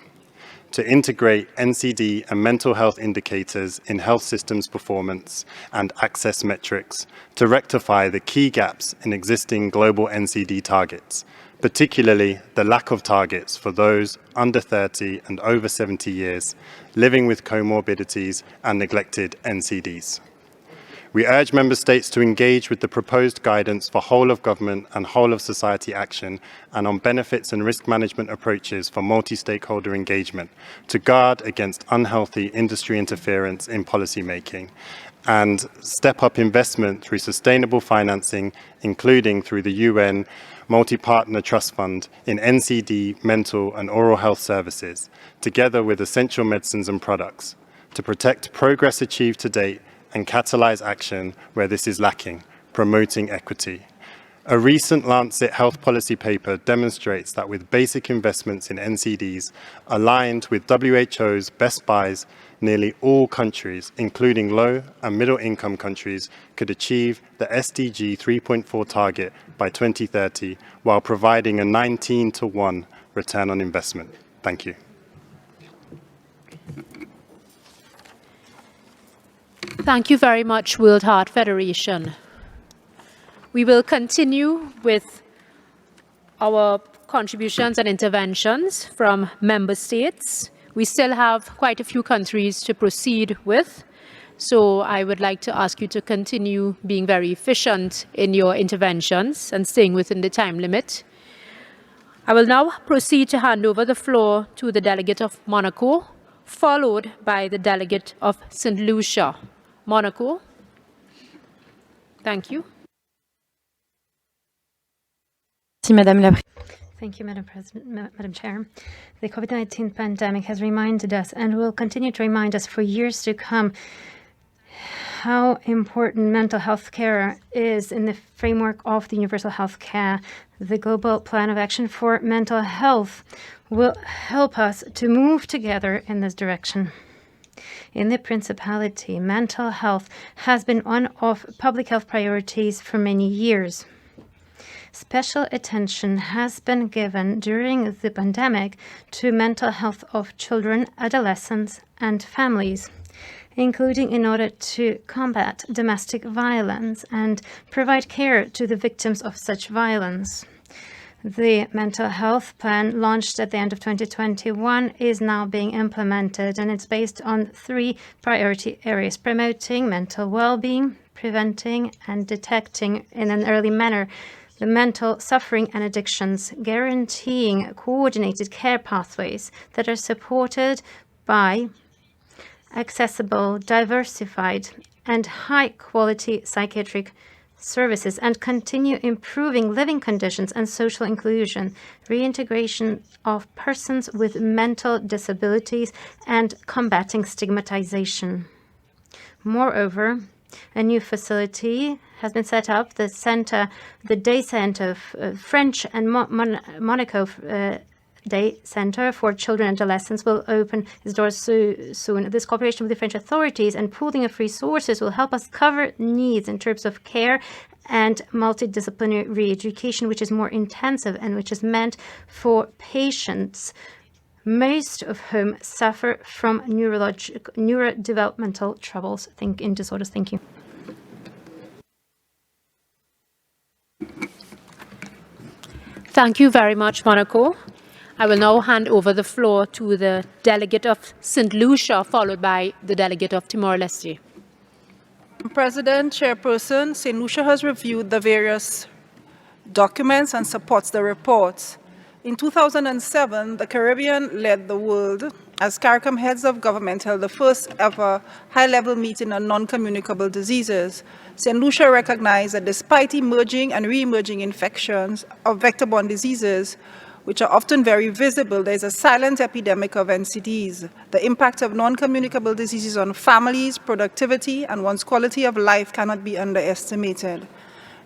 to integrate NCD and mental health indicators in health systems performance and access metrics to rectify the key gaps in existing global NCD targets, particularly the lack of targets for those under 30 and over 70 years living with comorbidities and neglected NCDs. We urge Member States to engage with the proposed guidance for whole of government and whole of society action and on benefits and risk management approaches for multi-stakeholder engagement to guard against unhealthy industry interference in policy making and step up investment through sustainable financing, including through the UN Multi-Partner Trust Fund in NCD, mental and oral health services, together with essential medicines and products, to protect progress achieved to date and catalyse action where this is lacking, promoting equity. A recent Lancet Health Policy paper demonstrates that with basic investments in NCDs aligned with WHO's best buys, nearly all countries, including low and middle income countries, could achieve the SDG 3.4 target by 2030 while providing a 19-to-1 return on investment. Thank you. Thank you very much, World Heart Federation. We will continue with our contributions and interventions from member states. We still have quite a few countries to proceed with, so I would like to ask you to continue being very efficient in your interventions and staying within the time limit. I will now proceed to hand over the floor to the delegate of Monaco, followed by the delegate of St. Lucia. Monaco. Thank you. Thank you, Madam President, Madam Chair. The COVID-19 pandemic has reminded us and will continue to remind us for years to come how important mental health care is in the framework of the universal health care. The Global Plan of Action for Mental Health will help us to move together in this direction. In the Principality, mental health has been one of public health priorities for many years. Special attention has been given during the pandemic to mental health of children, adolescents, and families, including in order to combat domestic violence and provide care to the victims of such violence. The mental health plan launched at the end of 2021 is now being implemented, and it's based on 3 priority areas: promoting mental well-being, preventing and detecting in an early manner the mental suffering and addictions, guaranteeing coordinated care pathways that are supported by accessible, diversified, and high-quality psychiatric services, and continue improving living conditions and social inclusion, reintegration of persons with mental disabilities, and combating stigmatization. Moreover, a new facility has been set up, the Day Center, French and Monaco Day Center for Children and Adolescents will open its doors soon. This cooperation with the French authorities and pooling of resources will help us cover needs in terms of care and multidisciplinary re-education, which is more intensive and which is meant for patients, most of whom suffer from neurodevelopmental troubles in disorders. Thank you. Thank you very much, Monaco. I will now hand over the floor to the delegate of St. Lucia, followed by the delegate of Timor-Leste. President, Chairperson, St. Lucia has reviewed the various documents and supports the reports. In 2007, the Caribbean led the world as CARICOM heads of government held the first ever high-level meeting on non-communicable diseases. St. Lucia recognized that despite emerging and re-emerging infections of vector-borne diseases, which are often very visible, there is a silent epidemic of NCDs. The impact of non-communicable diseases on families, productivity, and one's quality of life cannot be underestimated.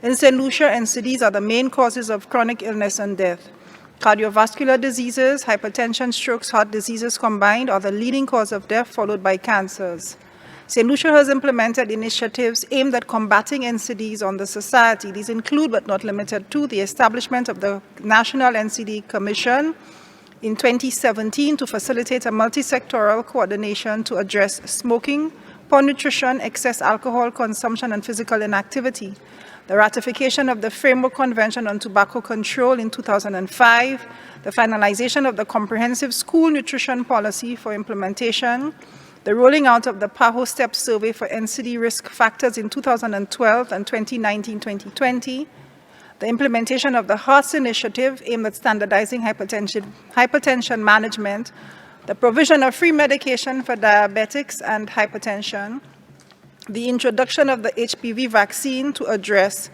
In St. Lucia, NCDs are the main causes of chronic illness and death. Cardiovascular diseases, hypertension, strokes, heart diseases combined are the leading cause of death, followed by cancers. St. Lucia has implemented initiatives aimed at combating NCDs on the society. These include, but not limited to, the establishment of the National NCD Commission in 2017 to facilitate a multi-sectoral coordination to address smoking, poor nutrition, excess alcohol consumption, and physical inactivity. The ratification of the Framework Convention on Tobacco Control in 2005, the finalization of the Comprehensive School Nutrition Policy for implementation, the rolling out of the PAHO STEP survey for NCD risk factors in 2012 and 2019-2020, the implementation of the HEARTS initiative aimed at standardizing hypertension management, the provision of free medication for diabetics and hypertension, the introduction of the HPV vaccine to address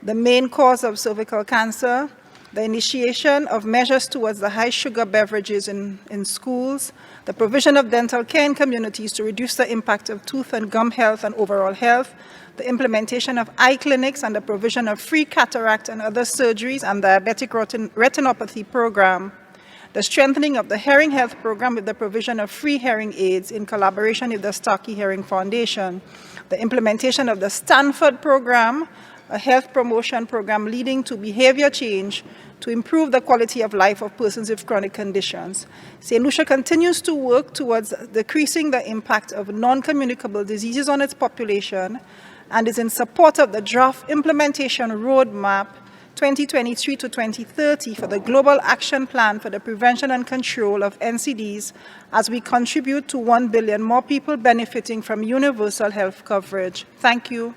the main cause of cervical cancer, the initiation of measures towards the high sugar beverages in schools, the provision of dental care in communities to reduce the impact of tooth and gum health and overall health, the implementation of eye clinics and the provision of free cataract and other surgeries and diabetic retinopathy program, the strengthening of the Hearing Health Program with the provision of free hearing aids in collaboration with the Starkey Hearing Foundation, the implementation of the Stanford Program, a health promotion program leading to behavior change to improve the quality of life of persons with chronic conditions. St. Lucia continues to work towards decreasing the impact of non-communicable diseases on its population and is in support of the draft implementation roadmap 2023 to 2030 for the Global Action Plan for the Prevention and Control of NCDs as we contribute to 1 billion more people benefiting from universal health coverage. Thank you.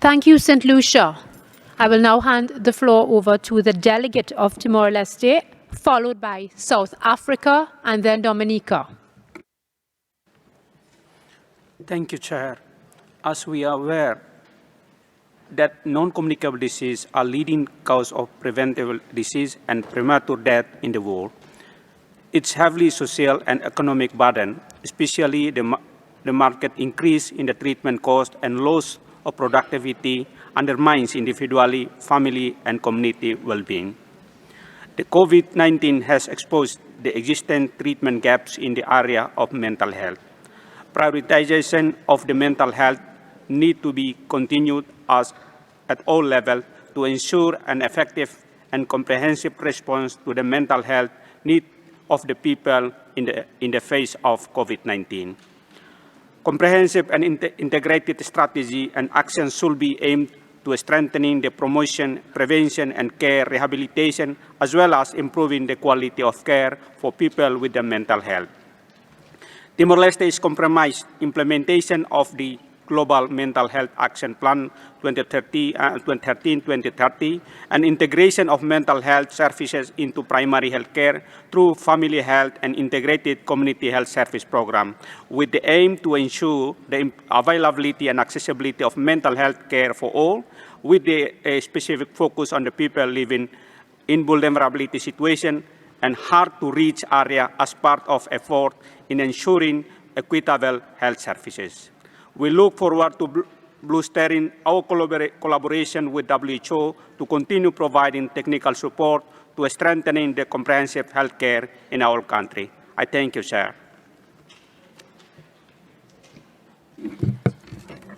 Thank you, St. Lucia. I will now hand the floor over to the delegate of Timor-Leste, followed by South Africa and then Dominica. Thank you, Chair. As we are aware that non-communicable diseases are leading cause of preventable disease and premature death in the world, its heavily social and economic burden, especially the market increase in the treatment cost and loss of productivity, undermines individually, family, and community well-being. The COVID-19 has exposed the existing treatment gaps in the area of mental health. Prioritization of the mental health need to be continued at all levels to ensure an effective and comprehensive response to the mental health needs of the people in the face of COVID-19. Comprehensive and integrated strategy and actions should be aimed to strengthening the promotion, prevention, and care rehabilitation, as well as improving the quality of care for people with the mental health. Timor-Leste is compromised implementation of the Global Mental Health Action Plan 2013-2030 and integration of mental health services into primary health care through family health and integrated community health service program, with the aim to ensure the availability and accessibility of mental health care for all, with a specific focus on the people living in vulnerability situation and hard-to-reach area as part of effort in ensuring equitable health services. We look forward to bolstering our collaboration with WHO to continue providing technical support to strengthening the comprehensive health care in our country. I thank you, Chair.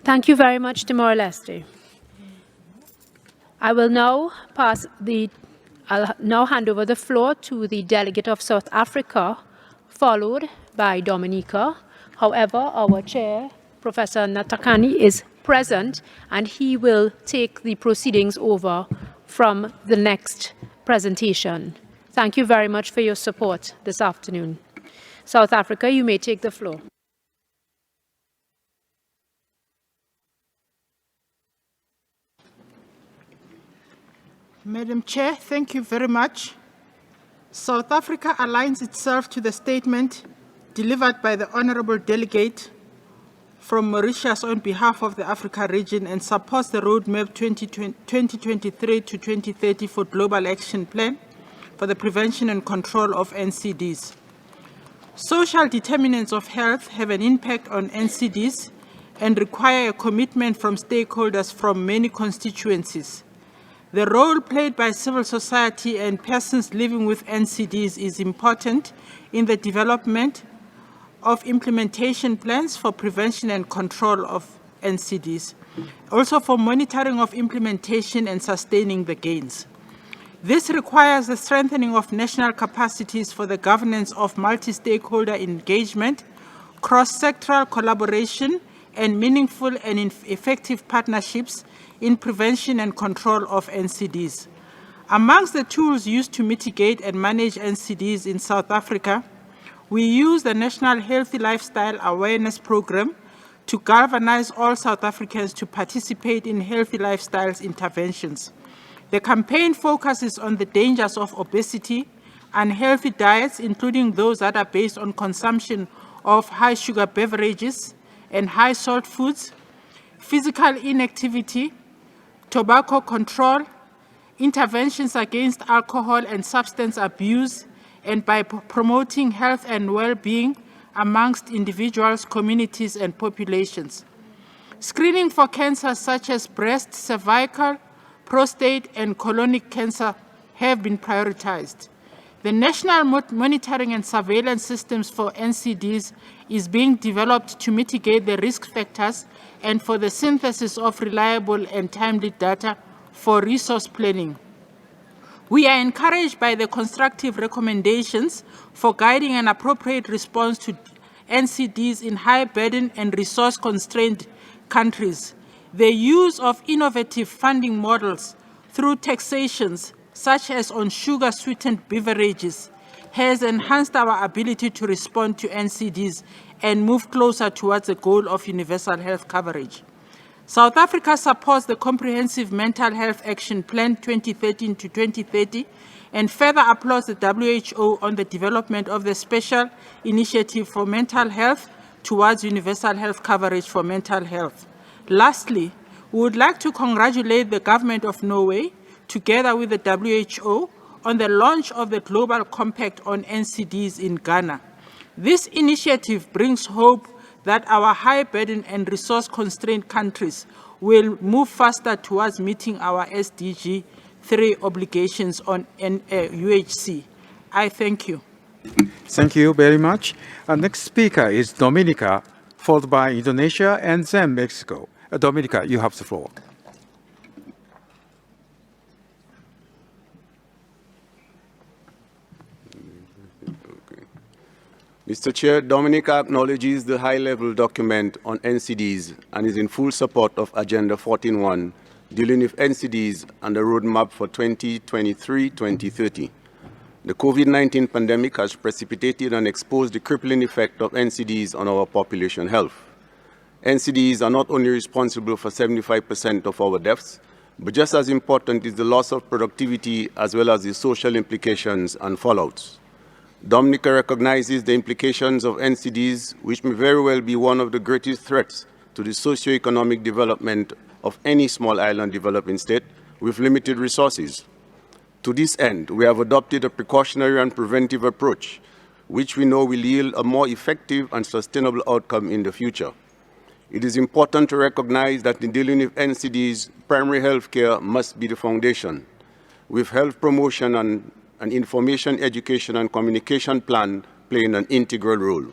Thank you very much, Timor-Leste. I'll now hand over the floor to the delegate of South Africa, followed by Dominica. However, our chair, Professor Natakani, is present, and he will take the proceedings over from the next presentation. Thank you very much for your support this afternoon. South Africa, you may take the floor. Madam Chair, thank you very much. South Africa aligns itself to the statement delivered by the Honorable Delegate from Mauritius on behalf of the Africa region and supports the Roadmap 2023 to 2030 for Global Action Plan for the Prevention and Control of NCDs. Social determinants of health have an impact on NCDs and require a commitment from stakeholders from many constituencies. The role played by civil society and persons living with NCDs is important in the development of implementation plans for prevention and control of NCDs, also for monitoring of implementation and sustaining the gains. This requires the strengthening of national capacities for the governance of multi-stakeholder engagement, cross-sectoral collaboration, and meaningful and effective partnerships in prevention and control of NCDs. Amongst the tools used to mitigate and manage NCDs in South Africa, we use the National Healthy Lifestyle Awareness Program to galvanize all South Africans to participate in healthy lifestyles interventions. The campaign focuses on the dangers of obesity, unhealthy diets, including those that are based on consumption of high sugar beverages and high salt foods, physical inactivity, tobacco control, interventions against alcohol and substance abuse, and by promoting health and well-being amongst individuals, communities, and populations. Screening for cancers such as breast, cervical, prostate, and colonic cancer have been prioritized. The national monitoring and surveillance systems for NCDs is being developed to mitigate the risk factors and for the synthesis of reliable and timely data for resource planning. We are encouraged by the constructive recommendations for guiding an appropriate response to NCDs in high burden and resource-constrained countries. The use of innovative funding models through taxations, such as on sugar-sweetened beverages, has enhanced our ability to respond to NCDs and move closer towards the goal of universal health coverage. South Africa supports the Comprehensive Mental Health Action Plan 2013 to 2030 and further applauds the WHO on the development of the Special Initiative for Mental Health towards universal health coverage for mental health. Lastly, we would like to congratulate the government of Norway, together with the WHO, on the launch of the Global Compact on NCDs in Ghana. This initiative brings hope that our high burden and resource-constrained countries will move faster towards meeting our SDG 3 obligations on UHC. I thank you. Thank you very much. Our next speaker is Dominica, followed by Indonesia and then Mexico. Dominica, you have the floor. Mr. Chair, Dominica acknowledges the high-level document on NCDs and is in full support of Agenda 14.1, dealing with NCDs and the roadmap for 2023-2030. The COVID-19 pandemic has precipitated and exposed the crippling effect of NCDs on our population health. NCDs are not only responsible for 75% of our deaths, but just as important is the loss of productivity as well as the social implications and fallouts. Dominica recognizes the implications of NCDs, which may very well be one of the greatest threats to the socio-economic development of any small island developing state with limited resources. To this end, we have adopted a precautionary and preventive approach, which we know will yield a more effective and sustainable outcome in the future. It is important to recognize that in dealing with NCDs, primary health care must be the foundation, with health promotion and an information, education, and communication plan playing an integral role.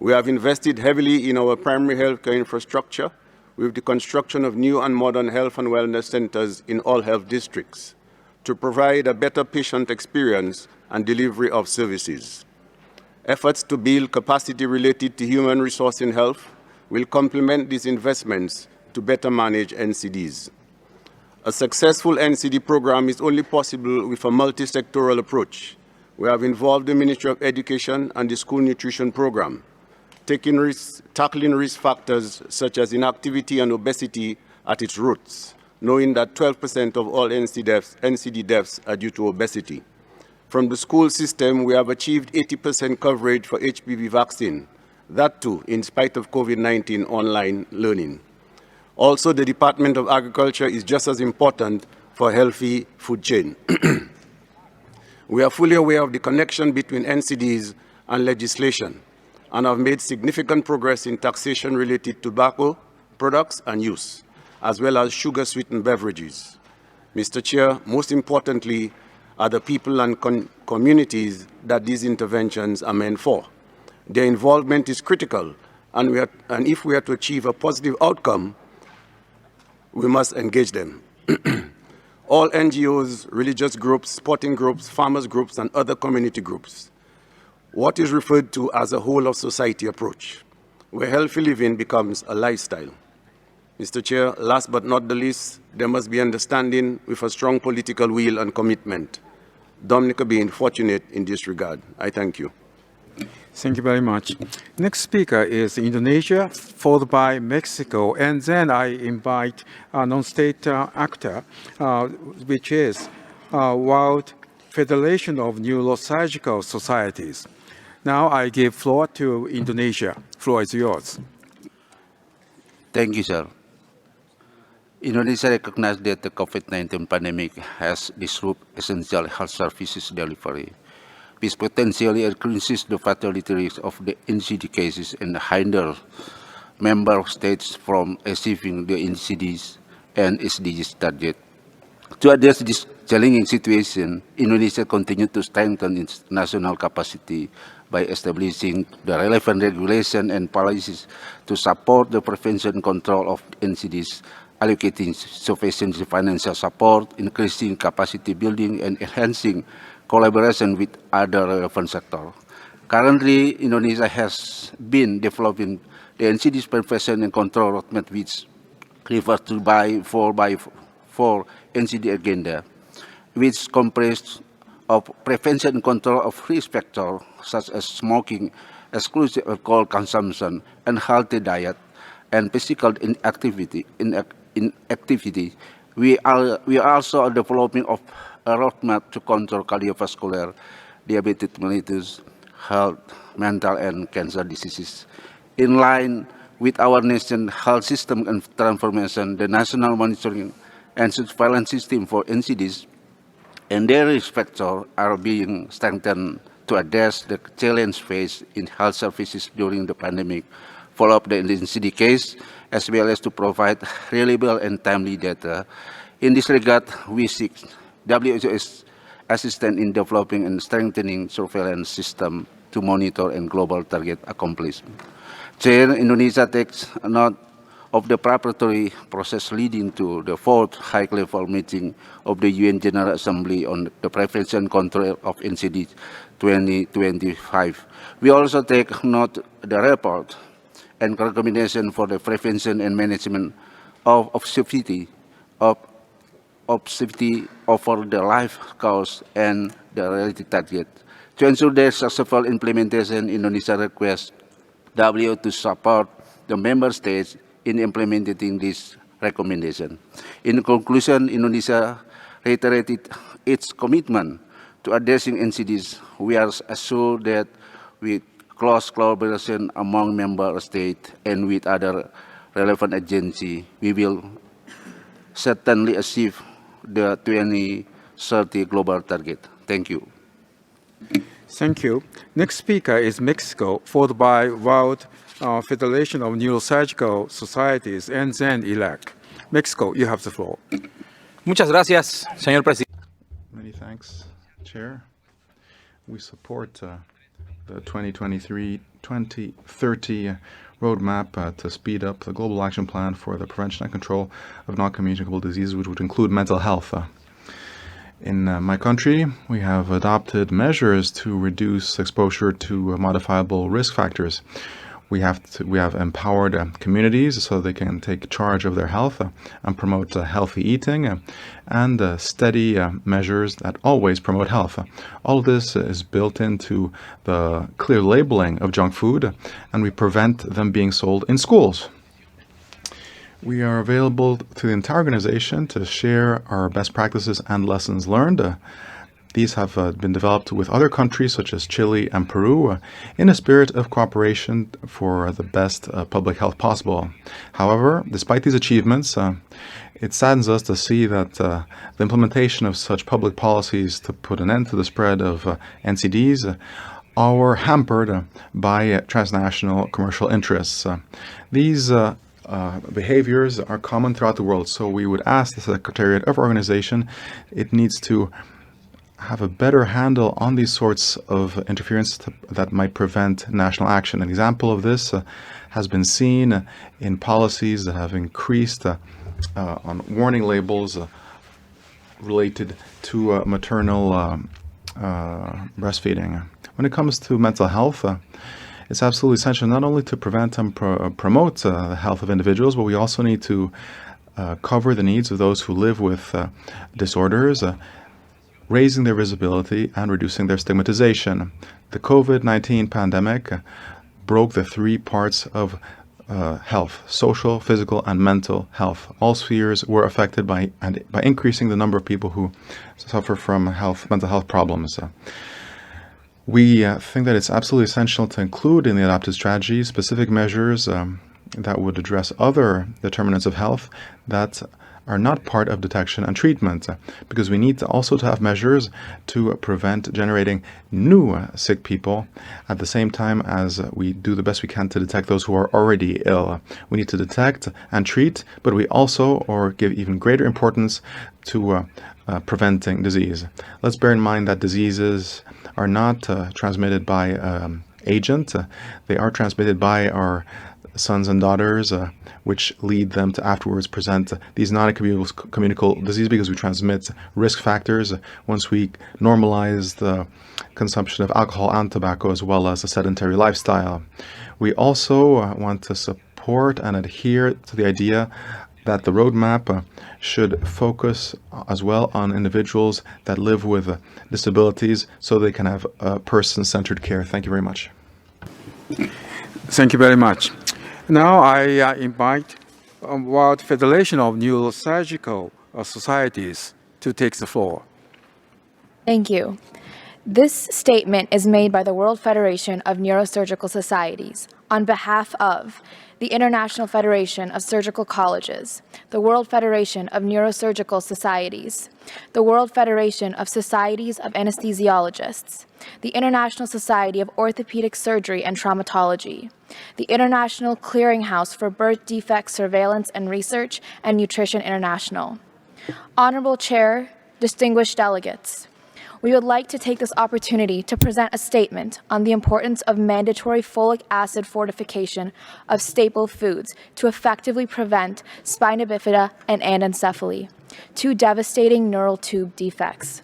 We have invested heavily in our primary health care infrastructure with the construction of new and modern health and wellness centers in all health districts to provide a better patient experience and delivery of services. Efforts to build capacity related to human resource in health will complement these investments to better manage NCDs. A successful NCD program is only possible with a multi-sectoral approach. We have involved the Ministry of Education and the School Nutrition Program, tackling risk factors such as inactivity and obesity at its roots, knowing that 12% of all NCD deaths are due to obesity. From the school system, we have achieved 80% coverage for HPV vaccine, that too in spite of COVID-19 online learning. Also, the Department of Agriculture is just as important for a healthy food chain. We are fully aware of the connection between NCDs and legislation and have made significant progress in taxation related to tobacco products and use, as well as sugar-sweetened beverages. Mr. Chair, most importantly are the people and communities that these interventions are meant for. Their involvement is critical, and if we are to achieve a positive outcome, we must engage them. All NGOs, religious groups, sporting groups, farmers groups, and other community groups. What is referred to as a whole of society approach, where healthy living becomes a lifestyle. Mr. Chair, last but not the least, there must be understanding with a strong political will and commitment. Dominica being fortunate in this regard. I thank you. Thank you very much. Next speaker is Indonesia, followed by Mexico, and then I invite a non-state actor, which is World Federation of Neurosurgical Societies. Now I give floor to Indonesia. Floor is yours. Thank you, sir. Indonesia recognizes that the COVID-19 pandemic has disrupted essential health services delivery, which potentially increases the fatality rate of the NCD cases and hinder member states from achieving the NCDs and SDGs target. To address this challenging situation, Indonesia continues to strengthen its national capacity by establishing the relevant regulation and policies to support the prevention and control of NCDs, allocating sufficient financial support, increasing capacity building, and enhancing collaboration with other relevant sectors. Currently, Indonesia has been developing the NCDs prevention and control roadmap, which refers to by 4x4 NCD agenda, which comprises of prevention and control of risk factors such as smoking, exclusive alcohol consumption, unhealthy diet, and physical inactivity. We are also developing of a roadmap to control cardiovascular, diabetes mellitus, health, mental, and cancer diseases. In line with our nation's health system and transformation, the national monitoring and surveillance system for NCDs and their risk factors are being strengthened to address the challenge faced in health services during the pandemic, follow up the NCD case, as well as to provide reliable and timely data. In this regard, we seek WHO's assistance in developing and strengthening surveillance system to monitor and global target accomplishment. Chair, Indonesia takes note of the preparatory process leading to the fourth high-level meeting of the UN General Assembly on the prevention and control of NCD 2025. We also take note of the report and recommendation for the prevention and management of obesity over the life course and the related target. To ensure their successful implementation, Indonesia requests WHO to support the member states in implementing this recommendation. In conclusion, Indonesia reiterated its commitment to addressing NCDs. We are assured that with close collaboration among member states and with other relevant agencies, we will certainly achieve the 2030 global target. Thank you. Thank you. Next speaker is Mexico, followed by World Federation of Neurosurgical Societies, and then ELAC. Mexico, you have the floor. Muchas gracias, señor presidente. Many thanks, Chair. We support the 2023-2030 roadmap to speed up the global action plan for the prevention and control of non-communicable diseases, which would include mental health. In my country, we have adopted measures to reduce exposure to modifiable risk factors. We have empowered communities so they can take charge of their health and promote healthy eating and steady measures that always promote health. All of this is built into the clear labeling of junk food, and we prevent them being sold in schools. We are available to the entire organization to share our best practices and lessons learned. These have been developed with other countries such as Chile and Peru in a spirit of cooperation for the best public health possible. However, despite these achievements, it saddens us to see that the implementation of such public policies to put an end to the spread of NCDs are hampered by transnational commercial interests. These behaviors are common throughout the world, so we would ask the Secretariat of Organization, it needs to have a better handle on these sorts of interference that might prevent national action. An example of this has been seen in policies that have increased on warning labels related to maternal breastfeeding. When it comes to mental health, it's absolutely essential not only to prevent and promote the health of individuals, but we also need to cover the needs of those who live with disorders, raising their visibility and reducing their stigmatization. The COVID-19 pandemic broke the three parts of health: social, physical, and mental health. All spheres were affected by increasing the number of people who suffer from mental health problems. We think that it's absolutely essential to include in the adopted strategy specific measures that would address other determinants of health that are not part of detection and treatment, because we need to have measures to prevent generating new sick people at the same time as we do the best we can to detect those who are already ill. We need to detect and treat, but we also give even greater importance to preventing disease. Let's bear in mind that diseases are not transmitted by agent. They are transmitted by our sons and daughters, which lead them to afterwards present these non-communicable disease because we transmit risk factors once we normalize the consumption of alcohol and tobacco as well as a sedentary lifestyle. We also want to support and adhere to the idea that the roadmap should focus as well on individuals that live with disabilities so they can have person-centered care. Thank you very much. Thank you very much. Now I invite World Federation of Neurosurgical Societies to take the floor. Thank you. This statement is made by the World Federation of Neurosurgical Societies on behalf of the International Federation of Surgical Colleges, the World Federation of Neurosurgical Societies, the World Federation of Societies of Anesthesiologists, the International Society of Orthopedic Surgery and Traumatology, the International Clearinghouse for Birth Defect Surveillance and Research, and Nutrition International. Honorable Chair, distinguished delegates, we would like to take this opportunity to present a statement on the importance of mandatory folic acid fortification of staple foods to effectively prevent spina bifida and anencephaly, two devastating neural tube defects.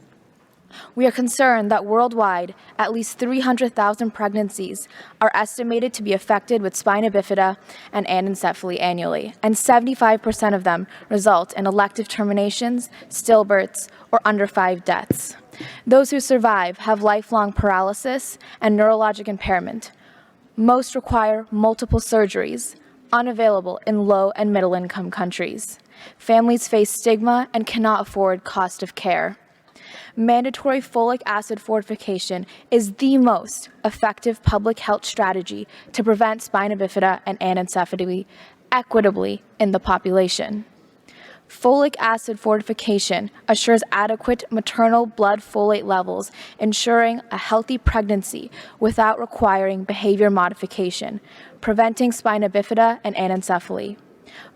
We are concerned that worldwide, at least 300,000 pregnancies are estimated to be affected with spina bifida and anencephaly annually, and 75% of them result in elective terminations, stillbirths, or under 5 deaths. Those who survive have lifelong paralysis and neurologic impairment. Most require multiple surgeries, unavailable in low and middle income countries. Families face stigma and cannot afford cost of care. Mandatory folic acid fortification is the most effective public health strategy to prevent spina bifida and anencephaly equitably in the population. Folic acid fortification assures adequate maternal blood folate levels, ensuring a healthy pregnancy without requiring behavior modification, preventing spina bifida and anencephaly.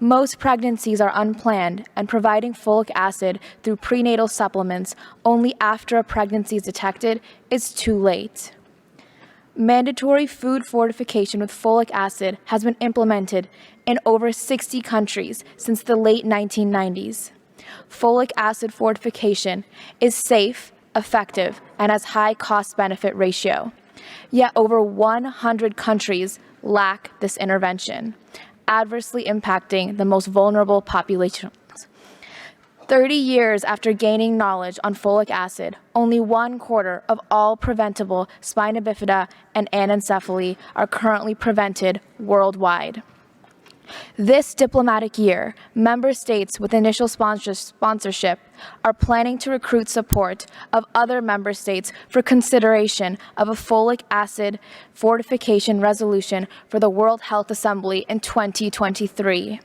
Most pregnancies are unplanned, and providing folic acid through prenatal supplements only after a pregnancy is detected is too late. Mandatory food fortification with folic acid has been implemented in over 60 countries since the late 1990s. Folic acid fortification is safe, effective, and has high cost-benefit ratio. Yet over 100 countries lack this intervention, adversely impacting the most vulnerable populations. 30 years after gaining knowledge on folic acid, only 1/4 of all preventable spina bifida and anencephaly are currently prevented worldwide. This diplomatic year, member states with initial sponsorship are planning to recruit support of other member states for consideration of a folic acid fortification resolution for the World Health Assembly in 2023.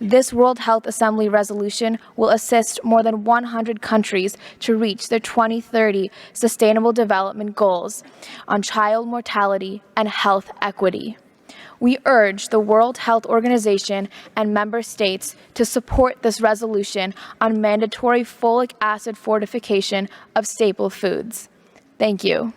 This World Health Assembly resolution will assist more than 100 countries to reach their 2030 Sustainable Development Goals on child mortality and health equity. We urge the World Health Organization and member states to support this resolution on mandatory folic acid fortification of staple foods. Thank you.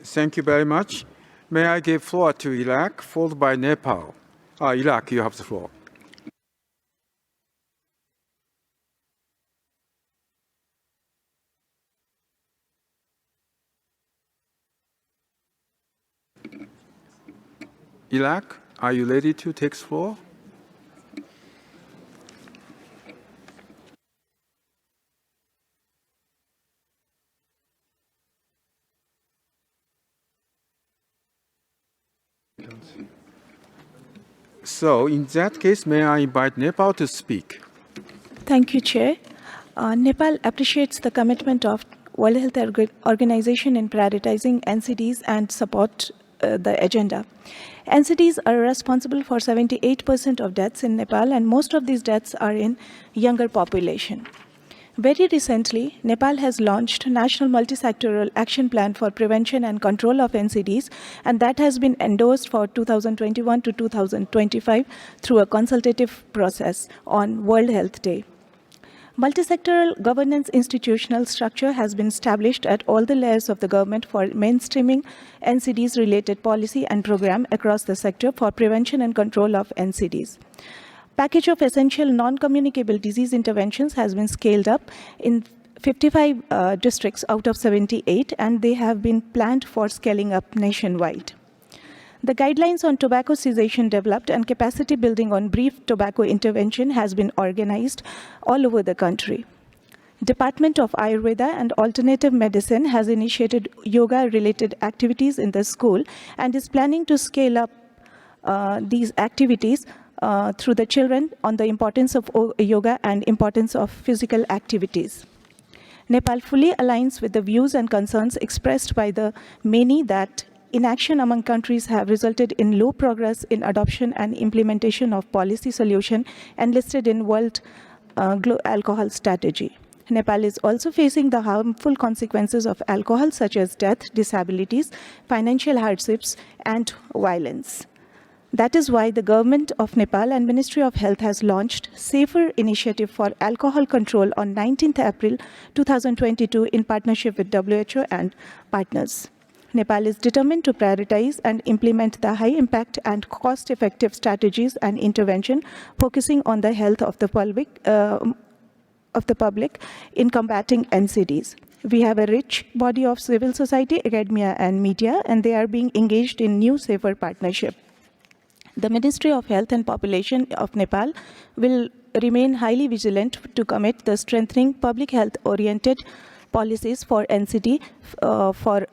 Thank you very much. May I give floor to Iraq, followed by Nepal. Iraq, you have the floor. Iraq, are you ready to take the floor? So, in that case, may I invite Nepal to speak? Thank you, Chair. Nepal appreciates the commitment of World Health Organization in prioritizing NCDs and support the agenda. NCDs are responsible for 78% of deaths in Nepal, and most of these deaths are in younger population. Very recently, Nepal has launched National Multisectoral Action Plan for Prevention and Control of NCDs, and that has been endorsed for 2021 to 2025 through a consultative process on World Health Day. Multisectoral governance institutional structure has been established at all the layers of the government for mainstreaming NCDs related policy and program across the sector for prevention and control of NCDs. Package of essential non-communicable disease interventions has been scaled up in 55 districts out of 78, and they have been planned for scaling up nationwide. The guidelines on tobacco cessation developed and capacity building on brief tobacco intervention has been organized all over the country. Department of Ayurveda and Alternative Medicine has initiated yoga-related activities in the school and is planning to scale up these activities through the children on the importance of yoga and importance of physical activities. Nepal fully aligns with the views and concerns expressed by the many that inaction among countries have resulted in low progress in adoption and implementation of policy solution enlisted in World Alcohol Strategy. Nepal is also facing the harmful consequences of alcohol, such as death, disabilities, financial hardships, and violence. That is why the government of Nepal and Ministry of Health has launched Safer Initiative for Alcohol Control on 19th April 2022 in partnership with WHO and partners. Nepal is determined to prioritize and implement the high-impact and cost-effective strategies and intervention, focusing on the health of the public in combating NCDs. We have a rich body of civil society, academia, and media, and they are being engaged in new safer partnership. The Ministry of Health and Population of Nepal will remain highly vigilant to commit the strengthening public health-oriented policies for NCD for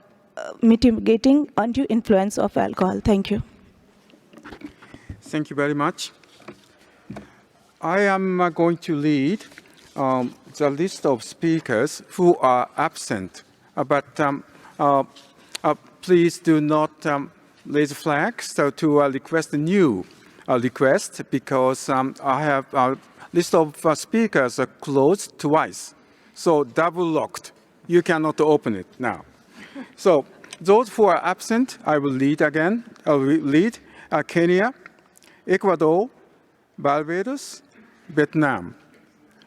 mitigating undue influence of alcohol. Thank you. Thank you very much. I am going to read the list of speakers who are absent, but please do not raise flags to request a new request, because I have a list of speakers closed twice, so double locked. You cannot open it now. So those who are absent, I will read again. I will read Kenya, Ecuador, Barbados, Vietnam.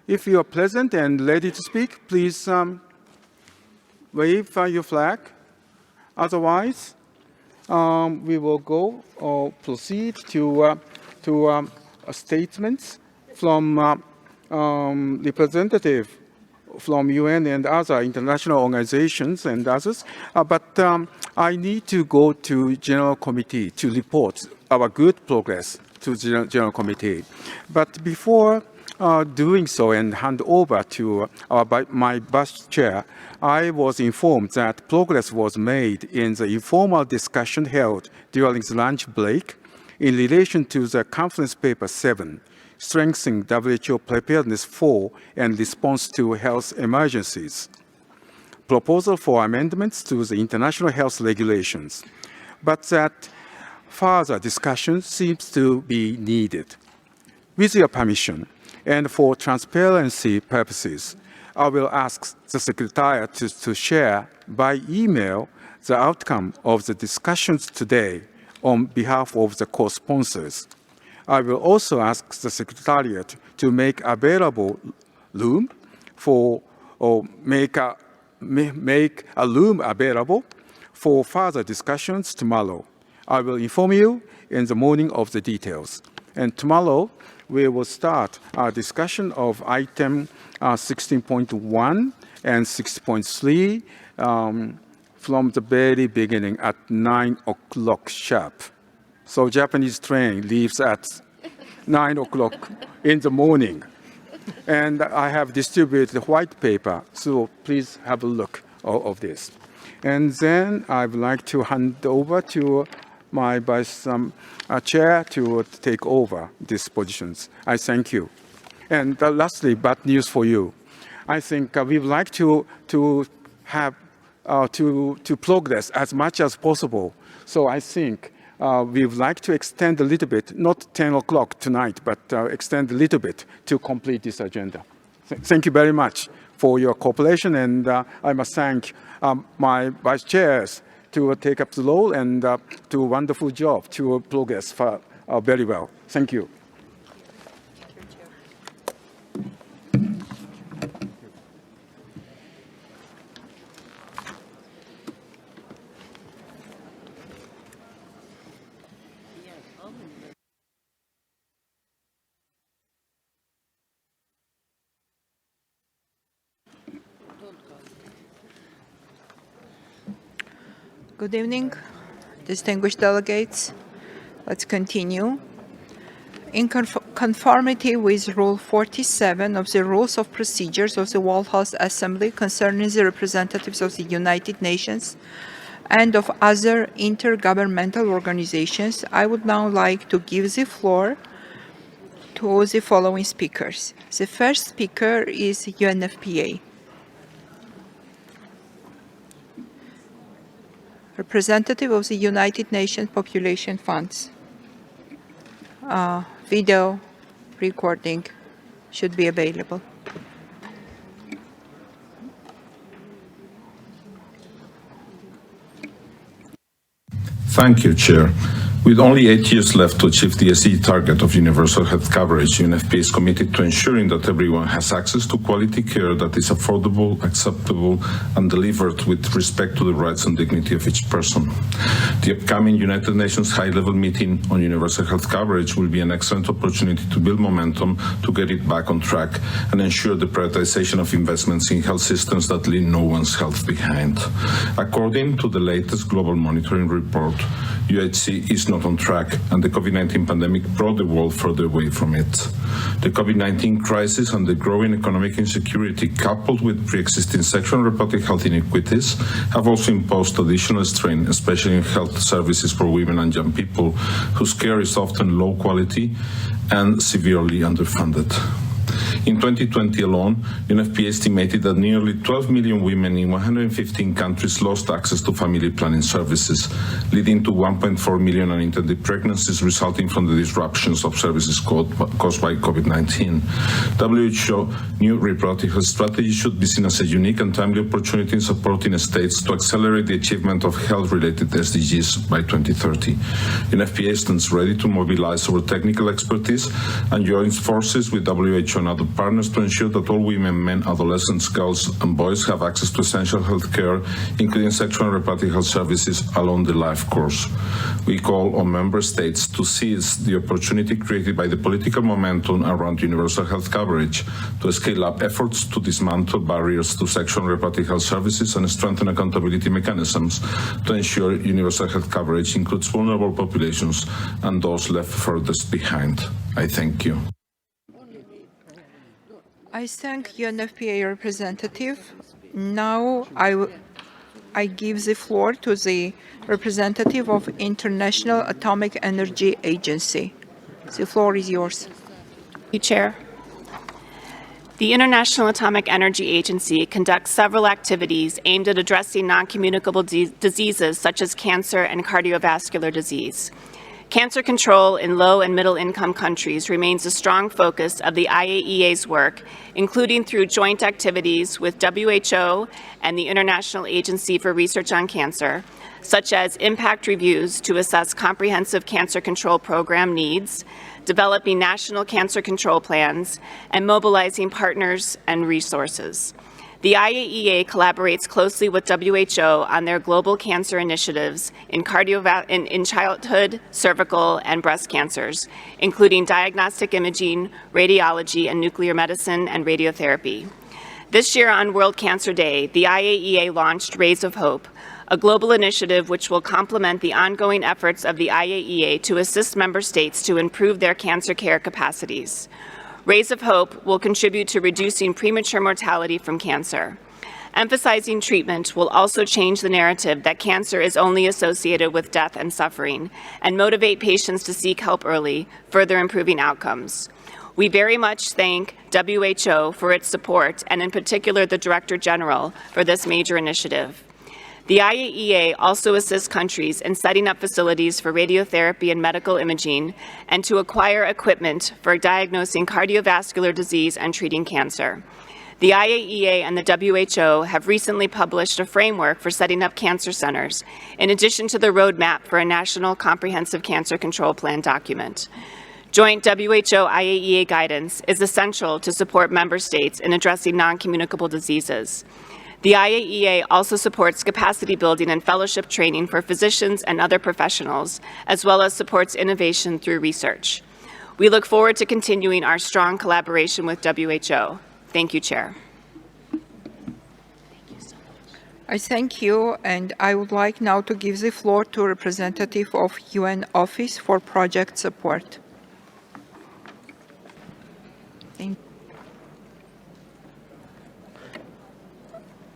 If you are present and ready to speak, please wave your flag. Otherwise, we will go or proceed to statements from representative from UN and other international organizations and others, but I need to go to General Committee to report our good progress to General Committee. But before doing so and hand over to my Vice Chair, I was informed that progress was made in the informal discussion held during the lunch break in relation to the Conference Paper 7, Strengthening WHO Preparedness for and Response to Health Emergencies. Proposal for amendments to the international health regulations, but that further discussion seems to be needed. With your permission, and for transparency purposes, I will ask the Secretariat to share by email the outcome of the discussions today on behalf of the co-sponsors. I will also ask the Secretariat to make available room for, or make a room available for further discussions tomorrow. I will inform you in the morning of the details. And tomorrow, we will start our discussion of item 16.1 and 6.3 from the very beginning at 9 o'clock sharp. So Japanese train leaves at 9 o'clock in the morning. And I have distributed white paper, so please have a look of this. And then I'd like to hand over to my vice chair to take over these positions. I thank you. And lastly, bad news for you. I think we would like to have to progress as much as possible. So I think we would like to extend a little bit, not 10 o'clock tonight, but extend a little bit to complete this agenda. Thank you very much for your cooperation, and I must thank my vice chairs to take up the role and do a wonderful job to progress very well. Thank you. Good evening, distinguished delegates. Let's continue. In conformity with Rule 47 of the Rules of Procedures of the World Health Assembly concerning the representatives of the United Nations and of other intergovernmental organizations, I would now like to give the floor to the following speakers. The first speaker is UNFPA. Representative of the United Nations Population Funds. Video recording should be available. Thank you, Chair. With only 8 years left to achieve the SDG target of universal health coverage, UNFPA is committed to ensuring that everyone has access to quality care that is affordable, acceptable, and delivered with respect to the rights and dignity of each person. The upcoming United Nations high-level meeting on universal health coverage will be an excellent opportunity to build momentum, to get it back on track, and ensure the prioritization of investments in health systems that leave no one's health behind. According to the latest global monitoring report, UHC is not on track, and the COVID-19 pandemic brought the world further away from it. The COVID-19 crisis and the growing economic insecurity, coupled with pre-existing sexual and reproductive health inequities, have also imposed additional strain, especially in health services for women and young people, whose care is often low quality and severely underfunded. In 2020 alone, UNFPA estimated that nearly 12 million women in 115 countries lost access to family planning services, leading to 1.4 million unintended pregnancies resulting from the disruptions of services caused by COVID-19. WHO new reproductive health strategy should be seen as a unique and timely opportunity in supporting states to accelerate the achievement of health-related SDGs by 2030. UNFPA stands ready to mobilize our technical expertise and join forces with WHO and other partners to ensure that all women, men, adolescents, girls, and boys have access to essential health care, including sexual and reproductive health services along the life course. We call on member states to seize the opportunity created by the political momentum around universal health coverage to scale up efforts to dismantle barriers to sexual and reproductive health services and strengthen accountability mechanisms to ensure universal health coverage includes vulnerable populations and those left furthest behind. I thank you. I thank UNFPA representative. Now I I give the floor to the representative of International Atomic Energy Agency. The floor is yours. Thank you, Chair. The International Atomic Energy Agency conducts several activities aimed at addressing non-communicable diseases such as cancer and cardiovascular disease. Cancer control in low and middle income countries remains a strong focus of the IAEA's work, including through joint activities with WHO and the International Agency for Research on Cancer, such as impact reviews to assess comprehensive cancer control program needs, developing national cancer control plans, and mobilizing partners and resources. The IAEA collaborates closely with WHO on their global cancer initiatives in childhood, cervical, and breast cancers, including diagnostic imaging, radiology, and nuclear medicine and radiotherapy. This year on World Cancer Day, the IAEA launched Rays of Hope, a global initiative which will complement the ongoing efforts of the IAEA to assist member states to improve their cancer care capacities. Rays of Hope will contribute to reducing premature mortality from cancer. Emphasizing treatment will also change the narrative that cancer is only associated with death and suffering, and motivate patients to seek help early, further improving outcomes. We very much thank WHO for its support, and in particular the Director General for this major initiative. The IAEA also assists countries in setting up facilities for radiotherapy and medical imaging, and to acquire equipment for diagnosing cardiovascular disease and treating cancer. The IAEA and the WHO have recently published a framework for setting up cancer centers, in addition to the roadmap for a national comprehensive cancer control plan document. Joint WHO-IAEA guidance is essential to support member states in addressing non-communicable diseases. The IAEA also supports capacity building and fellowship training for physicians and other professionals, as well as supports innovation through research. We look forward to continuing our strong collaboration with WHO. Thank you, Chair. I thank you, and I would like now to give the floor to representative of UN Office for Project Support. Thank you.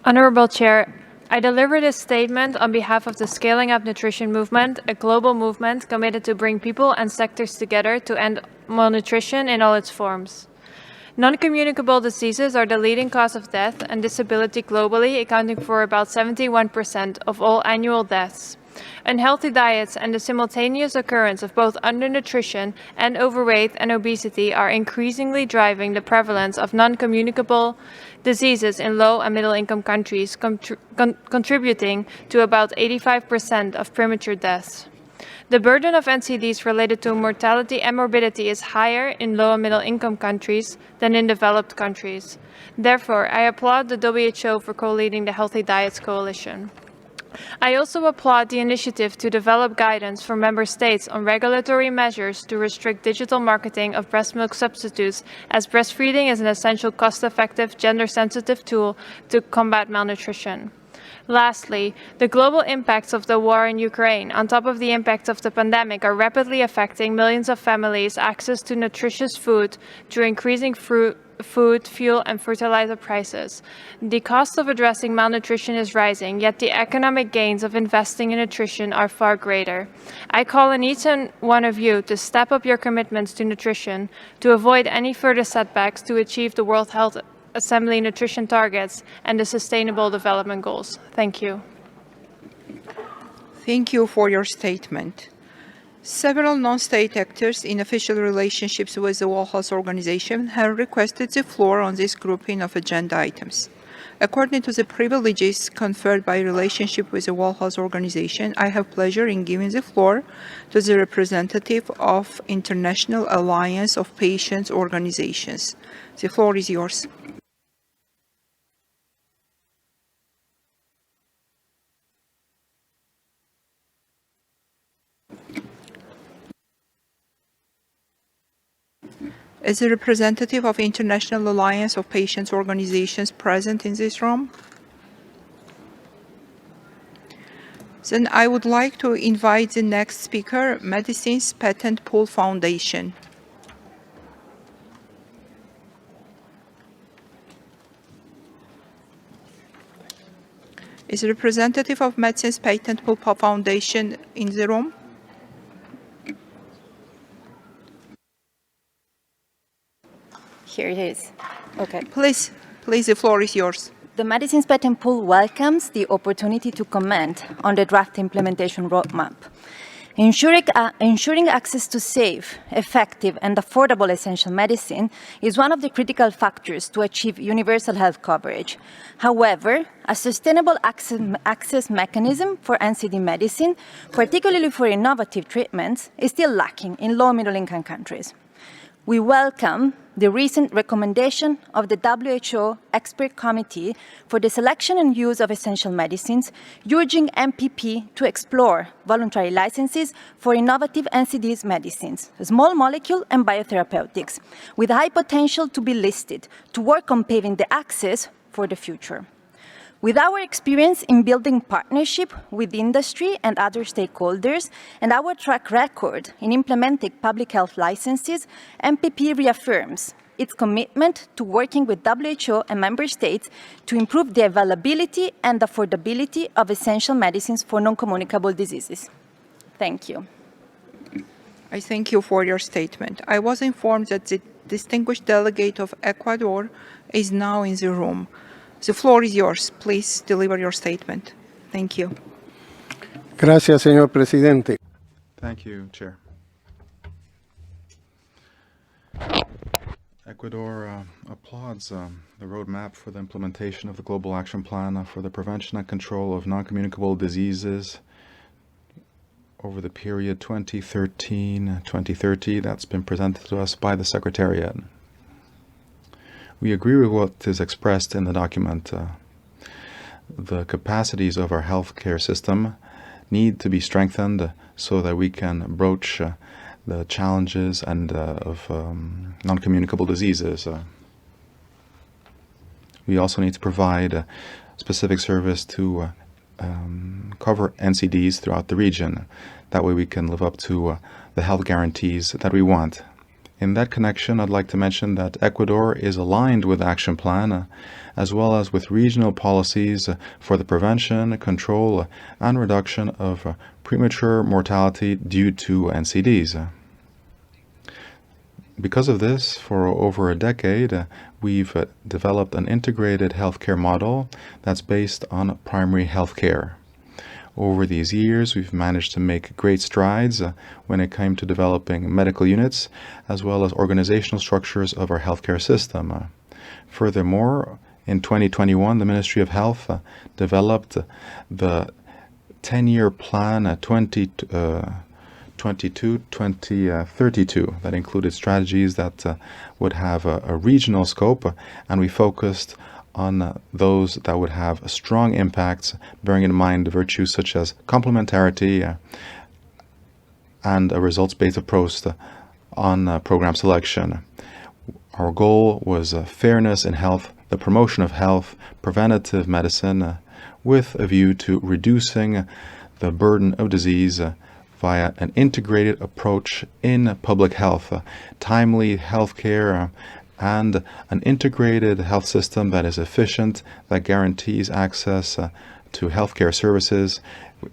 Honorable Chair, I deliver this statement on behalf of the Scaling Up Nutrition Movement, a global movement committed to bring people and sectors together to end malnutrition in all its forms. Non-communicable diseases are the leading cause of death and disability globally, accounting for about 71% of all annual deaths. Unhealthy diets and the simultaneous occurrence of both undernutrition and overweight and obesity are increasingly driving the prevalence of non-communicable diseases in low and middle-income countries, contributing to about 85% of premature deaths. The burden of NCDs related to mortality and morbidity is higher in low and middle-income countries than in developed countries. Therefore, I applaud the WHO for co-leading the Healthy Diets Coalition. I also applaud the initiative to develop guidance for member states on regulatory measures to restrict digital marketing of breast milk substitutes, as breastfeeding is an essential, cost-effective, gender-sensitive tool to combat malnutrition. Lastly, the global impacts of the war in Ukraine, on top of the impacts of the pandemic, are rapidly affecting millions of families' access to nutritious food through increasing food, fuel, and fertilizer prices. The cost of addressing malnutrition is rising, yet the economic gains of investing in nutrition are far greater. I call on each and one of you to step up your commitments to nutrition, to avoid any further setbacks to achieve the World Health Assembly nutrition targets and the Sustainable Development Goals. Thank you. Thank you for your statement. Several non-state actors in official relationships with the World Health Organization have requested the floor on this grouping of agenda items. According to the privileges conferred by relationship with the World Health Organization, I have pleasure in giving the floor to the representative of International Alliance of Patients Organizations. The floor is yours. Is the representative of International Alliance of Patients Organizations present in this room? Then I would like to invite the next speaker, Medicines Patent Pool Foundation. Is a representative of Medicines Patent Pool Foundation in the room? Here it is. Okay. Please, the floor is yours. The Medicines Patent Pool welcomes the opportunity to comment on the draft implementation roadmap. Ensuring access to safe, effective, and affordable essential medicine is one of the critical factors to achieve universal health coverage. However, a sustainable access mechanism for NCD medicine, particularly for innovative treatments, is still lacking in low- and middle-income countries. We welcome the recent recommendation of the WHO Expert Committee for the Selection and Use of Essential Medicines, urging MPP to explore voluntary licenses for innovative NCDs medicines, small molecule and biotherapeutics, with high potential to be listed to work on paving the access for the future. With our experience in building partnership with industry and other stakeholders and our track record in implementing public health licenses, MPP reaffirms its commitment to working with WHO and member states to improve the availability and affordability of essential medicines for non-communicable diseases. Thank you. I thank you for your statement. I was informed that the distinguished delegate of Ecuador is now in the room. The floor is yours. Please deliver your statement. Thank you. Gracias, señor presidente. Thank you, Chair. Ecuador applauds the roadmap for the implementation of the Global Action Plan for the Prevention and Control of Non-Communicable Diseases over the period 2013-2030 that's been presented to us by the Secretariat. We agree with what is expressed in the document. The capacities of our healthcare system need to be strengthened so that we can broach the challenges of non-communicable diseases. We also need to provide specific service to cover NCDs throughout the region. That way we can live up to the health guarantees that we want. In that connection, I'd like to mention that Ecuador is aligned with the Action Plan, as well as with regional policies for the prevention, control, and reduction of premature mortality due to NCDs. Because of this, for over a decade, we've developed an integrated healthcare model that's based on primary healthcare. Over these years, we've managed to make great strides when it came to developing medical units, as well as organizational structures of our healthcare system. Furthermore, in 2021, the Ministry of Health developed the 10-year plan 2022-2032 that included strategies that would have a regional scope, and we focused on those that would have strong impacts, bearing in mind virtues such as complementarity and a results-based approach on program selection. Our goal was fairness in health, the promotion of health, preventative medicine, with a view to reducing the burden of disease via an integrated approach in public health, timely healthcare, and an integrated health system that is efficient, that guarantees access to healthcare services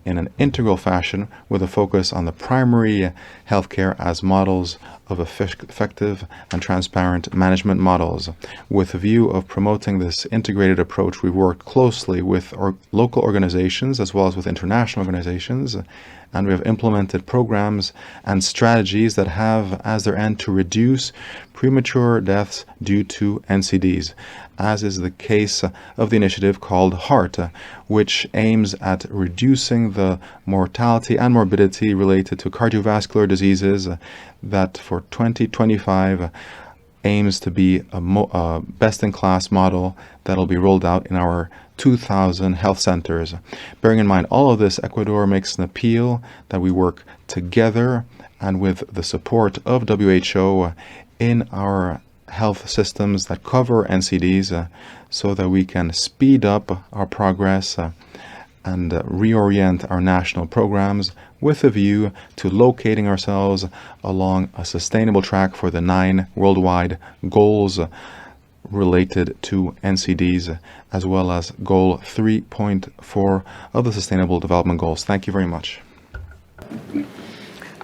in an integral fashion, with a focus on the primary healthcare as models of effective and transparent management models. With a view of promoting this integrated approach, we worked closely with our local organizations as well as with international organizations, and we have implemented programs and strategies that have as their end to reduce premature deaths due to NCDs, as is the case of the initiative called HEART, which aims at reducing the mortality and morbidity related to cardiovascular diseases, that for 2025 aims to be a best-in-class model that will be rolled out in our 2,000 health centers. Bearing in mind all of this, Ecuador makes an appeal that we work together and with the support of WHO in our health systems that cover NCDs so that we can speed up our progress and reorient our national programs with a view to locating ourselves along a sustainable track for the 9 worldwide goals related to NCDs, as well as Goal 3.4 of the Sustainable Development Goals. Thank you very much.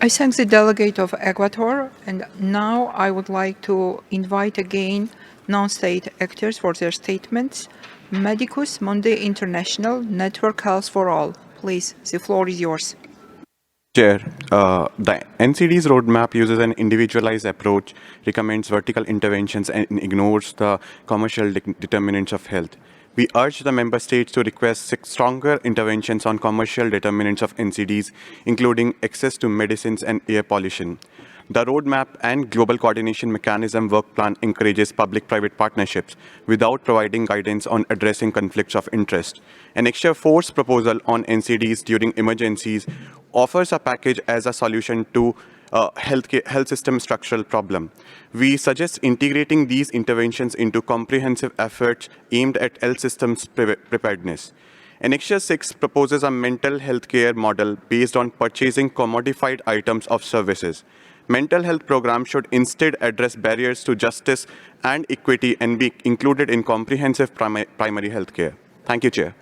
I thank the delegate of Ecuador, and now I would like to invite again non-state actors for their statements. Medicus Mundi International, Network Health for All. Please, the floor is yours. Chair, the NCD's roadmap uses an individualized approach, recommends vertical interventions, and ignores the commercial determinants of health. We urge the member states to request stronger interventions on commercial determinants of NCDs, including access to medicines and air pollution. The roadmap and global coordination mechanism work plan encourages public-private partnerships without providing guidance on addressing conflicts of interest. An extra force proposal on NCDs during emergencies offers a package as a solution to health system structural problem. We suggest integrating these interventions into comprehensive efforts aimed at health systems preparedness. Annexure 6 proposes a mental health care model based on purchasing commodified items of services. Mental health programs should instead address barriers to justice and equity and be included in comprehensive primary health care. Thank you, Chair.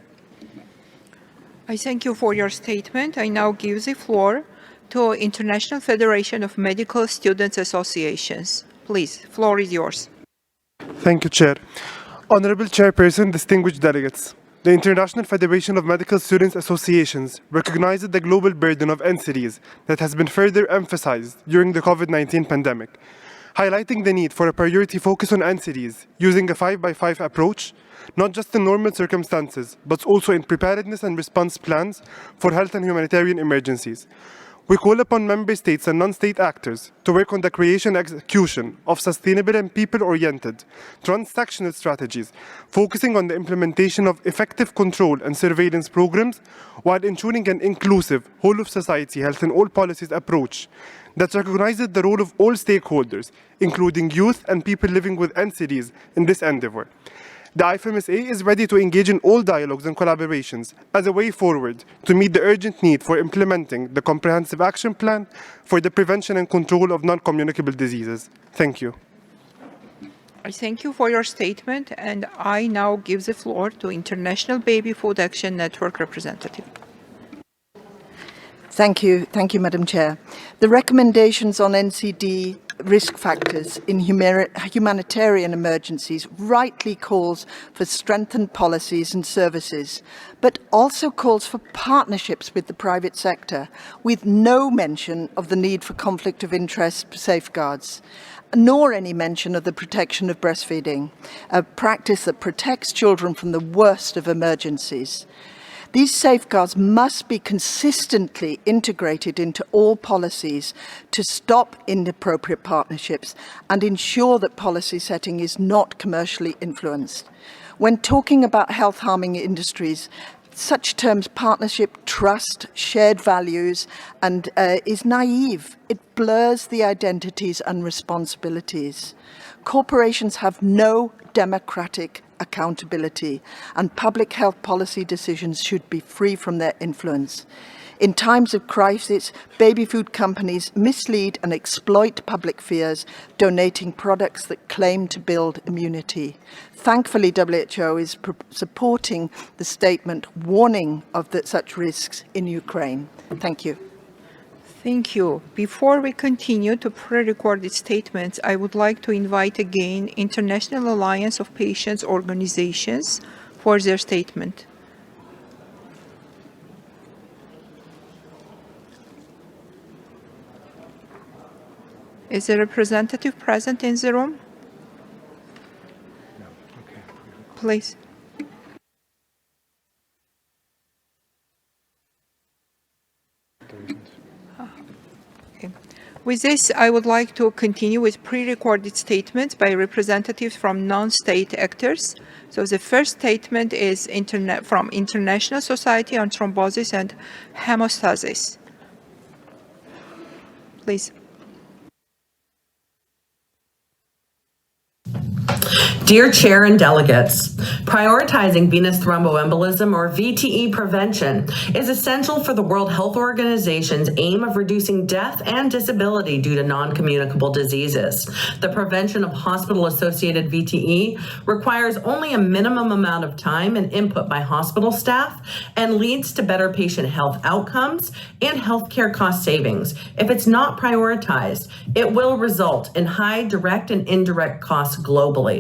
I thank you for your statement. I now give the floor to International Federation of Medical Students Associations. Please, floor is yours. Thank you, Chair. Honorable Chairperson, distinguished delegates. The International Federation of Medical Students Associations recognizes the global burden of NCDs that has been further emphasized during the COVID-19 pandemic, highlighting the need for a priority focus on NCDs using a 5x5 approach, not just in normal circumstances, but also in preparedness and response plans for health and humanitarian emergencies. We call upon member states and non-state actors to work on the creation and execution of sustainable and people-oriented transactional strategies, focusing on the implementation of effective control and surveillance programs while ensuring an inclusive, whole-of-society health and all policies approach that recognizes the role of all stakeholders, including youth and people living with NCDs in this endeavor. The IFMSA is ready to engage in all dialogues and collaborations as a way forward to meet the urgent need for implementing the Comprehensive Action Plan for the prevention and control of non-communicable diseases. Thank you. I thank you for your statement, and I now give the floor to International Baby Food Action Network representative. Thank you, Madam Chair. The recommendations on NCD risk factors in humanitarian emergencies rightly calls for strengthened policies and services, but also calls for partnerships with the private sector, with no mention of the need for conflict of interest safeguards, nor any mention of the protection of breastfeeding, a practice that protects children from the worst of emergencies. These safeguards must be consistently integrated into all policies to stop inappropriate partnerships and ensure that policy setting is not commercially influenced. When talking about health-harming industries, such terms partnership, trust, shared values, and is naive. It blurs the identities and responsibilities. Corporations have no democratic accountability, and public health policy decisions should be free from their influence. In times of crisis, baby food companies mislead and exploit public fears, donating products that claim to build immunity. Thankfully, WHO is supporting the statement warning of such risks in Ukraine. Thank you. Thank you. Before we continue to pre-recorded statements, I would like to invite again International Alliance of Patients Organizations for their statement. Is a representative present in the room? No. Okay. Please. Okay. With this, I would like to continue with pre-recorded statements by representatives from non-state actors. So the first statement is from International Society on Thrombosis and Hemostasis. Please. Dear Chair and delegates, prioritizing venous thromboembolism or VTE prevention is essential for the World Health Organization's aim of reducing death and disability due to non-communicable diseases. The prevention of hospital-associated VTE requires only a minimum amount of time and input by hospital staff and leads to better patient health outcomes and healthcare cost savings. If it's not prioritized, it will result in high direct and indirect costs globally.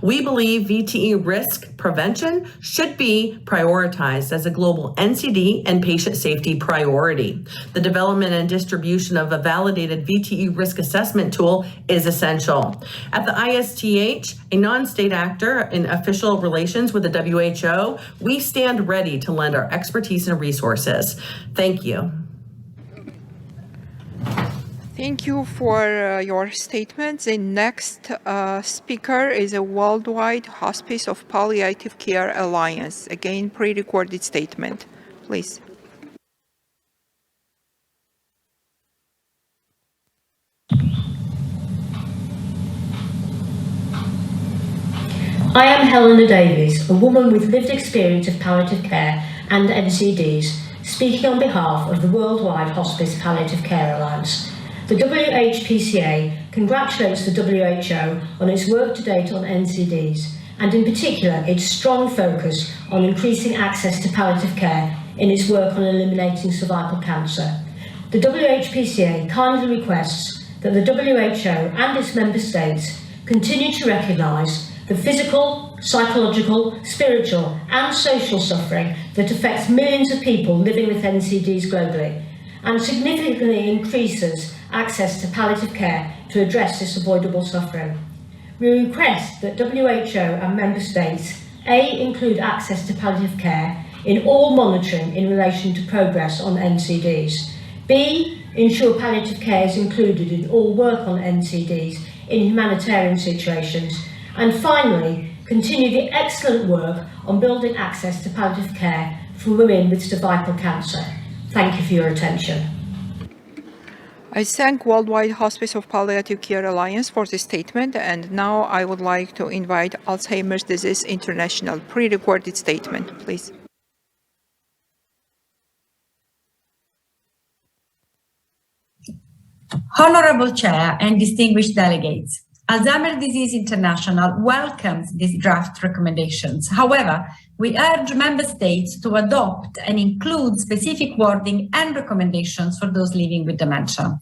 We believe VTE risk prevention should be prioritized as a global NCD and patient safety priority. The development and distribution of a validated VTE risk assessment tool is essential. At the ISTH, a non-state actor in official relations with the WHO, we stand ready to lend our expertise and resources. Thank you. Thank you for your statements. The next speaker is a Worldwide Hospice of Palliative Care Alliance. Again, pre-recorded statement, please. I am Helena Davies, a woman with lived experience of palliative care and NCDs, speaking on behalf of the Worldwide Hospice Palliative Care Alliance. The WHPCA congratulates the WHO on its work to date on NCDs, and in particular its strong focus on increasing access to palliative care in its work on eliminating cervical cancer. The WHPCA kindly requests that the WHO and its member states continue to recognise the physical, psychological, spiritual and social suffering that affects millions of people living with NCDs globally, and significantly increases access to palliative care to address this avoidable suffering. We request that WHO and member states A. include access to palliative care in all monitoring in relation to progress on NCDs, B. ensure palliative care is included in all work on NCDs in humanitarian situations, and finally, continue the excellent work on building access to palliative care for women with cervical cancer. Thank you for your attention. I thank Worldwide Hospice of Palliative Care Alliance for this statement, and now I would like to invite Alzheimer's Disease International pre-recorded statement, please. Honorable Chair and distinguished delegates, Alzheimer's Disease International welcomes these draft recommendations. However, we urge member states to adopt and include specific wording and recommendations for those living with dementia.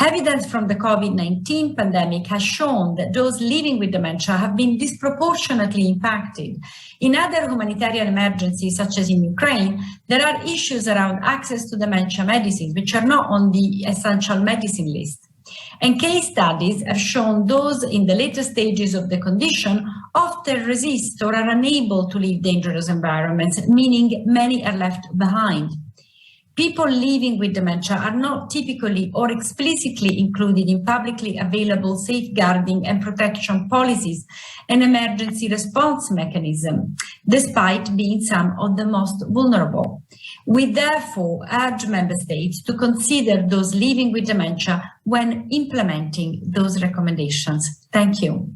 Evidence from the COVID-19 pandemic has shown that those living with dementia have been disproportionately impacted. In other humanitarian emergencies, such as in Ukraine, there are issues around access to dementia medicines, which are not on the essential medicine list. And case studies have shown those in the later stages of the condition often resist or are unable to leave dangerous environments, meaning many are left behind. People living with dementia are not typically or explicitly included in publicly available safeguarding and protection policies and emergency response mechanisms, despite being some of the most vulnerable. We therefore urge member states to consider those living with dementia when implementing those recommendations. Thank you.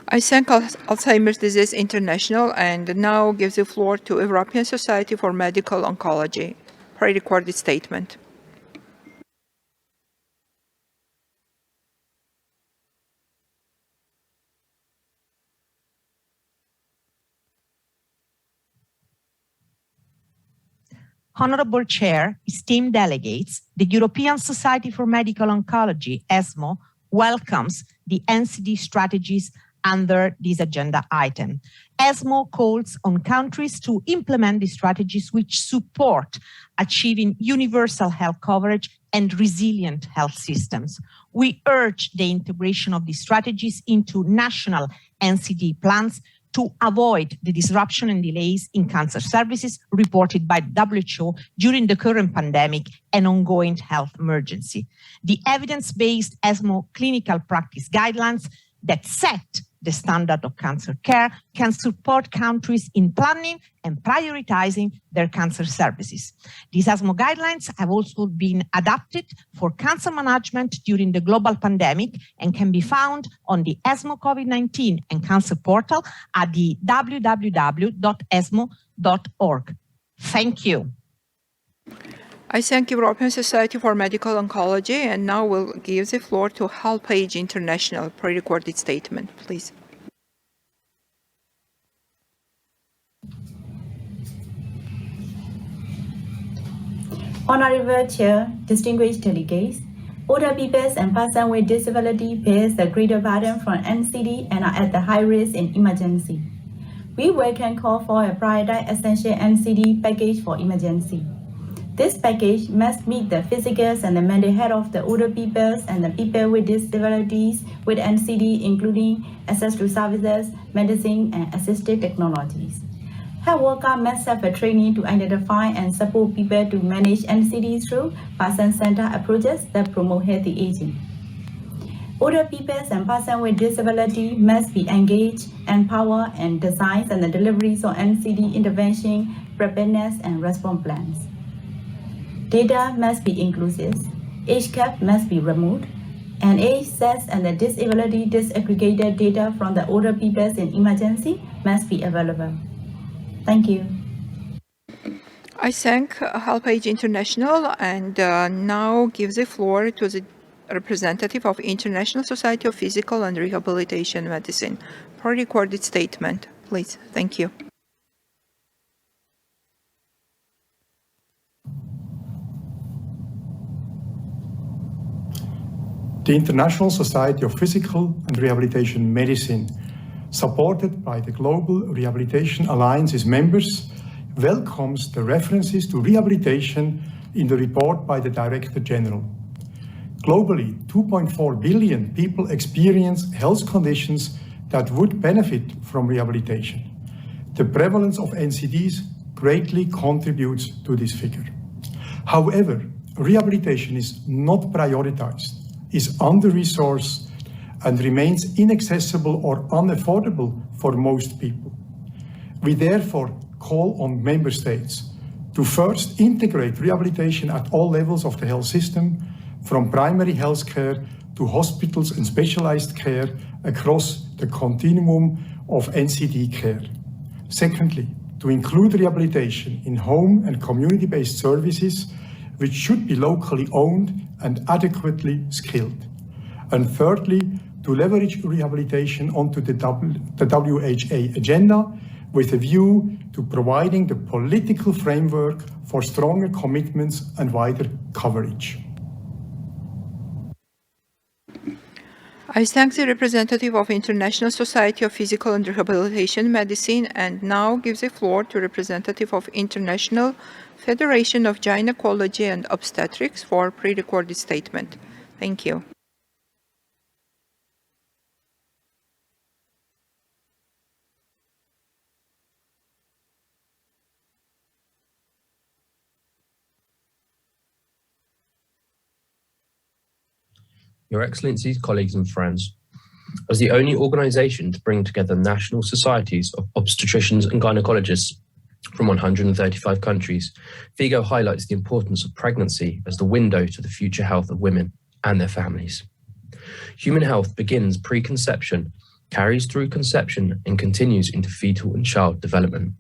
I thank Alzheimer's Disease International and now give the floor to European Society for Medical Oncology. Pre-recorded statement. Honorable Chair, esteemed delegates, the European Society for Medical Oncology, ESMO, welcomes the NCD strategies under this agenda item. ESMO calls on countries to implement the strategies which support achieving universal health coverage and resilient health systems. We urge the integration of these strategies into national NCD plans to avoid the disruption and delays in cancer services reported by WHO during the current pandemic and ongoing health emergency. The evidence-based ESMO clinical practice guidelines that set the standard of cancer care can support countries in planning and prioritizing their cancer services. These ESMO guidelines have also been adapted for cancer management during the global pandemic and can be found on the ESMO COVID-19 and Cancer portal at the www.esmo.org. Thank you. I thank European Society for Medical Oncology, and now we'll give the floor to HelpAge International, pre-recorded statement, please. Honorable Chair, distinguished delegates, older peoples and persons with disability face the greater burden from NCD and are at the high risk in emergency. We welcome call for a prioritized essential NCD package for emergency. This package must meet the physical and the mental health of the older peoples and the people with disabilities with NCD, including access to services, medicine, and assistive technologies. Health workers must have a training to identify and support people to manage NCD through person-centered approaches that promote healthy aging. Older peoples and persons with disability must be engaged, empowered, and designs and the deliveries of NCD intervention, preparedness, and response plans. Data must be inclusive, age cap must be removed, and age, sex, and the disability disaggregated data from the older peoples in emergency must be available. Thank you. I thank HelpAge International, and now give the floor to the representative of International Society of Physical and Rehabilitation Medicine. Pre-recorded statement, please. Thank you. The International Society of Physical and Rehabilitation Medicine, supported by the Global Rehabilitation Alliance's members, welcomes the references to rehabilitation in the report by the Director General. Globally, 2.4 billion people experience health conditions that would benefit from rehabilitation. The prevalence of NCDs greatly contributes to this figure. However, rehabilitation is not prioritized, is under-resourced, and remains inaccessible or unaffordable for most people. We therefore call on member states to first integrate rehabilitation at all levels of the health system, from primary health care to hospitals and specialized care across the continuum of NCD care. Secondly, to include rehabilitation in home and community-based services, which should be locally owned and adequately skilled. And thirdly, to leverage rehabilitation onto the WHA agenda with a view to providing the political framework for stronger commitments and wider coverage. I thank the representative of International Society of Physical and Rehabilitation Medicine, and now give the floor to representative of International Federation of Gynecology and Obstetrics for pre-recorded statement. Thank you. Your Excellencies, colleagues and friends, as the only organisation to bring together national societies of obstetricians and gynecologists from 135 countries, FIGO highlights the importance of pregnancy as the window to the future health of women and their families. Human health begins pre-conception, carries through conception, and continues into fetal and child development.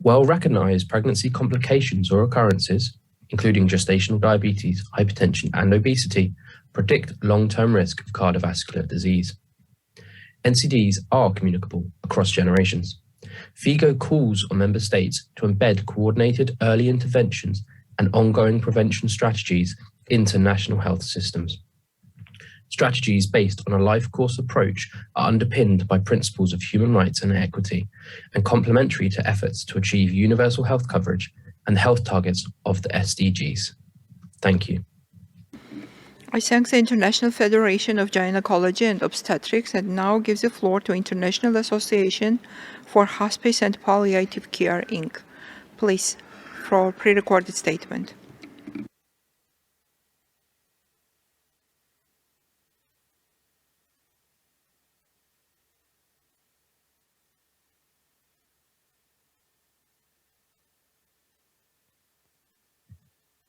Well-recognised pregnancy complications or occurrences, including gestational diabetes, hypertension, and obesity, predict long-term risk of cardiovascular disease. NCDs are communicable across generations. FIGO calls on member states to embed coordinated early interventions and ongoing prevention strategies into national health systems. Strategies based on a life course approach are underpinned by principles of human rights and equity, and complementary to efforts to achieve universal health coverage and the health targets of the SDGs. Thank you. I thank the International Federation of Gynecology and Obstetrics, and now give the floor to International Association for Hospice and Palliative Care, Inc. Please, for pre-recorded statement.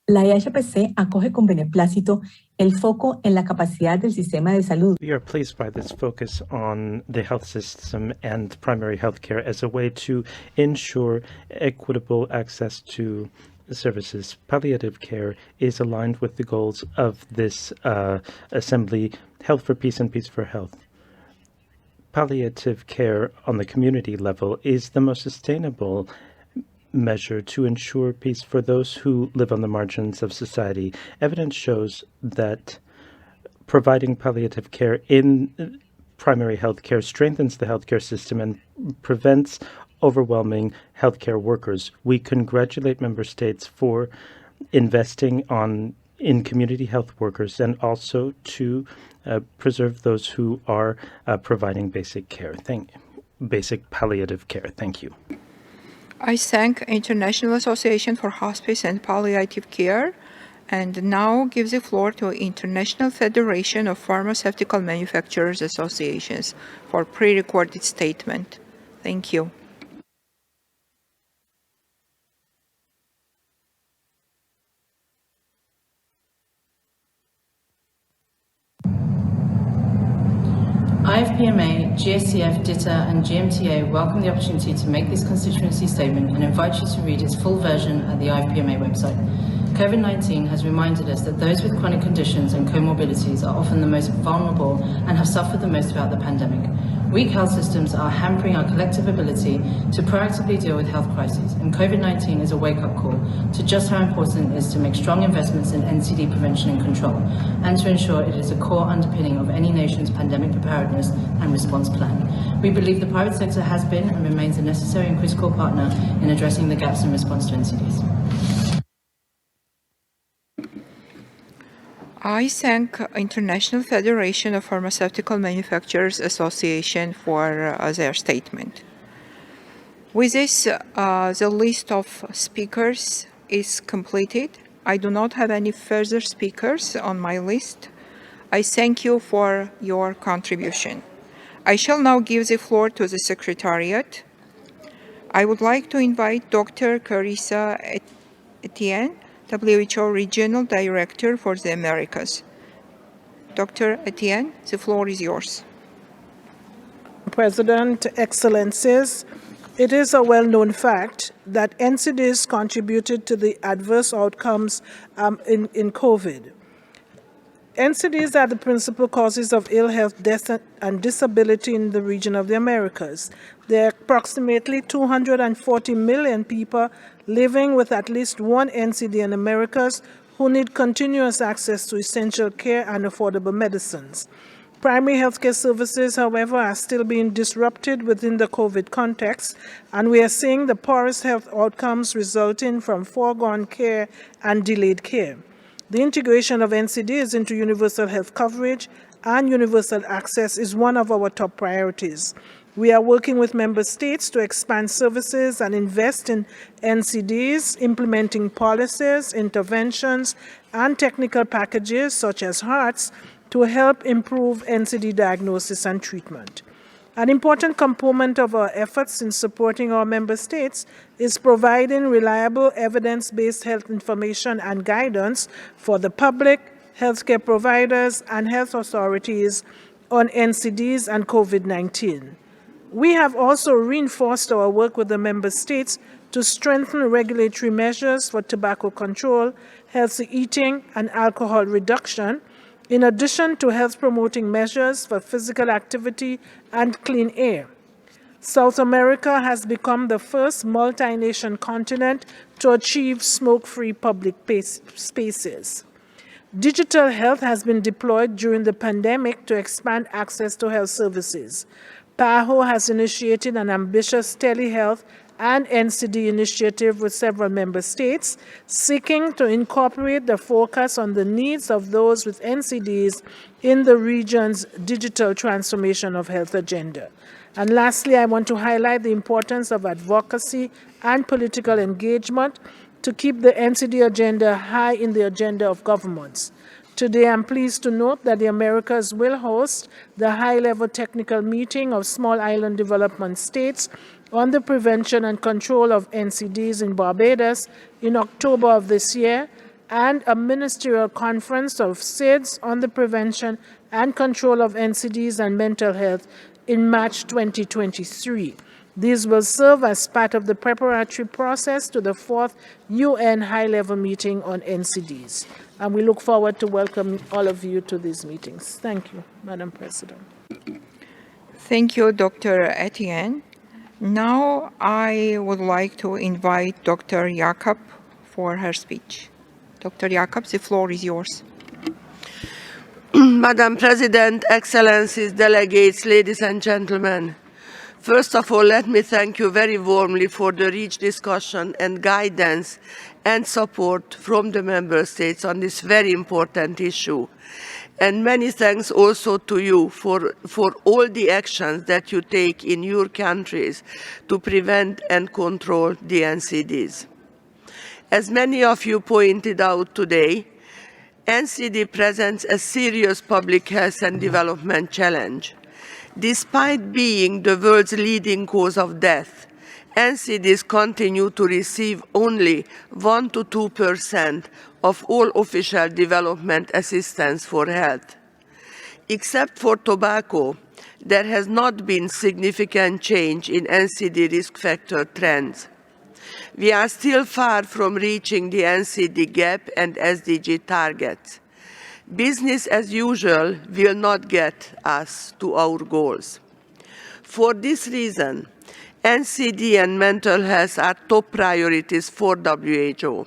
La IHPC acoge con beneplácito el foco en la capacidad del sistema de salud. We are pleased by this focus on the health system and primary health care as a way to ensure equitable access to services. Palliative care is aligned with the goals of this assembly, Health for Peace and Peace for Health. Palliative care on the community level is the most sustainable measure to ensure peace for those who live on the margins of society. Evidence shows that providing palliative care in primary health care strengthens the healthcare system and prevents overwhelming healthcare workers. We congratulate member states for investing in community health workers and also to preserve those who are providing basic palliative care. Thank you. I thank International Association for Hospice and Palliative Care, and now give the floor to International Federation of Pharmaceutical Manufacturers Associations for pre-recorded statement. Thank you. IFPMA, GSCF, DITA, and GMTA welcome the opportunity to make this constituency statement and invite you to read its full version at the IFPMA website. COVID-19 has reminded us that those with chronic conditions and comorbidities are often the most vulnerable and have suffered the most throughout the pandemic. Weak health systems are hampering our collective ability to proactively deal with health crises, and COVID-19 is a wake-up call to just how important it is to make strong investments in NCD prevention and control, and to ensure it is a core underpinning of any nation's pandemic preparedness and response plan. We believe the private sector has been and remains a necessary and critical partner in addressing the gaps in response to NCDs. I thank International Federation of Pharmaceutical Manufacturers Association for their statement. With this, the list of speakers is completed. I do not have any further speakers on my list. I thank you for your contribution. I shall now give the floor to the Secretariat. I would like to invite Dr. Carissa Etienne, WHO Regional Director for the Americas. Dr. Etienne, the floor is yours. President, Excellencies, it is a well-known fact that NCDs contributed to the adverse outcomes in COVID. NCDs are the principal causes of ill health, death, and disability in the region of the Americas. There are approximately 240 million people living with at least one NCD in Americas who need continuous access to essential care and affordable medicines. Primary healthcare services, however, are still being disrupted within the COVID context, and we are seeing the poorest health outcomes resulting from foregone care and delayed care. The integration of NCDs into universal health coverage and universal access is one of our top priorities. We are working with member states to expand services and invest in NCDs, implementing policies, interventions, and technical packages such as HEARTS to help improve NCD diagnosis and treatment. An important component of our efforts in supporting our member states is providing reliable evidence-based health information and guidance for the public, healthcare providers, and health authorities on NCDs and COVID-19. We have also reinforced our work with the member states to strengthen regulatory measures for tobacco control, healthy eating, and alcohol reduction, in addition to health-promoting measures for physical activity and clean air. South America has become the first multi-nation continent to achieve smoke-free public spaces. Digital health has been deployed during the pandemic to expand access to health services. PAHO has initiated an ambitious telehealth and NCD initiative with several member states, seeking to incorporate the focus on the needs of those with NCDs in the region's digital transformation of health agenda. And lastly, I want to highlight the importance of advocacy and political engagement to keep the NCD agenda high in the agenda of governments. Today, I'm pleased to note that the Americas will host the high-level technical meeting of small island development states on the prevention and control of NCDs in Barbados in October of this year, and a ministerial conference of SIDS on the prevention and control of NCDs and mental health in March 2023. These will serve as part of the preparatory process to the 4th UN high-level meeting on NCDs. And we look forward to welcoming all of you to these meetings. Thank you, Madam President. Thank you, Dr. Etienne. Now I would like to invite Dr. Jakob for her speech. Dr. Jakob, the floor is yours. Madam President, Excellencies, delegates, ladies and gentlemen. First of all, let me thank you very warmly for the rich discussion and guidance and support from the Member States on this very important issue. And many thanks also to you for all the actions that you take in your countries to prevent and control the NCDs. As many of you pointed out today, NCD presents a serious public health and development challenge. Despite being the world's leading cause of death, NCDs continue to receive only 1 to 2% of all official development assistance for health. Except for tobacco, there has not been significant change in NCD risk factor trends. We are still far from reaching the NCD gap and SDG targets. Business as usual will not get us to our goals. For this reason, NCD and mental health are top priorities for WHO.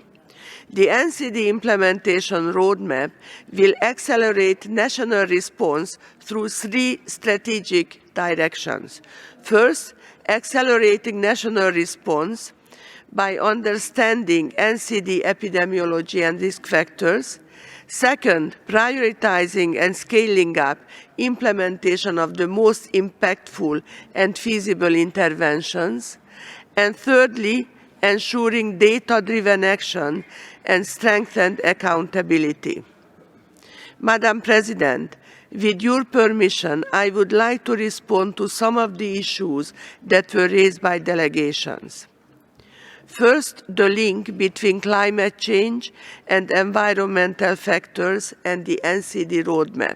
The NCD implementation roadmap will accelerate national response through 3 strategic directions. First, accelerating national response by understanding NCD epidemiology and risk factors. Second, prioritizing and scaling up implementation of the most impactful and feasible interventions. And thirdly, ensuring data-driven action and strengthened accountability. Madam President, with your permission, I would like to respond to some of the issues that were raised by delegations. First, the link between climate change and environmental factors and the NCD roadmap.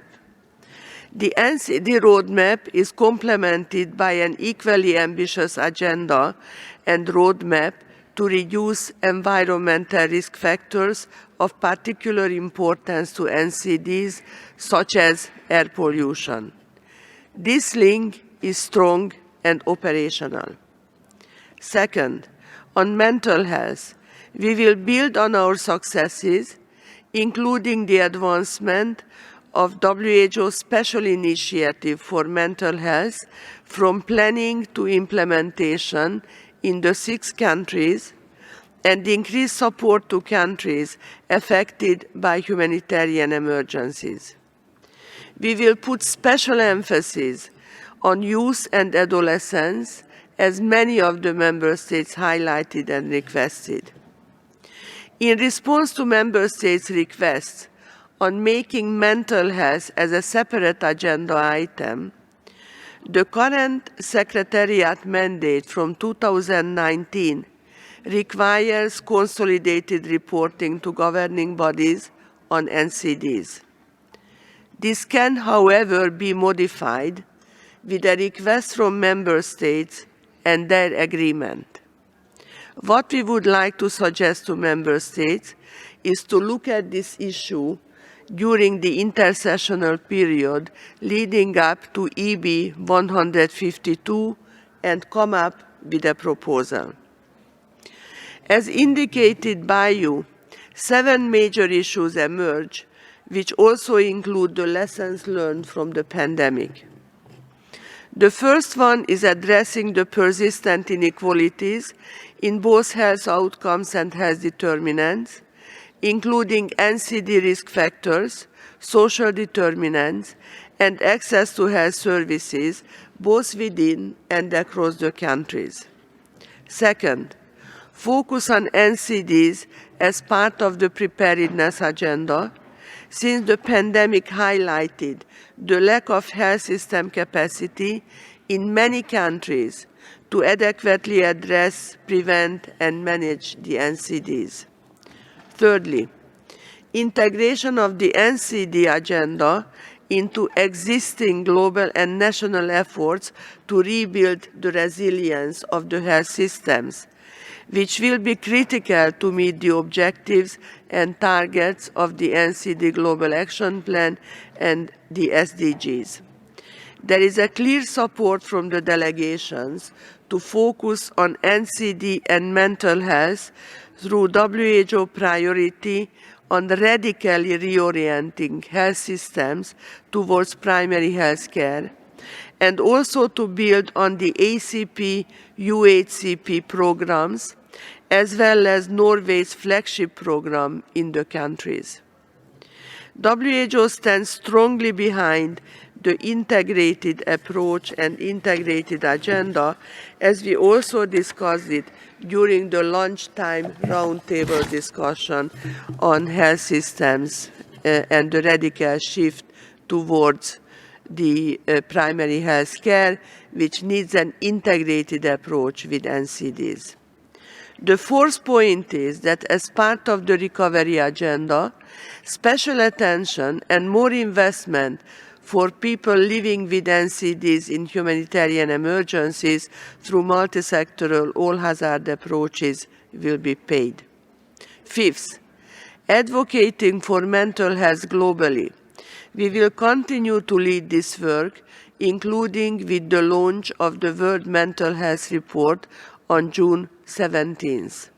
The NCD roadmap is complemented by an equally ambitious agenda and roadmap to reduce environmental risk factors of particular importance to NCDs, such as air pollution. This link is strong and operational. Second, on mental health, we will build on our successes, including the advancement of WHO's Special Initiative for Mental Health from planning to implementation in the 6 countries, and increased support to countries affected by humanitarian emergencies. We will put special emphasis on youth and adolescents, as many of the Member States highlighted and requested. In response to Member States' requests on making mental health as a separate agenda item, the current Secretariat mandate from 2019 requires consolidated reporting to governing bodies on NCDs. This can, however, be modified with a request from Member States and their agreement. What we would like to suggest to Member States is to look at this issue during the intersessional period leading up to EB 152 and come up with a proposal. As indicated by you, 7 major issues emerge, which also include the lessons learned from the pandemic. The first one is addressing the persistent inequalities in both health outcomes and health determinants, including NCD risk factors, social determinants, and access to health services, both within and across the countries. Second, focus on NCDs as part of the preparedness agenda, since the pandemic highlighted the lack of health system capacity in many countries to adequately address, prevent, and manage the NCDs. Thirdly, integration of the NCD agenda into existing global and national efforts to rebuild the resilience of the health systems, which will be critical to meet the objectives and targets of the NCD Global Action Plan and the SDGs. There is a clear support from the delegations to focus on NCD and mental health through WHO priority on radically reorienting health systems towards primary health care, and also to build on the ACP, UHCP programs, as well as Norway's flagship program in the countries. WHO stands strongly behind the integrated approach and integrated agenda, as we also discussed it during the lunchtime roundtable discussion on health systems and the radical shift towards the primary health care, which needs an integrated approach with NCDs. The fourth point is that as part of the recovery agenda, special attention and more investment for people living with NCDs in humanitarian emergencies through multi-sectoral all-hazard approaches will be paid. Fifth, advocating for mental health globally. We will continue to lead this work, including with the launch of the World Mental Health Report on June 17th.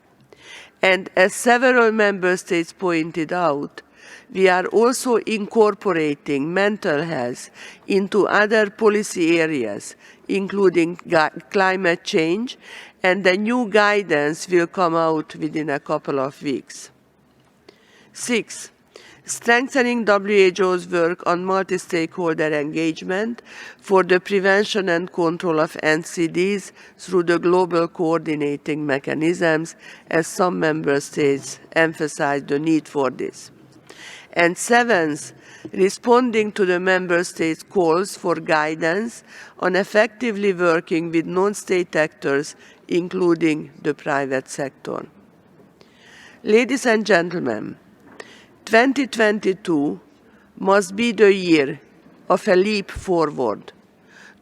And as several member states pointed out, we are also incorporating mental health into other policy areas, including climate change, and the new guidance will come out within a couple of weeks. Six, strengthening WHO's work on multi-stakeholder engagement for the prevention and control of NCDs through the global coordinating mechanisms, as some member states emphasize the need for this. And seventh, responding to the member states' calls for guidance on effectively working with non-state actors, including the private sector. Ladies and gentlemen, 2022 must be the year of a leap forward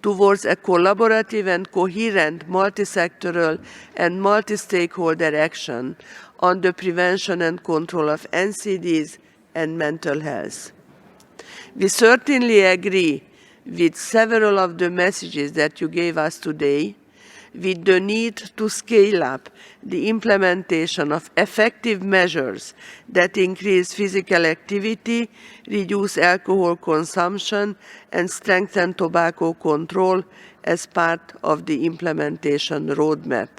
towards a collaborative and coherent multi-sectoral and multi-stakeholder action on the prevention and control of NCDs and mental health. We certainly agree with several of the messages that you gave us today, with the need to scale up the implementation of effective measures that increase physical activity, reduce alcohol consumption, and strengthen tobacco control as part of the implementation roadmap.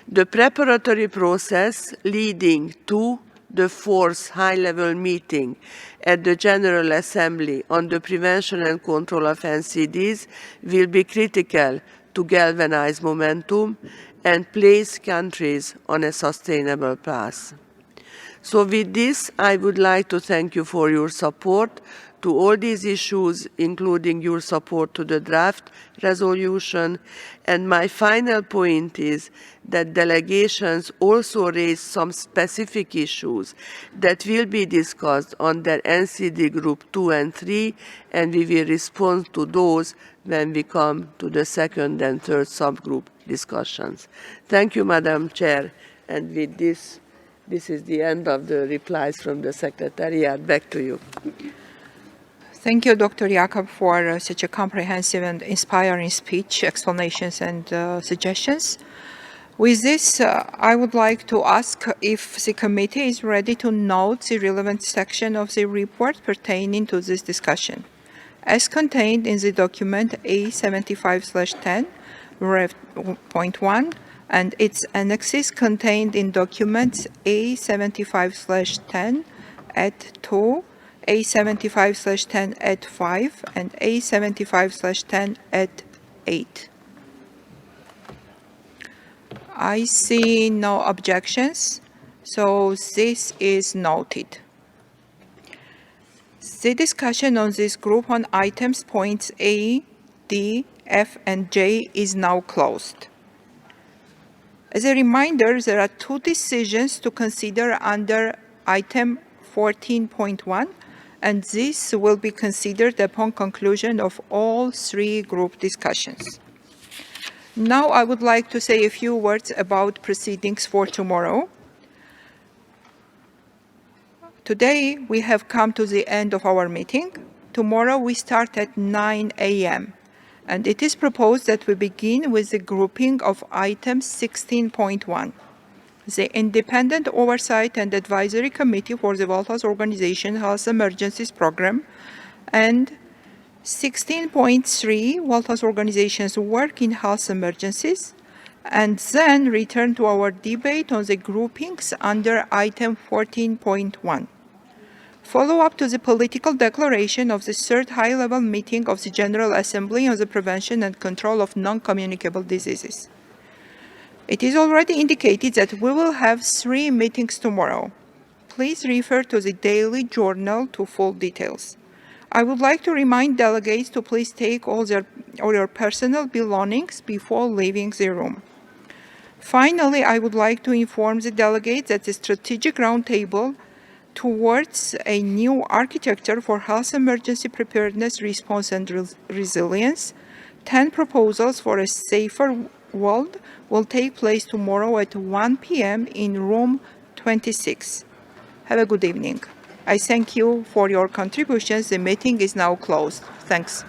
The preparatory process leading to the fourth high-level meeting at the General Assembly on the prevention and control of NCDs will be critical to galvanize momentum and place countries on a sustainable path. So with this, I would like to thank you for your support to all these issues, including your support to the draft resolution. And my final point is that delegations also raised some specific issues that will be discussed under NCD Group 2 and 3, and we will respond to those when we come to the second and third subgroup discussions. Thank you, Madam Chair. And with this is the end of the replies from the Secretariat. Back to you. Thank you, Dr. Jakob, for such a comprehensive and inspiring speech, explanations, and suggestions. With this, I would like to ask if the committee is ready to note the relevant section of the report pertaining to this discussion, as contained in the document A75/10, Ref. Point 1, and its annexes contained in documents A75/10 at 2, A75/10 at 5, and A75/10 at 8. I see no objections, so this is noted. The discussion on this group on items points A, D, F, and J is now closed. As a reminder, there are two decisions to consider under item 14.1, and this will be considered upon conclusion of all three group discussions. Now I would like to say a few words about proceedings for tomorrow. Today we have come to the end of our meeting. Tomorrow we start at 9 a.m. and it is proposed that we begin with the grouping of item 16.1. The Independent Oversight and Advisory Committee for the World Health Organization Health Emergencies Program and 16.3 World Health Organization's work in health emergencies, and then return to our debate on the groupings under item 14.1. Follow up to the political declaration of the third high-level meeting of the General Assembly on the prevention and control of non-communicable diseases. It is already indicated that we will have 3 meetings tomorrow. Please refer to the daily journal to full details. I would like to remind delegates to please take all your personal belongings before leaving the room. Finally, I would like to inform the delegates that the Strategic Roundtable towards a new architecture for health emergency preparedness, response, and resilience, 10 proposals for a safer world will take place tomorrow at 1 p.m. in room 26. Have a good evening. I thank you for your contributions. The meeting is now closed. Thanks.